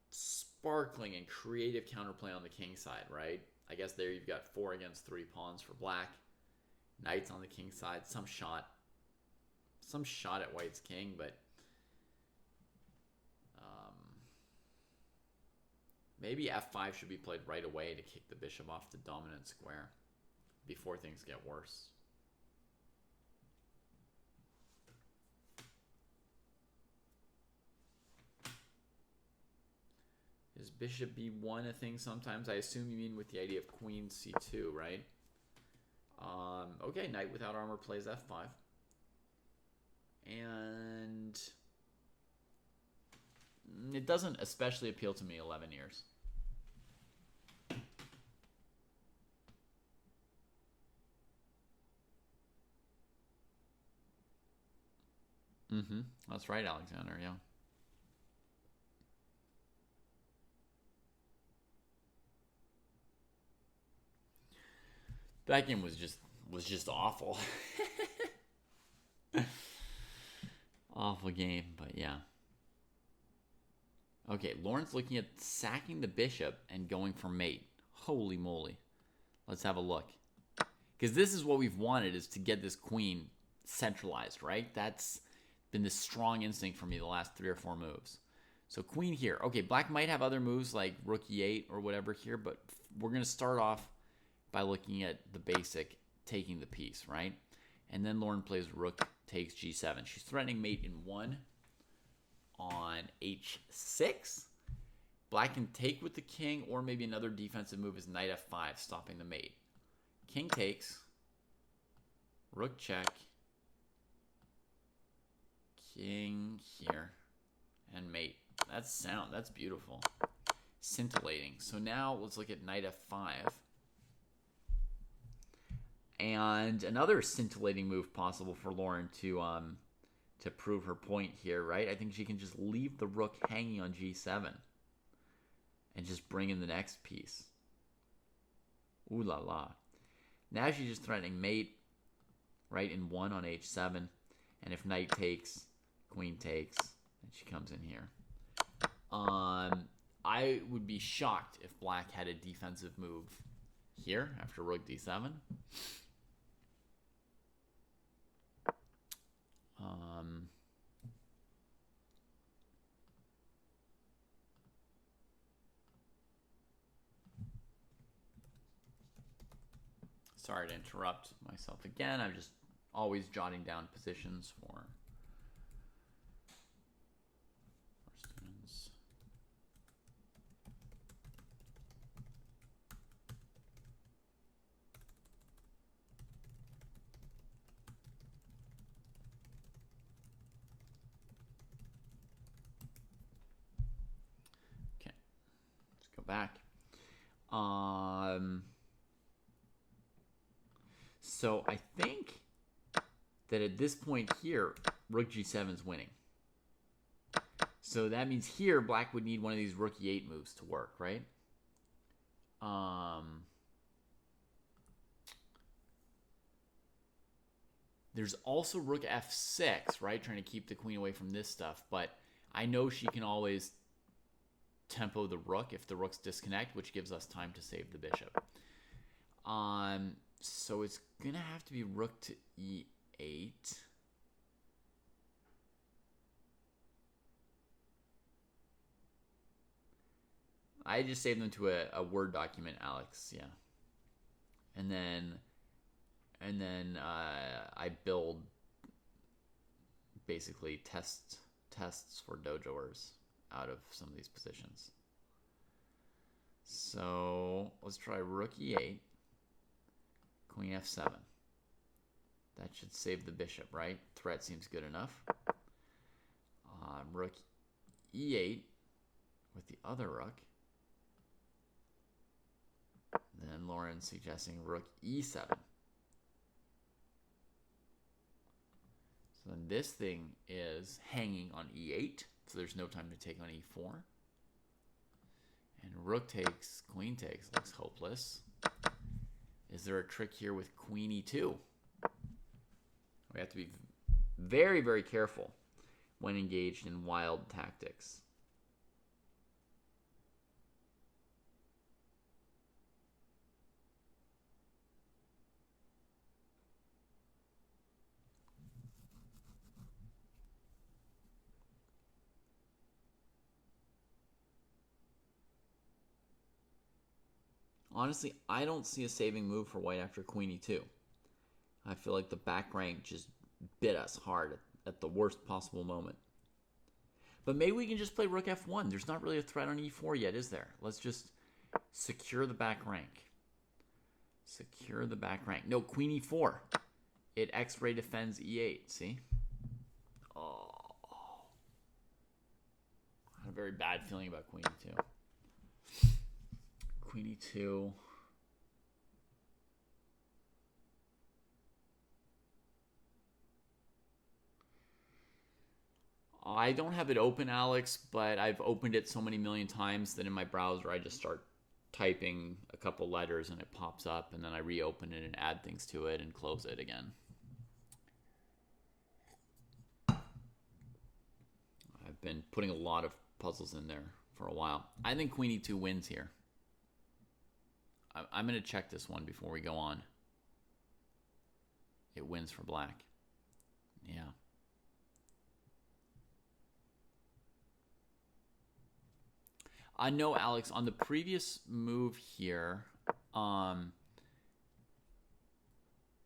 sparkling and creative counterplay on the king side, right? I guess there you've got 4 against 3 pawns for black. Knights on the king side, some shot at white's king, but maybe f5 should be played right away to kick the bishop off the dominant square before things get worse. Is bishop b1 a thing sometimes? I assume you mean with the idea of queen c2, right? Okay, knight without armor plays f5. And it doesn't especially appeal to me 11 years. That's right, Alexander, yeah. That game was just awful. Awful game, but yeah. Okay, Lauren's looking at sacking the bishop and going for mate. Holy moly. Let's have a look. Because this is what we've wanted, is to get this queen centralized, right? That's been the strong instinct for me the last 3 or 4 moves. So queen here. Okay, black might have other moves like rook e8 or whatever here, but we're going to start off by looking at the basic, taking the piece, right? And then Lauren plays rook takes g7. She's threatening mate in 1 on h6. Black can take with the king, or maybe another defensive move is knight f5, stopping the mate. King takes, rook check, king here, and mate. That's sound. That's beautiful. Scintillating. So now let's look at knight f5. And another scintillating move possible for Lauren to prove her point here, right? I think she can just leave the rook hanging on g7 and just bring in the next piece. Ooh la la. Now she's just threatening mate, right, in 1 on h7. And if knight takes, queen takes, and she comes in here. I would be shocked if black had a defensive move here after rook d7. Sorry to interrupt myself again. I'm just always jotting down positions for students. Okay, let's go back. So I think that at this point here, rook g7 is winning. So that means here, black would need one of these rook e8 moves to work, right? There's also rook f6, right? Trying to keep the queen away from this stuff. But I know she can always tempo the rook if the rooks disconnect, which gives us time to save the bishop. So it's going to have to be rook to e8. I just saved them to a Word document, Alex, yeah. And then I build basically tests for dojoers out of some of these positions. So let's try rook e8, queen f7. That should save the bishop, right? Threat seems good enough. Rook e8 with the other rook. Then Lauren's suggesting rook e7. So then this thing is hanging on e8, so there's no time to take on e4. And rook takes, queen takes, looks hopeless. Is there a trick here with queen e2? We have to be very, very careful when engaged in wild tactics. Honestly, I don't see a saving move for white after queen e2. I feel like the back rank just bit us hard at the worst possible moment. But maybe we can just play rook f1. There's not really a threat on e4 yet, is there? Let's just secure the back rank. Secure the back rank. No, queen e4. It x-ray defends e8, see? Oh. I had a very bad feeling about queen e2. Queen e2. I don't have it open, Alex, but I've opened it so many million times that in my browser I just start typing a couple letters and it pops up, and then I reopen it and add things to it and close it again. I've been putting a lot of puzzles in there for a while. I think queen e2 wins here. I'm going to check this one before we go on. It wins for black. Yeah. No, Alex, on the previous move here,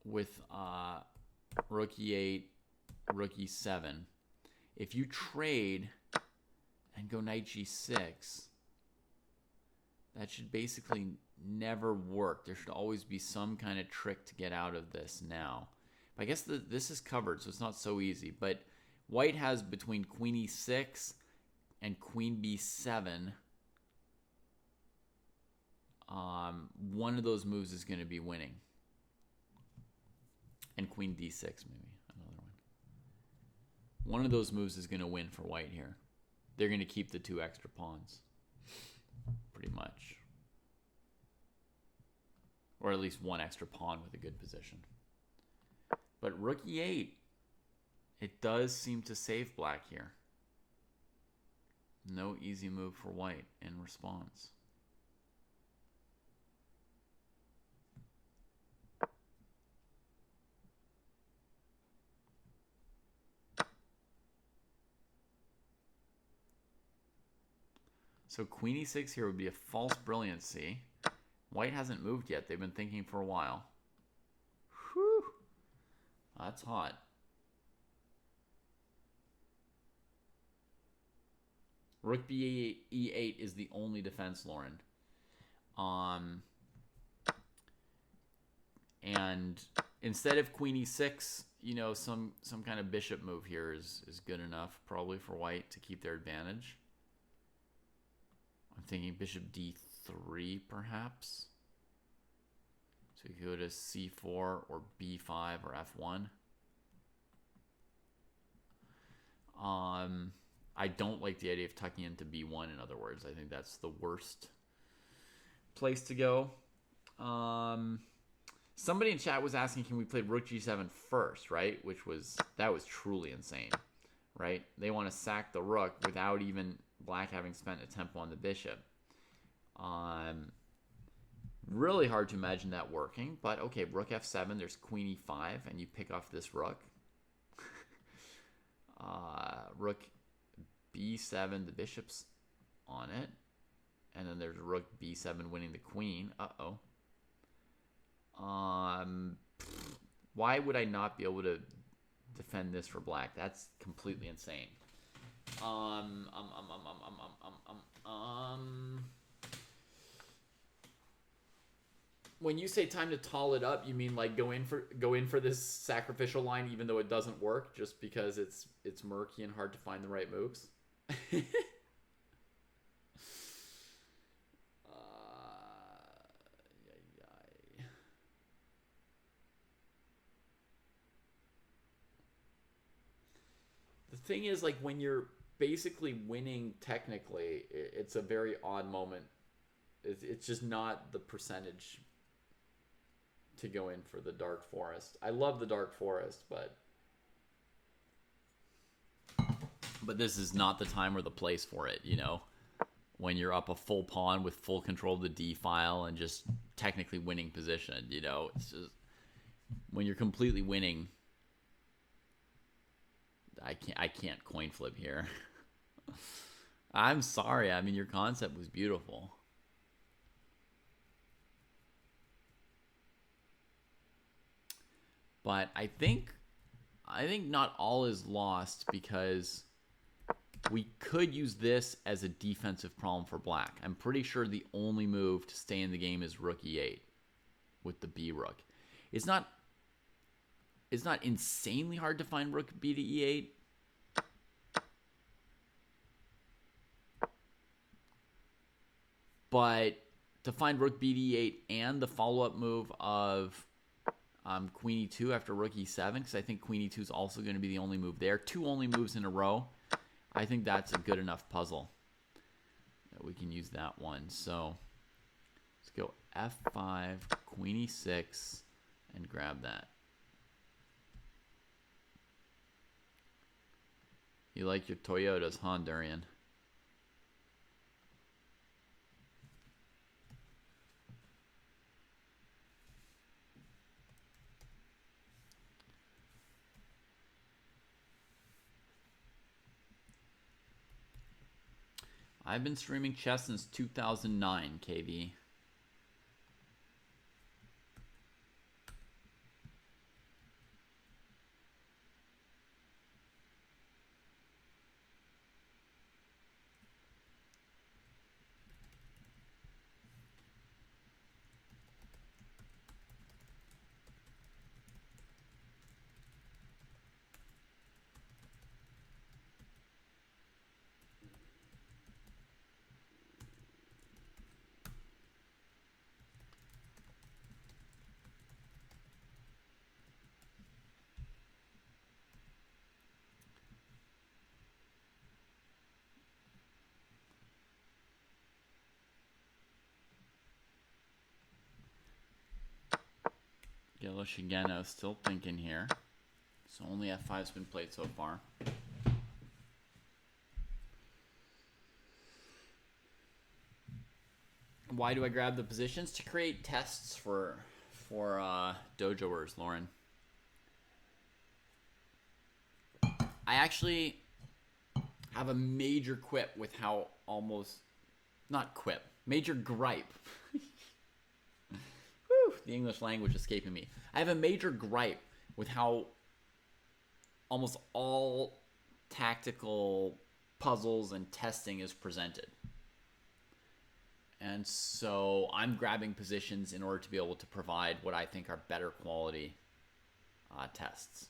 with rook e8, rook e7, if you trade and go knight g6, that should basically never work. There should always be some kind of trick to get out of this now. But I guess this is covered, so it's not so easy. But white has between queen e6 and queen b7. One of those moves is going to be winning. And queen d6 maybe, another one. One of those moves is going to win for white here. They're going to keep the two extra pawns. Pretty much. Or at least one extra pawn with a good position. But rook e8, it does seem to save black here. No easy move for white in response. So queen e6 here would be a false brilliancy. White hasn't moved yet. They've been thinking for a while. Whew. That's hot. Rook e8 is the only defense, Lauren. And instead of queen e6, you know, some kind of bishop move here is good enough probably for white to keep their advantage. I'm thinking bishop d3 perhaps. So you go to c4 or b5 or f1. I don't like the idea of tucking into b1, in other words. I think that's the worst place to go. Somebody in chat was asking, can we play rook g7 first, right? That was truly insane, right? They want to sack the rook without even black having spent a tempo on the bishop. Really hard to imagine that working, but okay, rook f7, there's queen e5, and you pick off this rook. Rook b7, the bishop's on it, and then there's rook b7 winning the queen. Uh-oh. Why would I not be able to defend this for black? That's completely insane. When you say time to tall it up, you mean like go in for this sacrificial line even though it doesn't work just because it's murky and hard to find the right moves? The thing is, like, when you're basically winning technically, it's a very odd moment. It's just not the percentage to go in for the Dark Forest. I love the Dark Forest, but this is not the time or the place for it, you know? When you're up a full pawn with full control of the D file and just technically winning position, you know? It's just, when you're completely winning, I can't coin flip here. I'm sorry. I mean, your concept was beautiful. But I think not all is lost because we could use this as a defensive problem for black. I'm pretty sure the only move to stay in the game is rook e8 with the B rook. It's not insanely hard to find rook b to e8. But to find rook b to e8 and the follow-up move of queen e2 after rook e7, because I think queen e2 is also going to be the only move there. 2 only moves in a row. I think that's a good enough puzzle that we can use that one. So let's go f5, queen e6, and grab that. You like your Toyotas, huh, Durian? I've been streaming chess since 2009, KV. Shigeno still thinking here. So only f5's been played so far. Why do I grab the positions? To create tests for dojoers, Lauren. I actually have a major quip with how major gripe. Whew, the English language escaping me. I have a major gripe with how almost all tactical puzzles and testing is presented. And so I'm grabbing positions in order to be able to provide what I think are better quality tests.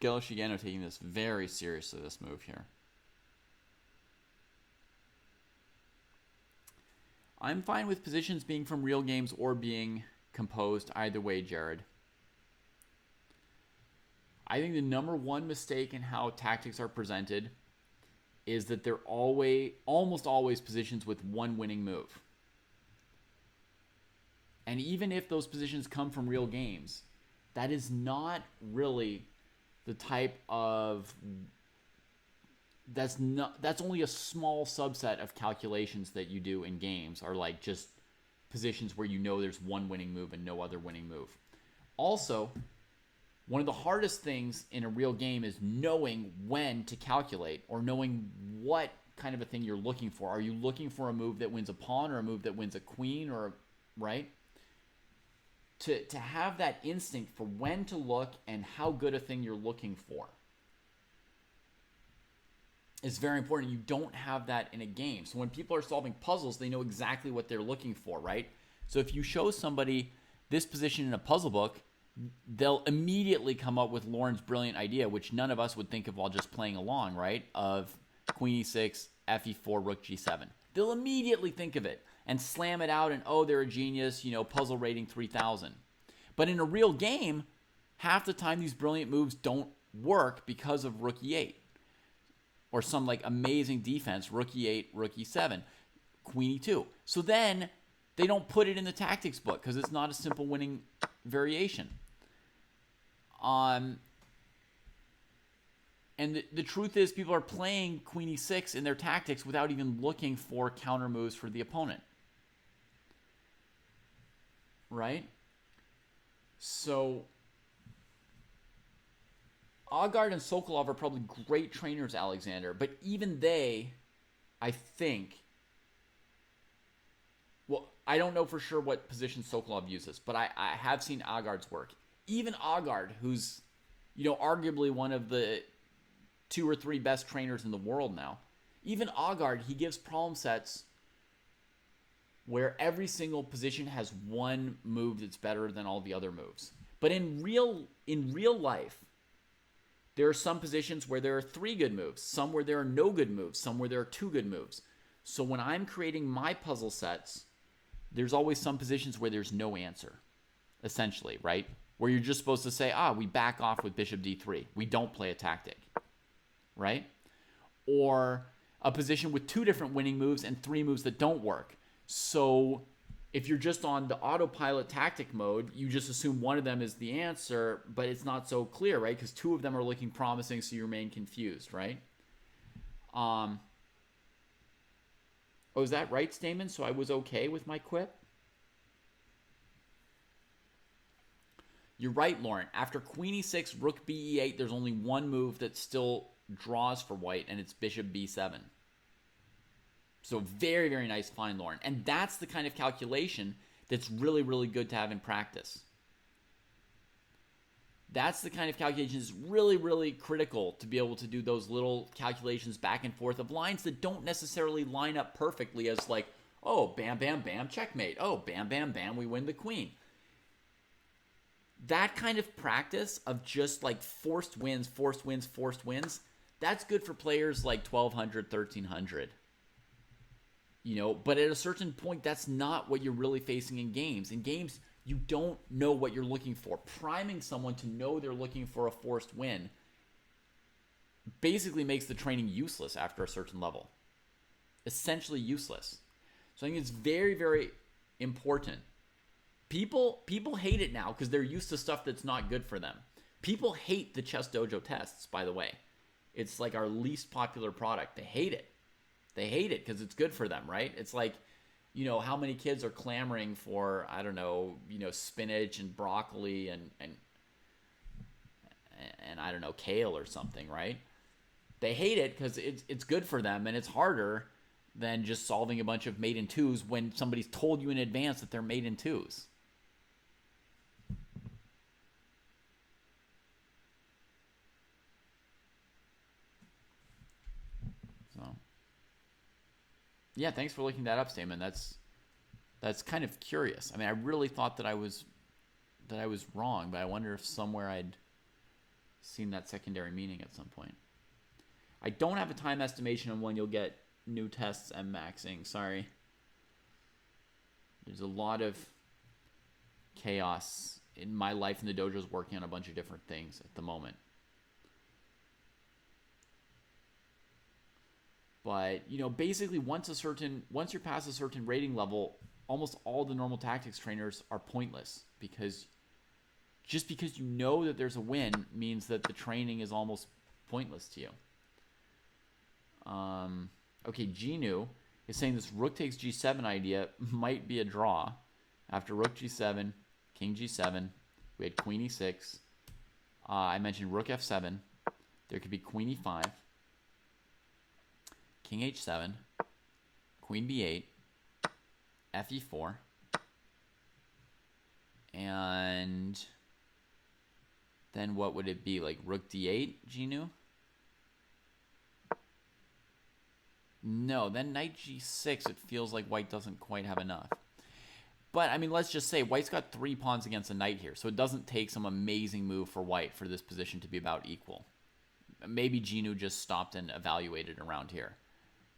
Gil Shigeno taking this very seriously, this move here. I'm fine with positions being from real games or being composed either way, Jared. I think the number one mistake in how tactics are presented is that they're almost always positions with one winning move. And even if those positions come from real games, that is not really the type of that's only a small subset of calculations that you do in games are like just positions where you know there's one winning move and no other winning move. Also, One of the hardest things in a real game is knowing when to calculate, or knowing what kind of a thing you're looking for. Are you looking for a move that wins a pawn, or a move that wins a queen, or right? To have that instinct for when to look and how good a thing you're looking for is very important. You don't have that in a game. So when people are solving puzzles, they know exactly what they're looking for, right? So if you show somebody this position in a puzzle book, they'll immediately come up with Lauren's brilliant idea, which none of us would think of while just playing along, right? Of queen e6, fe4, rook g7. They'll immediately think of it and slam it out and, oh, they're a genius, puzzle rating 3000. But in a real game, half the time these brilliant moves don't work because of rook e8. Or some like amazing defense, rook e8, rook e7, queen e2. So then they don't put it in the tactics book because it's not a simple winning variation. And the truth is, people are playing queen e6 in their tactics without even looking for counter moves for the opponent. Right? So Agard and Sokolov are probably great trainers, Alexander, but even they, I think, well, I don't know for sure what position Sokolov uses, but I have seen Agard's work. Even Agard, who's, arguably one of the 2 or 3 best trainers in the world now, even Agard, he gives problem sets where every single position has one move that's better than all the other moves. But in real life, there are some positions where there are 3 good moves, some where there are no good moves, some where there are 2 good moves. So when I'm creating my puzzle sets, there's always some positions where there's no answer, essentially, right? Where you're just supposed to say, we back off with bishop d3. We don't play a tactic, right? Or a position with 2 different winning moves and 3 moves that don't work. So if you're just on the autopilot tactic mode, you just assume one of them is the answer, but it's not so clear, right? Because 2 of them are looking promising, so you remain confused, right? Is that right, Stamen? So I was okay with my quip? You're right, Lauren. After queen e6, rook b8, there's only one move that still draws for white, and it's bishop b7. So very, very nice find, Lauren. And that's the kind of calculation that's really, really good to have in practice. That's the kind of calculation that's really, really critical to be able to do those little calculations back and forth of lines that don't necessarily line up perfectly as like, oh, bam, bam, bam, checkmate. Oh, bam, bam, bam, we win the queen. That kind of practice of just like forced wins, that's good for players like 1200, 1300. But at a certain point, that's not what you're really facing in games. In games, you don't know what you're looking for. Priming someone to know they're looking for a forced win basically makes the training useless after a certain level. Essentially useless. So I think it's very, very important. People hate it now because they're used to stuff that's not good for them. People hate the Chess Dojo tests, by the way. It's like our least popular product. They hate it. They hate it because it's good for them, right? It's like, how many kids are clamoring for, I don't know, spinach and broccoli and I don't know, kale or something, right? They hate it because it's good for them, and it's harder than just solving a bunch of mate in 2s when somebody's told you in advance that they're mate in 2s. Yeah, thanks for looking that up, Stamen. That's kind of curious. I mean, I really thought that I was wrong, but I wonder if somewhere I'd seen that secondary meaning at some point. I don't have a time estimation on when you'll get new tests and maxing. Sorry. There's a lot of chaos in my life, and the dojo's working on a bunch of different things at the moment. But, basically once you're past a certain rating level, almost all the normal tactics trainers are pointless, because just because you know that there's a win means that the training is almost pointless to you. Okay, Genu is saying this rook takes g7 idea might be a draw. After rook g7, king g7, we had queen e6, I mentioned rook f7. There could be queen e5, king h7, queen b8, fe4, and then what would it be? Like rook d8, Genu? No, then knight g6, it feels like white doesn't quite have enough. But, I mean, let's just say white's got 3 pawns against a knight here, so it doesn't take some amazing move for white for this position to be about equal. Maybe Genu just stopped and evaluated around here.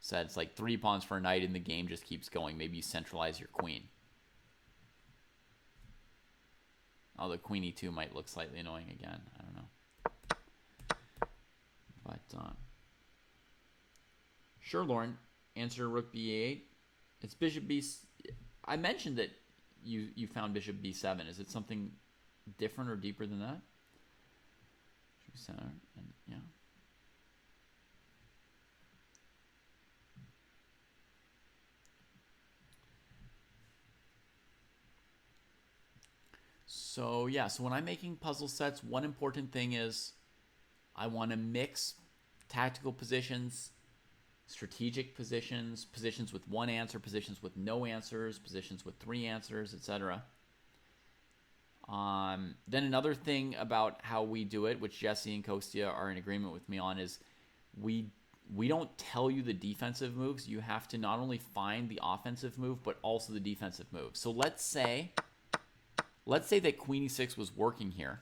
Said it's like 3 pawns for a knight and the game just keeps going. Maybe you centralize your queen. Although queen e2 might look slightly annoying again. I don't know. But, sure, Lauren. Answer rook b8. It's bishop b... I mentioned that you found bishop b7. Is it something different or deeper than that? Center and yeah. So yeah, so when I'm making puzzle sets, one important thing is I want to mix tactical positions, strategic positions, positions with 1 answer, positions with no answers, positions with 3 answers, etc. Then another thing about how we do it, which Jesse and Kostya are in agreement with me on, is we don't tell you the defensive moves. You have to not only find the offensive move, but also the defensive move. So let's say that queen e6 was working here.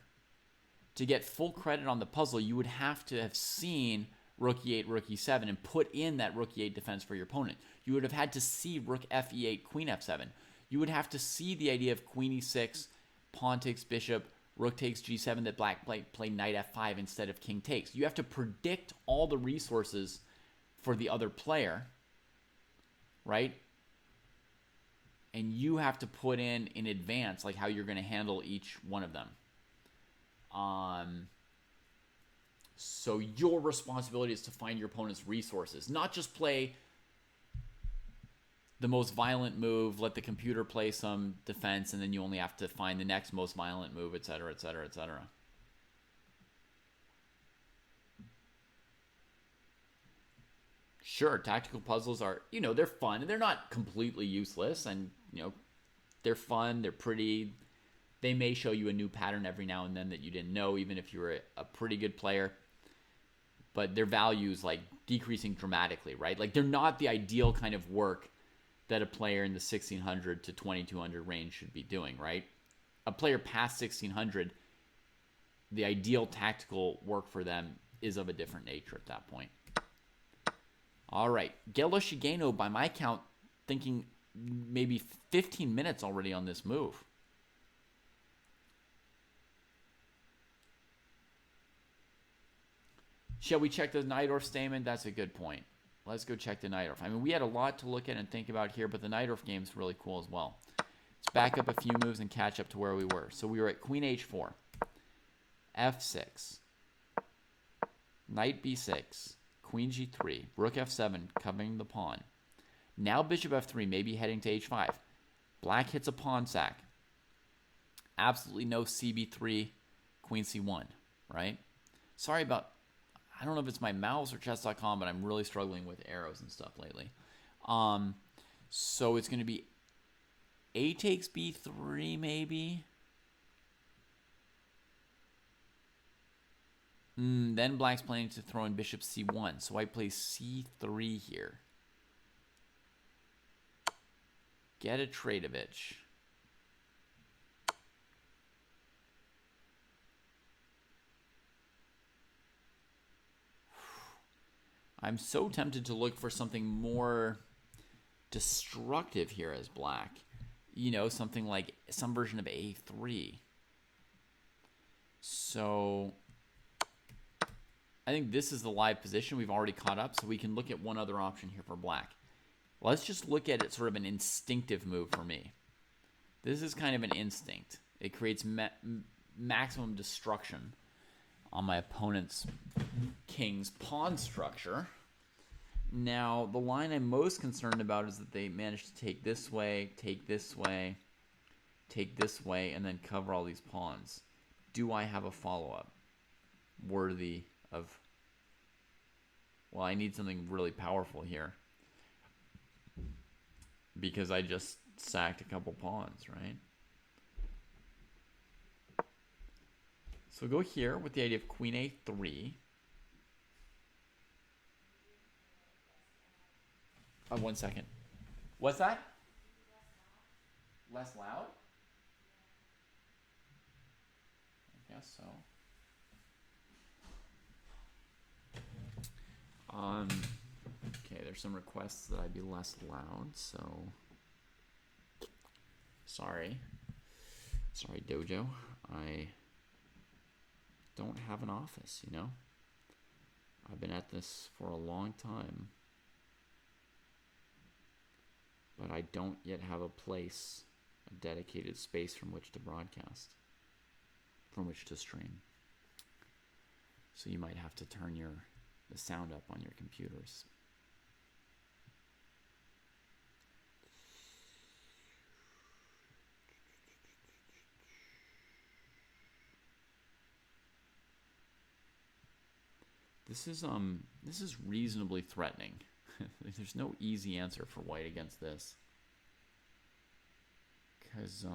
To get full credit on the puzzle, you would have to have seen rook e8, rook e7, and put in that rook e8 defense for your opponent. You would have had to see rook fe8, queen f7. You would have to see the idea of queen e6, pawn takes bishop, rook takes g7, that black play knight f5 instead of king takes. You have to predict all the resources for the other player, right? And you have to put in advance like how you're going to handle each one of them. So your responsibility is to find your opponent's resources, not just play the most violent move, let the computer play some defense, and then you only have to find the next most violent move, etc., etc., etc. Sure, tactical puzzles are, they're fun, and they're not completely useless, and, they're fun, they're pretty. They may show you a new pattern every now and then that you didn't know, even if you were a pretty good player. But their value is, like, decreasing dramatically, right? Like, they're not the ideal kind of work that a player in the 1600 to 2200 range should be doing, right? A player past 1600, the ideal tactical work for them is of a different nature at that point. All right, Gelo Shigeno, by my count, thinking maybe 15 minutes already on this move. Shall we check the Najdorf statement? That's a good point. Let's go check the Najdorf. I mean, we had a lot to look at and think about here, but the Najdorf game is really cool as well. Let's back up a few moves and catch up to where we were. So we were at queen h4, f6, knight b6, queen g3, rook f7, covering the pawn. Now bishop f3, maybe heading to h5. Black hits a pawn sack. Absolutely no cb3, queen c1, right? Sorry about... I don't know if it's my mouse or chess.com, but I'm really struggling with arrows and stuff lately. So it's going to be a takes b3, maybe. Then black's planning to throw in bishop c1, so I play c3 here. Get a Tradovich. I'm so tempted to look for something more destructive here as black. Something like some version of a3. So I think this is the live position. We've already caught up, so we can look at one other option here for black. Let's just look at it sort of an instinctive move for me. This is kind of an instinct. It creates maximum destruction on my opponent's king's pawn structure. Now, the line I'm most concerned about is that they managed to take this way, take this way, take this way, and then cover all these pawns. Do I have a follow-up? worthy of... Well, I need something really powerful here. Because I just sacked a couple pawns, right? So go here with the idea of queen a3. 1 second. What's that? Less loud? I guess so. Okay, there's some requests that I be less loud, so sorry, Dojo. I don't have an office, you know. I've been at this for a long time, but I don't yet have a place, a dedicated space from which to broadcast, from which to stream. So you might have to turn the sound up on your computers. This is reasonably threatening. There's no easy answer for white against this. Because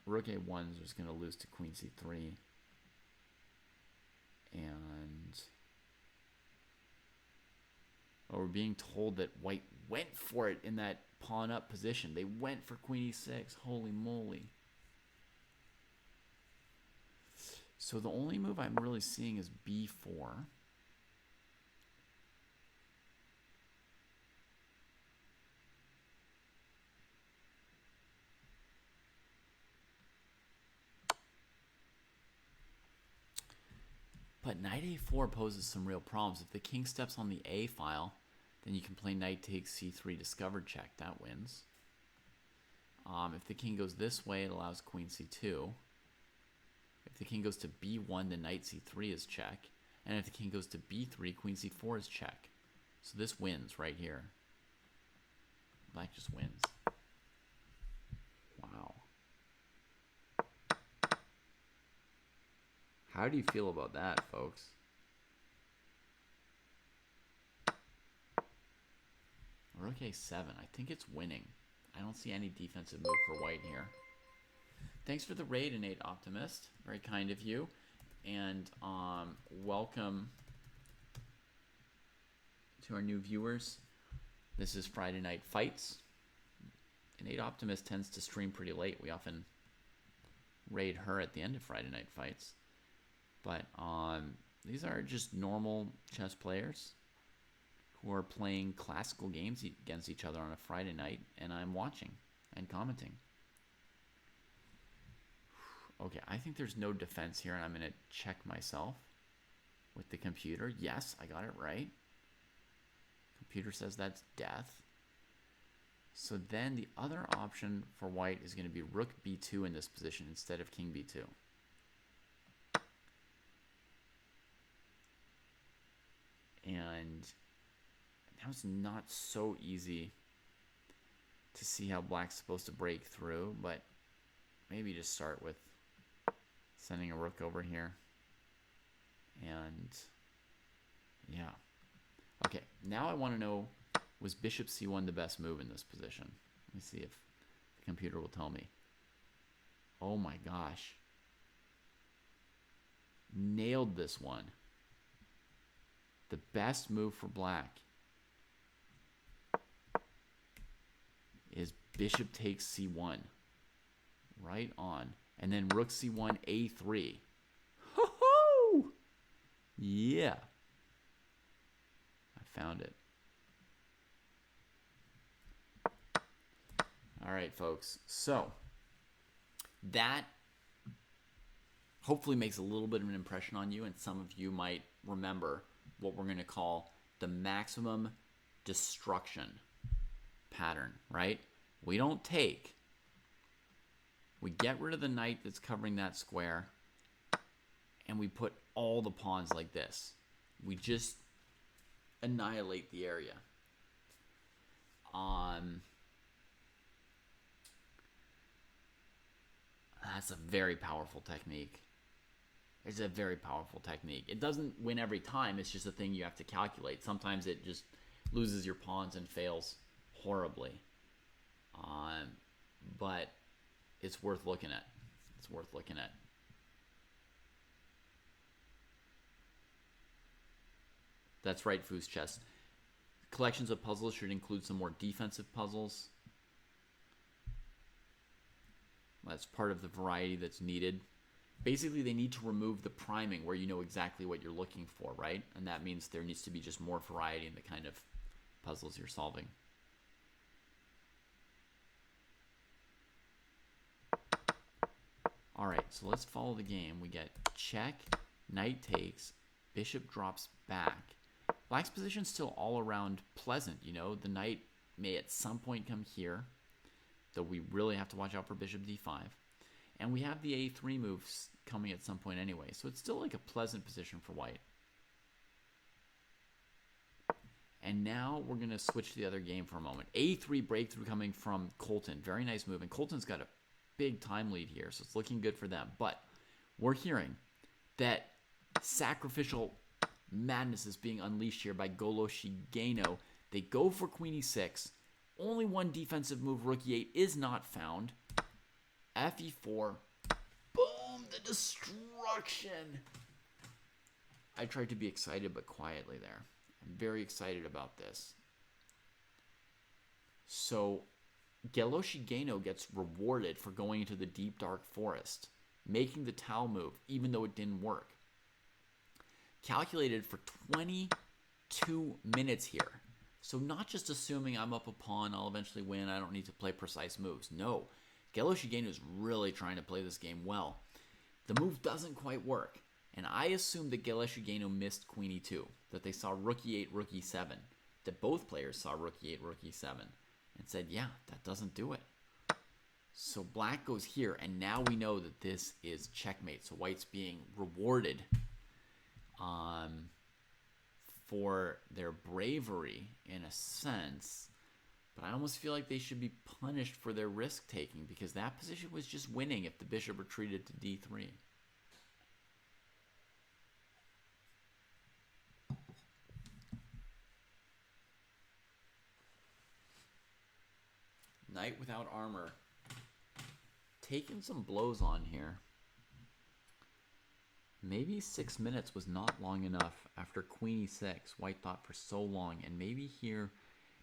rook a1 is just going to lose to queen c3. And we're being told that white went for it in that pawn up position. They went for queen e6. Holy moly. So the only move I'm really seeing is b4. But knight a4 poses some real problems. If the king steps on the a file, then you can play knight takes c3 discovered check. That wins. If the king goes this way, it allows queen c2. If the king goes to b1, then knight c3 is check. And if the king goes to b3, queen c4 is check. So this wins right here. Black just wins. Wow. How do you feel about that, folks? Rook a7. I think it's winning. I don't see any defensive move for white here. Thanks for the raid, Innate Optimist. Very kind of you. And welcome to our new viewers. This is Friday Night Fights. Innate Optimist tends to stream pretty late. We often raid her at the end of Friday Night Fights. But these are just normal chess players who are playing classical games against each other on a Friday night, and I'm watching and commenting. Okay, I think there's no defense here, and I'm going to check myself with the computer. Yes, I got it right. Computer says that's death. So then the other option for white is going to be rook b2 in this position instead of king b2. And that was not so easy to see how black's supposed to break through, but maybe just start with sending a rook over here. And yeah. Okay, now I want to know, was bishop c1 the best move in this position? Let me see if the computer will tell me. Oh my gosh. Nailed this one. The best move for black is bishop takes c1. Right on. And then rook c1, a3. Ho-ho! Yeah. I found it. All right, folks. So that hopefully makes a little bit of an impression on you, and some of you might remember what we're going to call the maximum destruction pattern, right? We don't take. We get rid of the knight that's covering that square, and we put all the pawns like this. We just annihilate the area. That's a very powerful technique. It's a very powerful technique. It doesn't win every time. It's just a thing you have to calculate. Sometimes it just loses your pawns and fails horribly. But it's worth looking at. It's worth looking at. That's right, Foos Chess. Collections of puzzles should include some more defensive puzzles. That's part of the variety that's needed. Basically, they need to remove the priming where you know exactly what you're looking for, right? And that means there needs to be just more variety in the kind of puzzles you're solving. All right, so let's follow the game. We get check, knight takes, bishop drops back. Black's position's still all around pleasant, you know. The knight may at some point come here, though we really have to watch out for bishop d5. And we have the a3 moves coming at some point anyway, so it's still like a pleasant position for white. And now we're going to switch to the other game for a moment. a3 breakthrough coming from Colton. Very nice move. And Colton's got a big time lead here, so it's looking good for them. But we're hearing that sacrificial madness is being unleashed here by Golo Shigeno. They go for queen e6. Only one defensive move, rook e8, is not found. Fe4. Boom! The destruction! I tried to be excited, but quietly there. I'm very excited about this. So, Gelo Shigeno gets rewarded for going into the deep dark forest, making the Tau move, even though it didn't work. Calculated for 22 minutes here. So not just assuming I'm up a pawn, I'll eventually win, I don't need to play precise moves. No, Gelo Shigeno is really trying to play this game well. The move doesn't quite work. And I assumed that Gelo Shigeno missed queen e2, that they saw rook e8, rook e7, that both players saw rook e8, rook e7, and said, yeah, that doesn't do it. So black goes here, and now we know that this is checkmate. So white's being rewarded for their bravery, in a sense. But I almost feel like they should be punished for their risk-taking, because that position was just winning if the bishop retreated to d3. Knight without armor. Taking some blows on here. Maybe 6 minutes was not long enough after queen e6. White thought for so long. And maybe here,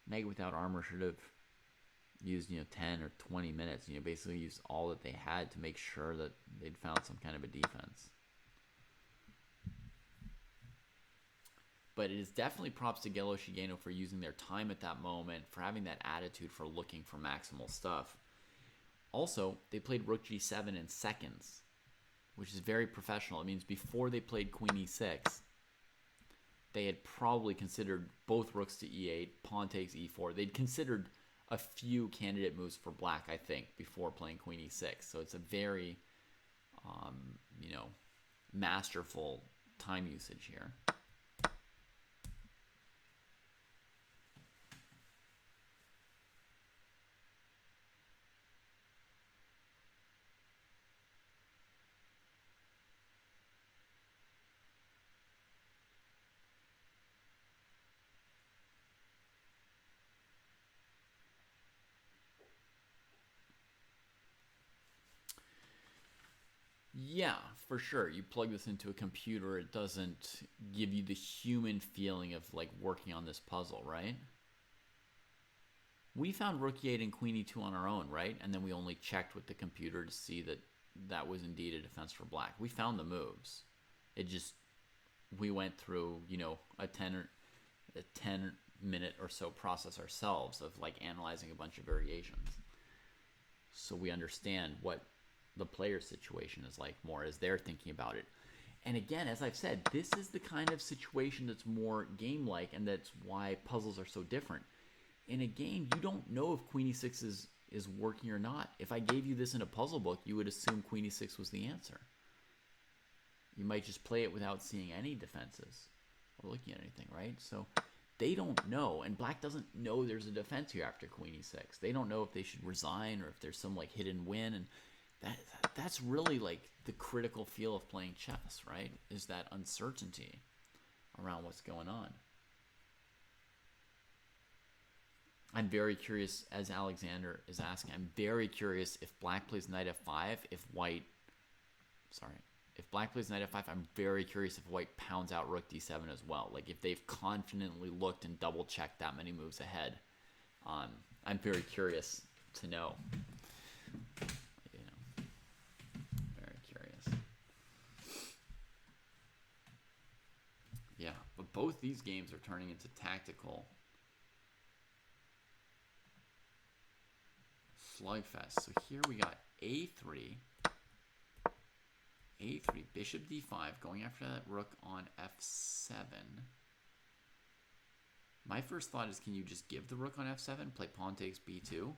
knight without armor should have used, 10 or 20 minutes. Basically used all that they had to make sure that they'd found some kind of a defense. But it is definitely props to Gelo Shigeno for using their time at that moment, for having that attitude for looking for maximal stuff. Also, they played rook g7 in seconds, which is very professional. It means before they played queen e6, they had probably considered both rooks to e8, pawn takes e4. They'd considered a few candidate moves for black, I think, before playing queen e6. So it's a very, masterful time usage here. Yeah, for sure. You plug this into a computer, it doesn't give you the human feeling of like working on this puzzle, right? We found rook e8 and queen e2 on our own, right? And then we only checked with the computer to see that that was indeed a defense for black. We found the moves. We went through, a 10 minute or so process ourselves of like analyzing a bunch of variations. So we understand what the player's situation is like more as they're thinking about it. And again, as I've said, this is the kind of situation that's more game-like, and that's why puzzles are so different. In a game, you don't know if queen e6 is working or not. If I gave you this in a puzzle book, you would assume queen e6 was the answer. You might just play it without seeing any defenses or looking at anything, right? So they don't know, and black doesn't know there's a defense here after queen e6. They don't know if they should resign or if there's some like hidden win, and That's really like the critical feel of playing chess, right? Is that uncertainty around what's going on. I'm very curious, as Alexander is asking, I'm very curious if black plays knight f5, if black plays knight f5, I'm very curious if white pounds out rook d7 as well. Like if they've confidently looked and double checked that many moves ahead. I'm very curious to know. Very curious. Yeah, but both these games are turning into tactical slugfest. So here we got a3, bishop d5, going after that rook on f7. My first thought is, can you just give the rook on f7, play pawn takes b2?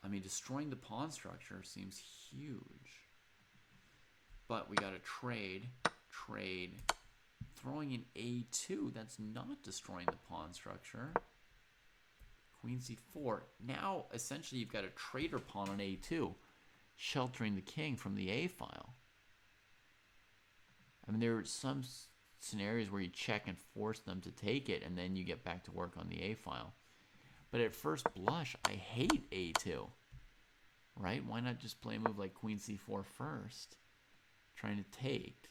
I mean, destroying the pawn structure seems huge. But we got to trade, throwing in a2, that's not destroying the pawn structure. Queen c4. Now, essentially, you've got a traitor pawn on a2, sheltering the king from the a file. I mean, there are some scenarios where you check and force them to take it, and then you get back to work on the a file. But at first blush, I hate a2, right? Why not just play a move like queen c4 first, trying to take?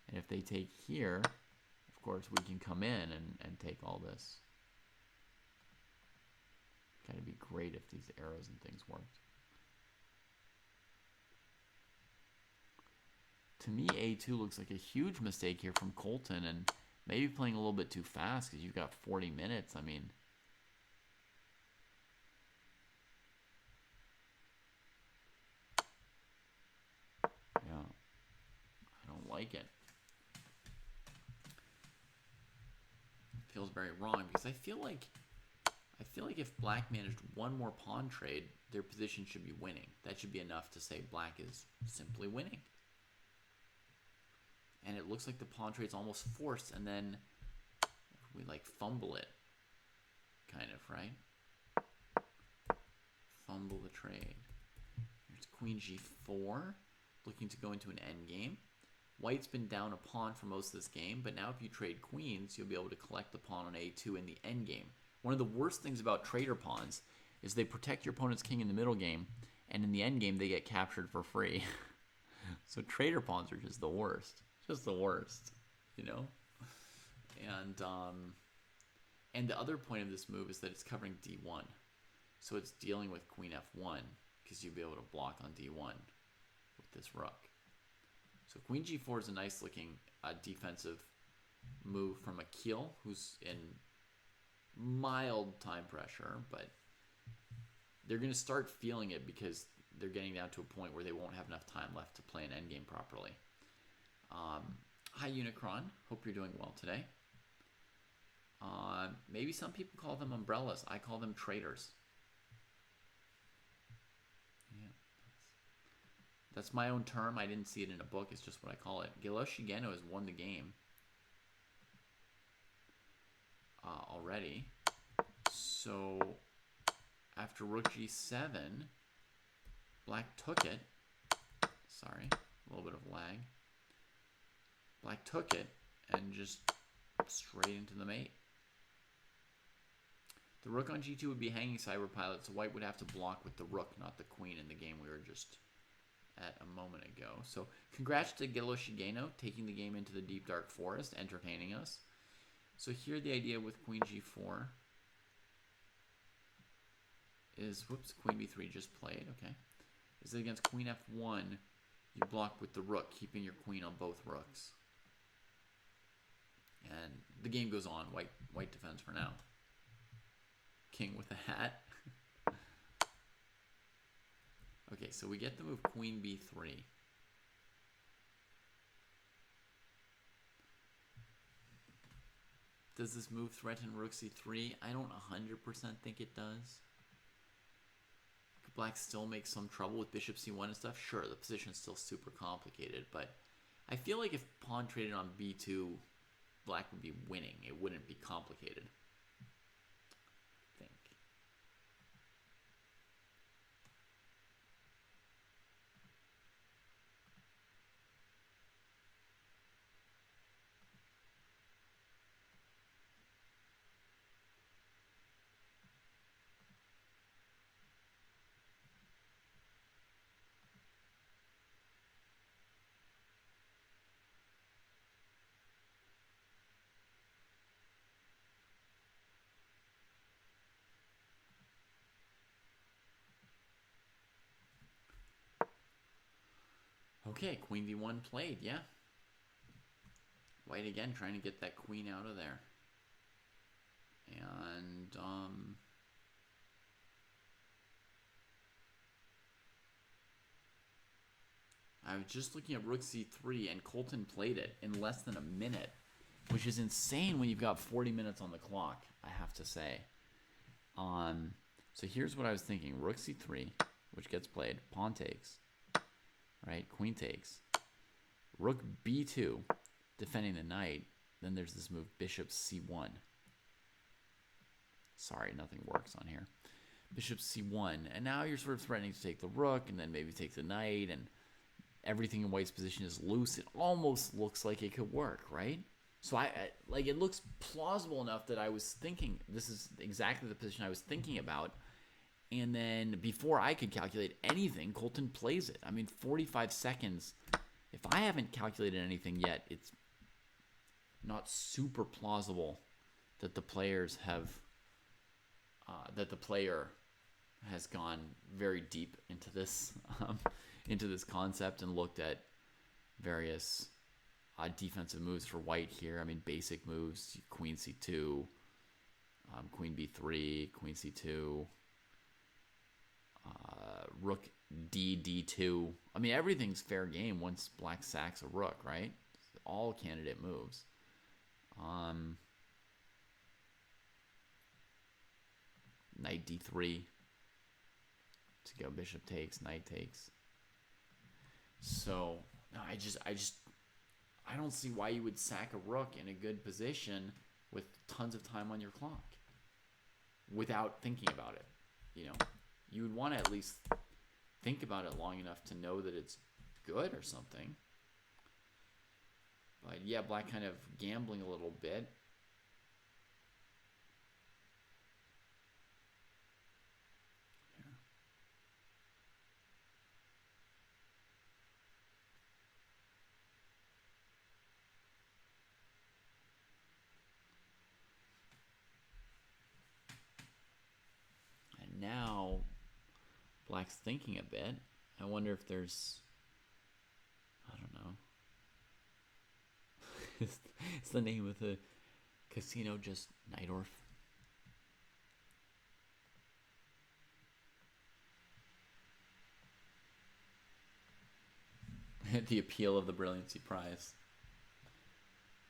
And if they take here, of course, we can come in and take all this. Gotta be great if these arrows and things worked. To me, a2 looks like a huge mistake here from Colton, and maybe playing a little bit too fast because you've got 40 minutes. I mean, yeah, I don't like it. It feels very wrong because I feel like if black managed one more pawn trade, their position should be winning. That should be enough to say black is simply winning. And it looks like the pawn trade's almost forced, and then we like fumble it, kind of, right? Fumble the trade. Here's queen g4, looking to go into an endgame. White's been down a pawn for most of this game, but now if you trade queens, you'll be able to collect the pawn on a2 in the endgame. One of the worst things about traitor pawns is they protect your opponent's king in the middle game, and in the endgame they get captured for free. So traitor pawns are just the worst. Just the worst, you know? And the other point of this move is that it's covering d1. So it's dealing with queen f1, because you'll be able to block on d1 with this rook. So queen g4 is a nice looking defensive move from Akil, who's in mild time pressure, but they're going to start feeling it because they're getting down to a point where they won't have enough time left to play an endgame properly. Hi Unicron, hope you're doing well today. Maybe some people call them umbrellas. I call them traitors. Yeah, that's my own term. I didn't see it in a book. It's just what I call it. Shigeno has won the game already. So after rook g7, black took it. Sorry, a little bit of lag. Black took it and just straight into the mate. The rook on g2 would be hanging cyber pilot, so white would have to block with the rook, not the queen, in the game we were just at a moment ago. So congrats to Gilo Shigeno, taking the game into the deep dark forest, entertaining us. So here the idea with queen g4 is, whoops, queen b3 just played, okay. Is that against queen f1, you block with the rook, keeping your queen on both rooks. And the game goes on. White defends for now. King with a hat. Okay, so we get the move queen b3. Does this move threaten rook c3? I don't 100% think it does. Could black still make some trouble with bishop c1 and stuff? Sure, the position's still super complicated, but I feel like if pawn traded on b2, black would be winning. It wouldn't be complicated. I think. Okay, queen d1 played, yeah. White again trying to get that queen out of there. And, I was just looking at rook c3, and Colton played it in less than a minute, which is insane when you've got 40 minutes on the clock, I have to say. So here's what I was thinking. Rook c3, which gets played. Pawn takes, right? Queen takes. Rook b2, defending the knight. Then there's this move, bishop c1. Sorry, nothing works on here. Bishop c1, and now you're sort of threatening to take the rook, and then maybe take the knight, and everything in white's position is loose. It almost looks like it could work, right? So I like, it looks plausible enough that I was thinking this is exactly the position I was thinking about. And then before I could calculate anything, Colton plays it. I mean, 45 seconds. If I haven't calculated anything yet, it's not super plausible that the players have that the player has gone very deep into this concept and looked at various defensive moves for white here. I mean, basic moves: queen c2, queen b3, queen c2, rook d2. I mean, everything's fair game once black sacks a rook, right? All candidate moves. Knight d3 to go bishop takes, knight takes. So no, I don't see why you would sack a rook in a good position with tons of time on your clock without thinking about it. You know, you would want to at least think about it long enough to know that it's good or something. But yeah, black kind of gambling a little bit. Now black's thinking a bit. I wonder if there's, I don't know. Is the name of the casino just Nightorf? The appeal of the Brilliancy Prize.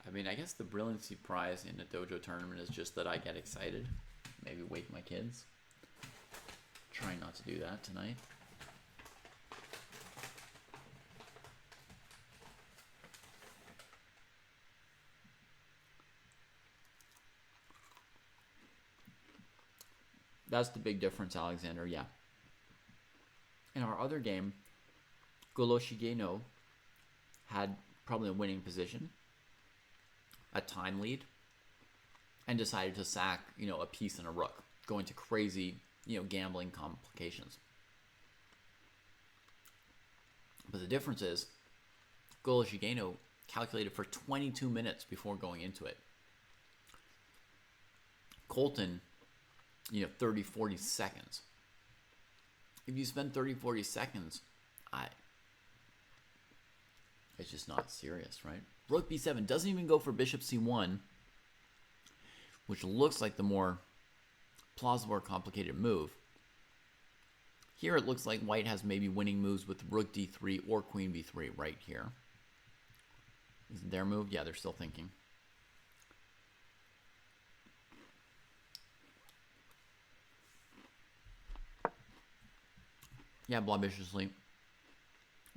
I mean, I guess the Brilliancy Prize in a dojo tournament is just that I get excited. Maybe wake my kids. Try not to do that tonight. That's the big difference, Alexander, yeah. In our other game, Kostya no had probably a winning position, a time lead, and decided to sack, a piece and a rook, go into crazy, gambling complications. But the difference is, Kostya no calculated for 22 minutes before going into it. Colton, 30, 40 seconds. If you spend 30, 40 seconds, it's just not serious, right? Rook b7 doesn't even go for bishop c1, which looks like the more plausible or complicated move. Here it looks like white has maybe winning moves with rook d3 or queen b3 right here. Is it their move? Yeah, they're still thinking. Yeah, blah viciously.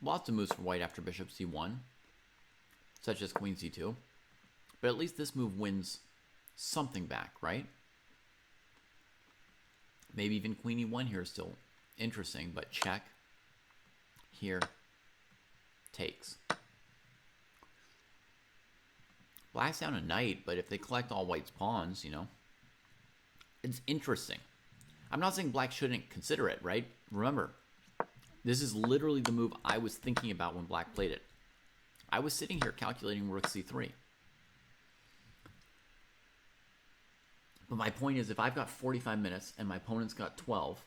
Lots of moves for white after bishop c1, such as queen c2. But at least this move wins something back, right? Maybe even queen e1 here is still interesting, but check. Here, takes. Black's down a knight, but if they collect all white's pawns, it's interesting. I'm not saying black shouldn't consider it, right? Remember, this is literally the move I was thinking about when black played it. I was sitting here calculating rook c3. But my point is, if I've got 45 minutes and my opponent's got 12,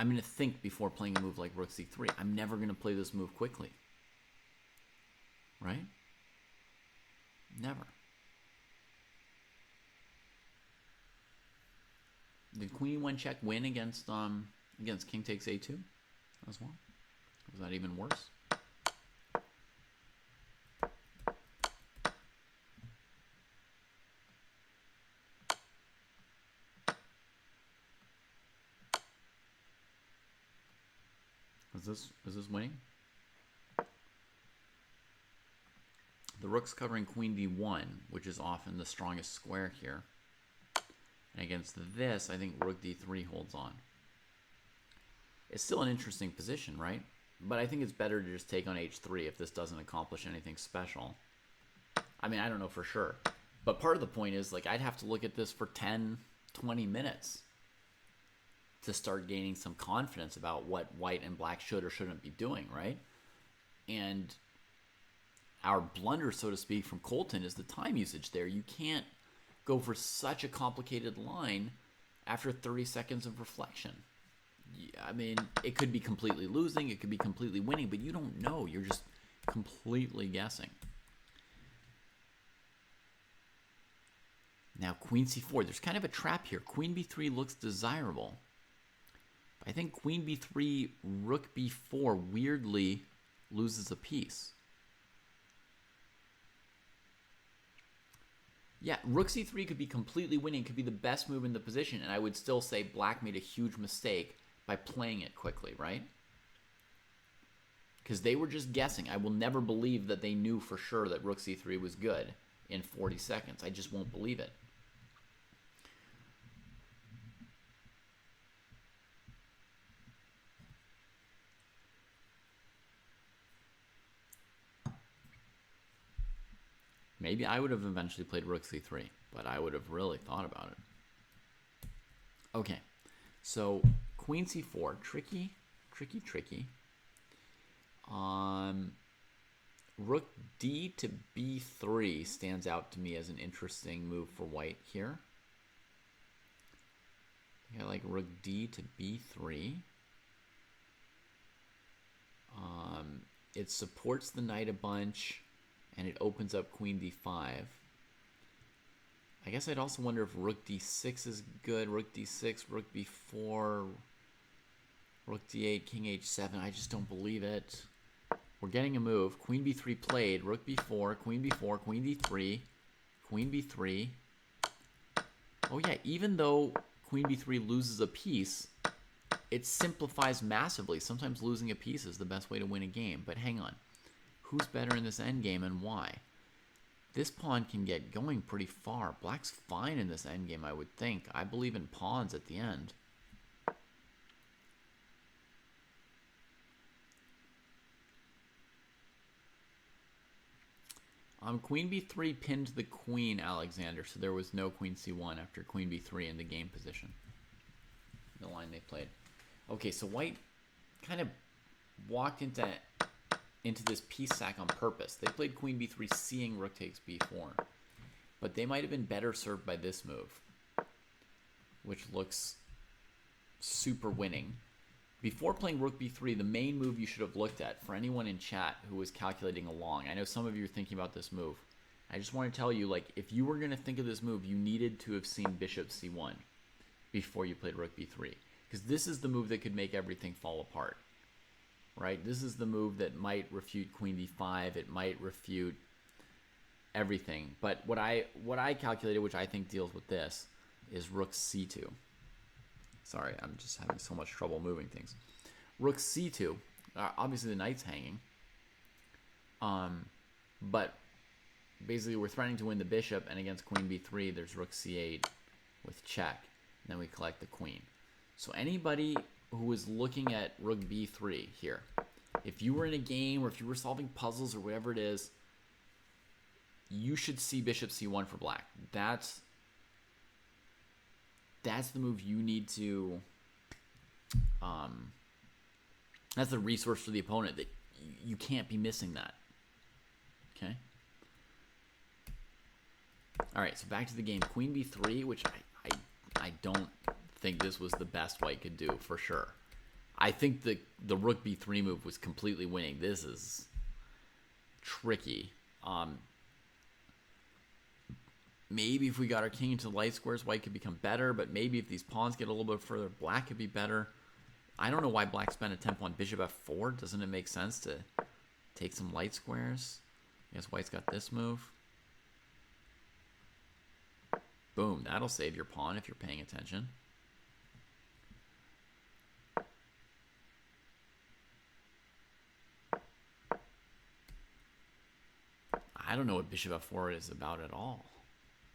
I'm going to think before playing a move like rook c3. I'm never going to play this move quickly. Right? Never. Did queen e1 check win against king takes a2 as well? Was that even worse? Is this winning? The rook's covering queen d1, which is often the strongest square here. And against this, I think rook d3 holds on. It's still an interesting position, right? But I think it's better to just take on h3 if this doesn't accomplish anything special. I mean, I don't know for sure. But part of the point is, like, I'd have to look at this for 10, 20 minutes to start gaining some confidence about what white and black should or shouldn't be doing, right? And our blunder, so to speak, from Colton is the time usage there. You can't go for such a complicated line after 30 seconds of reflection. I mean, it could be completely losing, it could be completely winning, but you don't know. You're just completely guessing. Now, queen c4. There's kind of a trap here. Queen b3 looks desirable. But I think queen b3, rook b4 weirdly loses a piece. Yeah, rook c3 could be completely winning, could be the best move in the position, and I would still say black made a huge mistake by playing it quickly, right? Because they were just guessing. I will never believe that they knew for sure that rook c3 was good in 40 seconds. I just won't believe it. Maybe I would have eventually played rook c3, but I would have really thought about it. Okay, so queen c4, tricky. Rook d to b3 stands out to me as an interesting move for white here. I like rook d to b3. It supports the knight a bunch, and it opens up queen d5. I guess I'd also wonder if rook d6 is good. Rook d6, rook b4, rook d8, king h7. I just don't believe it. We're getting a move. Queen b3 played. Rook b4, queen b4, queen d3, queen b3. Oh yeah, even though queen b3 loses a piece, it simplifies massively. Sometimes losing a piece is the best way to win a game. But hang on. Who's better in this endgame and why? This pawn can get going pretty far. Black's fine in this endgame, I would think. I believe in pawns at the end. Queen b3 pinned the queen, Alexander, so there was no queen c1 after queen b3 in the game position. The line they played. Okay, so white kind of walked into this piece sack on purpose. They played queen b3 seeing rook takes b4. But they might have been better served by this move, which looks super winning. Before playing rook b3, the main move you should have looked at, for anyone in chat who was calculating along, I know some of you are thinking about this move. I just want to tell you, like, if you were going to think of this move, you needed to have seen bishop c1 before you played rook b3. Because this is the move that could make everything fall apart. Right? This is the move that might refute queen d5. It might refute everything. But what I calculated, which I think deals with this, is rook c2. Sorry, I'm just having so much trouble moving things. Rook c2. Obviously, the knight's hanging. But basically, we're threatening to win the bishop, and against queen b3, there's rook c8 with check. And then we collect the queen. So anybody who is looking at rook b3 here, if you were in a game or if you were solving puzzles or whatever it is, you should see bishop c1 for black. That's the move you need to that's the resource for the opponent, that you can't be missing that. Okay, all right, so back to the game. Queen b3, which I don't think this was the best white could do, for sure. I think the rook b3 move was completely winning. This is tricky. Maybe if we got our king into light squares, white could become better, but maybe if these pawns get a little bit further, black could be better. I don't know why black spent a tempo on bishop f4. Doesn't it make sense to take some light squares? I guess white's got this move. Boom, that'll save your pawn if you're paying attention. I don't know what bishop f4 is about at all.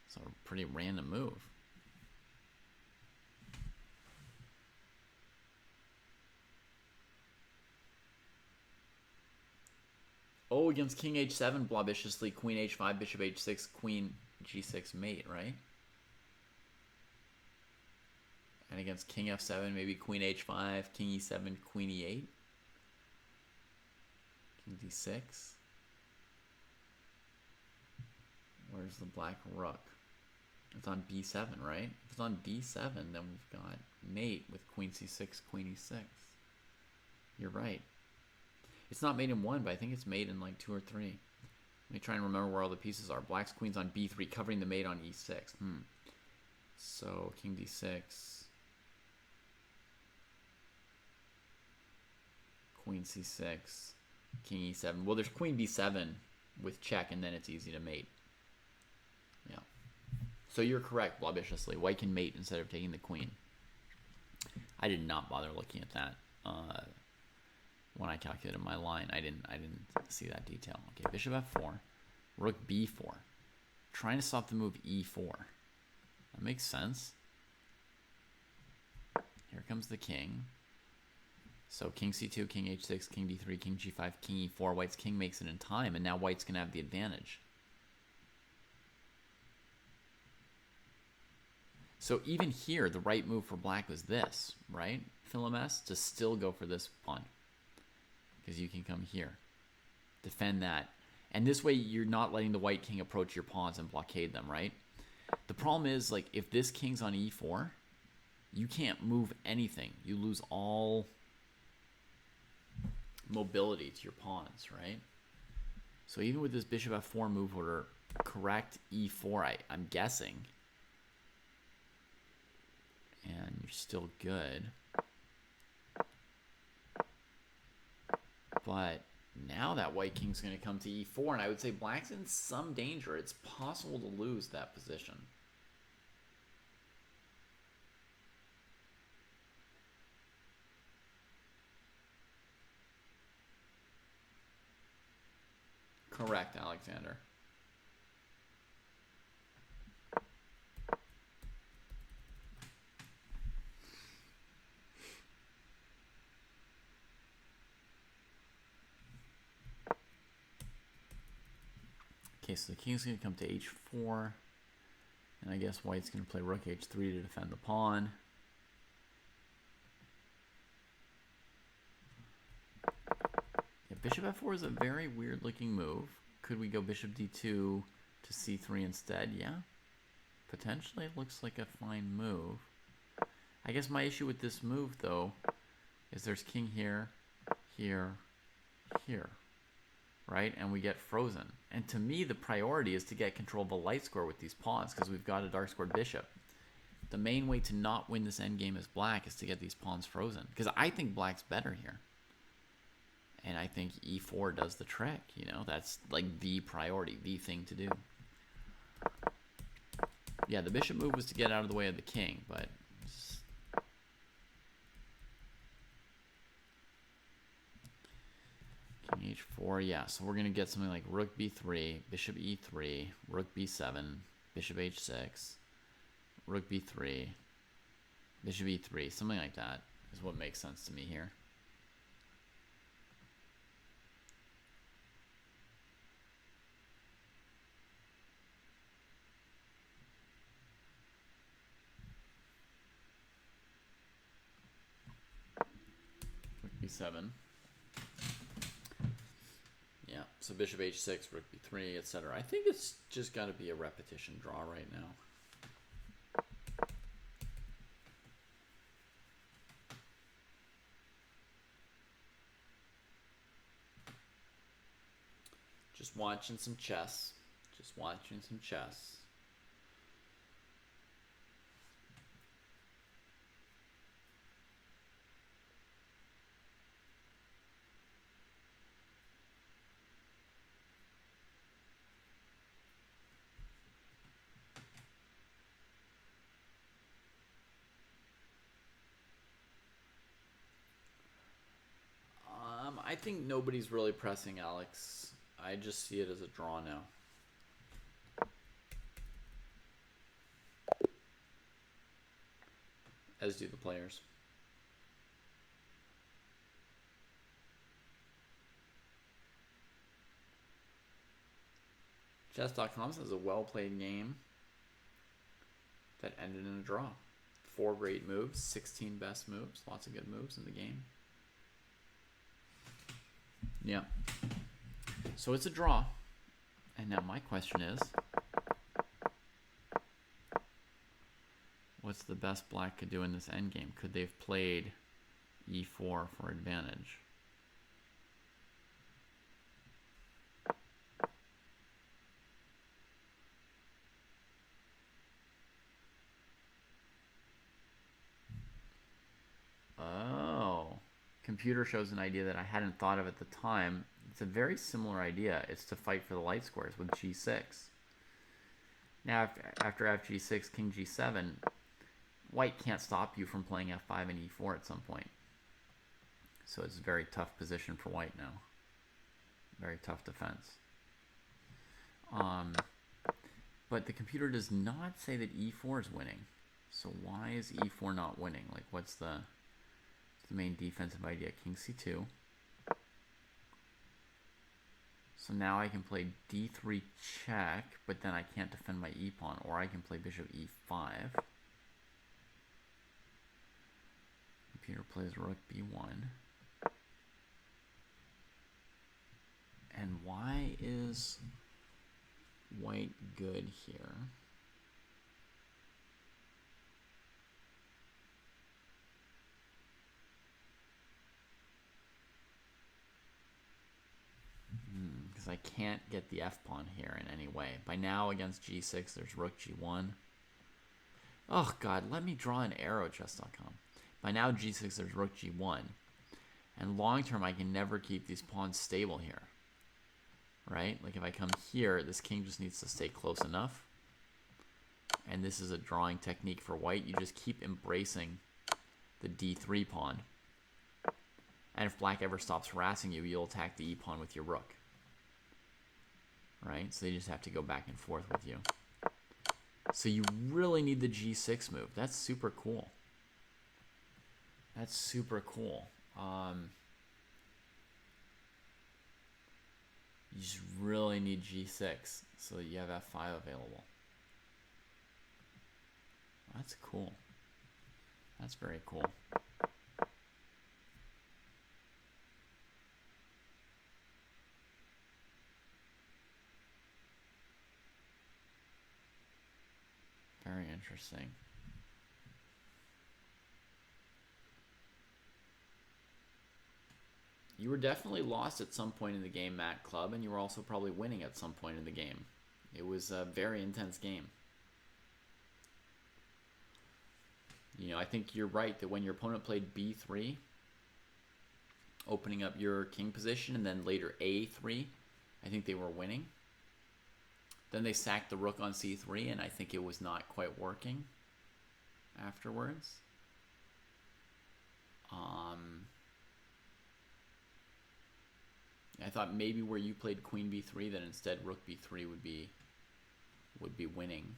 It's a pretty random move. Oh, against king h7, blobiciously, queen h5, bishop h6, queen g6 mate, right? And against king f7, maybe queen h5, king e7, queen e8, king d6. Where's the black rook? It's on b7, right? If it's on d7, then we've got mate with queen c6, queen e6. You're right. It's not mate in 1, but I think it's mate in like 2 or 3. Let me try and remember where all the pieces are. Black's queen's on b3, covering the mate on e6. So king d6, queen c6, king e7. Well, there's queen b7 with check, and then it's easy to mate. Yeah. So you're correct, blobiciously. White can mate instead of taking the queen. I did not bother looking at that when I calculated my line. I didn't see that detail. Okay, bishop f4, rook b4. Trying to stop the move e4. That makes sense. Here comes the king. So king c2, king h6, king d3, king g5, king e4. White's king makes it in time, and now white's going to have the advantage. So even here, the right move for black was this, right, Philomes? To still go for this pawn. Because you can come here. Defend that. And this way, you're not letting the white king approach your pawns and blockade them, right? The problem is, like, if this king's on e4, you can't move anything. You lose all mobility to your pawns, right? So even with this bishop f4 move order, correct e4, I'm guessing. And you're still good. But now that white king's going to come to e4, and I would say black's in some danger. It's possible to lose that position. Correct, Alexander. Okay, so the king's going to come to h4. And I guess white's going to play rook h3 to defend the pawn. Yeah, bishop f4 is a very weird looking move. Could we go bishop d2 to c3 instead? Yeah. Potentially it looks like a fine move. I guess my issue with this move, though, is there's king here, here, here. Right? And we get frozen. And to me, the priority is to get control of a light square with these pawns because we've got a dark squared bishop. The main way to not win this endgame as black is to get these pawns frozen. Because I think black's better here. And I think e4 does the trick, you know? That's like the priority, the thing to do. Yeah, the bishop move was to get out of the way of the king, but... King h4, yeah, so we're going to get something like rook b3, bishop e3, rook b7, bishop h6, rook b3, bishop e3, something like that is what makes sense to me here. Rook b7. Yeah, so bishop h6, rook b3, etc. I think it's just got to be a repetition draw right now. Just watching some chess. Just watching some chess. I think nobody's really pressing Alex. I just see it as a draw now. As do the players. Chess.com says a well-played game that ended in a draw. 4 great moves, 16 best moves, lots of good moves in the game. Yeah. So it's a draw. And now my question is, what's the best black could do in this endgame? Could they have played e4 for advantage? Oh. Computer shows an idea that I hadn't thought of at the time. It's a very similar idea. It's to fight for the light squares with g6. Now, after fg6, king g7, white can't stop you from playing f5 and e4 at some point. So it's a very tough position for white now. Very tough defense. But the computer does not say that e4 is winning. So why is e4 not winning? Like, what's the main defensive idea? King c2. So now I can play d3 check, but then I can't defend my e-pawn, or I can play bishop e5. Computer plays rook b1. And why is white good here? Because I can't get the f-pawn here in any way. By now, against g6, there's rook g1. Oh, God, let me draw an arrow, chess.com. By now, g6, there's rook g1. And long term, I can never keep these pawns stable here. Right? Like, if I come here, this king just needs to stay close enough. And this is a drawing technique for white. You just keep embracing the d3 pawn. And if black ever stops harassing you, you'll attack the e-pawn with your rook. Right? So they just have to go back and forth with you. So you really need the g6 move. That's super cool. That's super cool. You just really need g6 so that you have f5 available. That's cool. That's very cool. Very interesting. You were definitely lost at some point in the game, Matt Club, and you were also probably winning at some point in the game. It was a very intense game. You know, I think you're right that when your opponent played b3, opening up your king position, and then later a3, I think they were winning. Then they sacked the rook on c3, and I think it was not quite working afterwards. I thought maybe where you played queen b3, that instead rook b3 would be winning.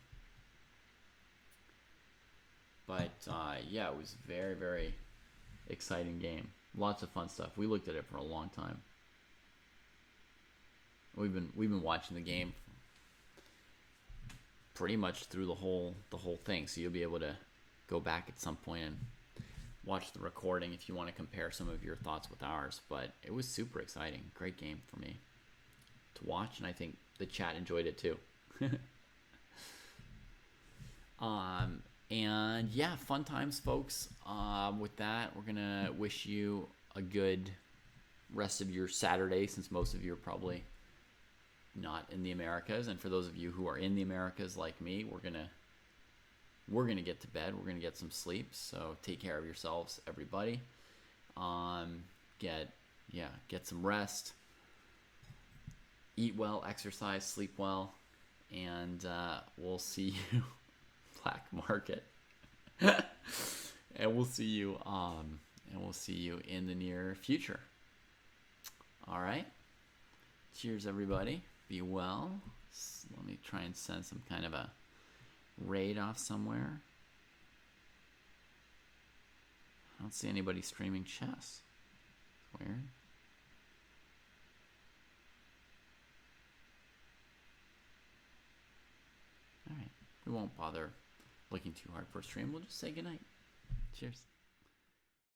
But yeah, it was a very, very exciting game. Lots of fun stuff. We looked at it for a long time. We've been watching the game pretty much through the whole thing. So you'll be able to go back at some point and watch the recording if you want to compare some of your thoughts with ours. But it was super exciting. Great game for me to watch, and I think the chat enjoyed it too. And yeah, fun times, folks. With that, we're gonna wish you a good rest of your Saturday, since most of you are probably not in the Americas. And for those of you who are in the Americas like me, we're gonna get to bed. We're gonna get some sleep. So take care of yourselves, everybody. Get some rest. Eat well, exercise, sleep well, and we'll see you Black Market. And we'll see you in the near future. All right. Cheers, everybody. Be well. Let me try and send some kind of a raid off somewhere. I don't see anybody streaming chess. Weird. All right. We won't bother looking too hard for a stream. We'll just say goodnight. Cheers.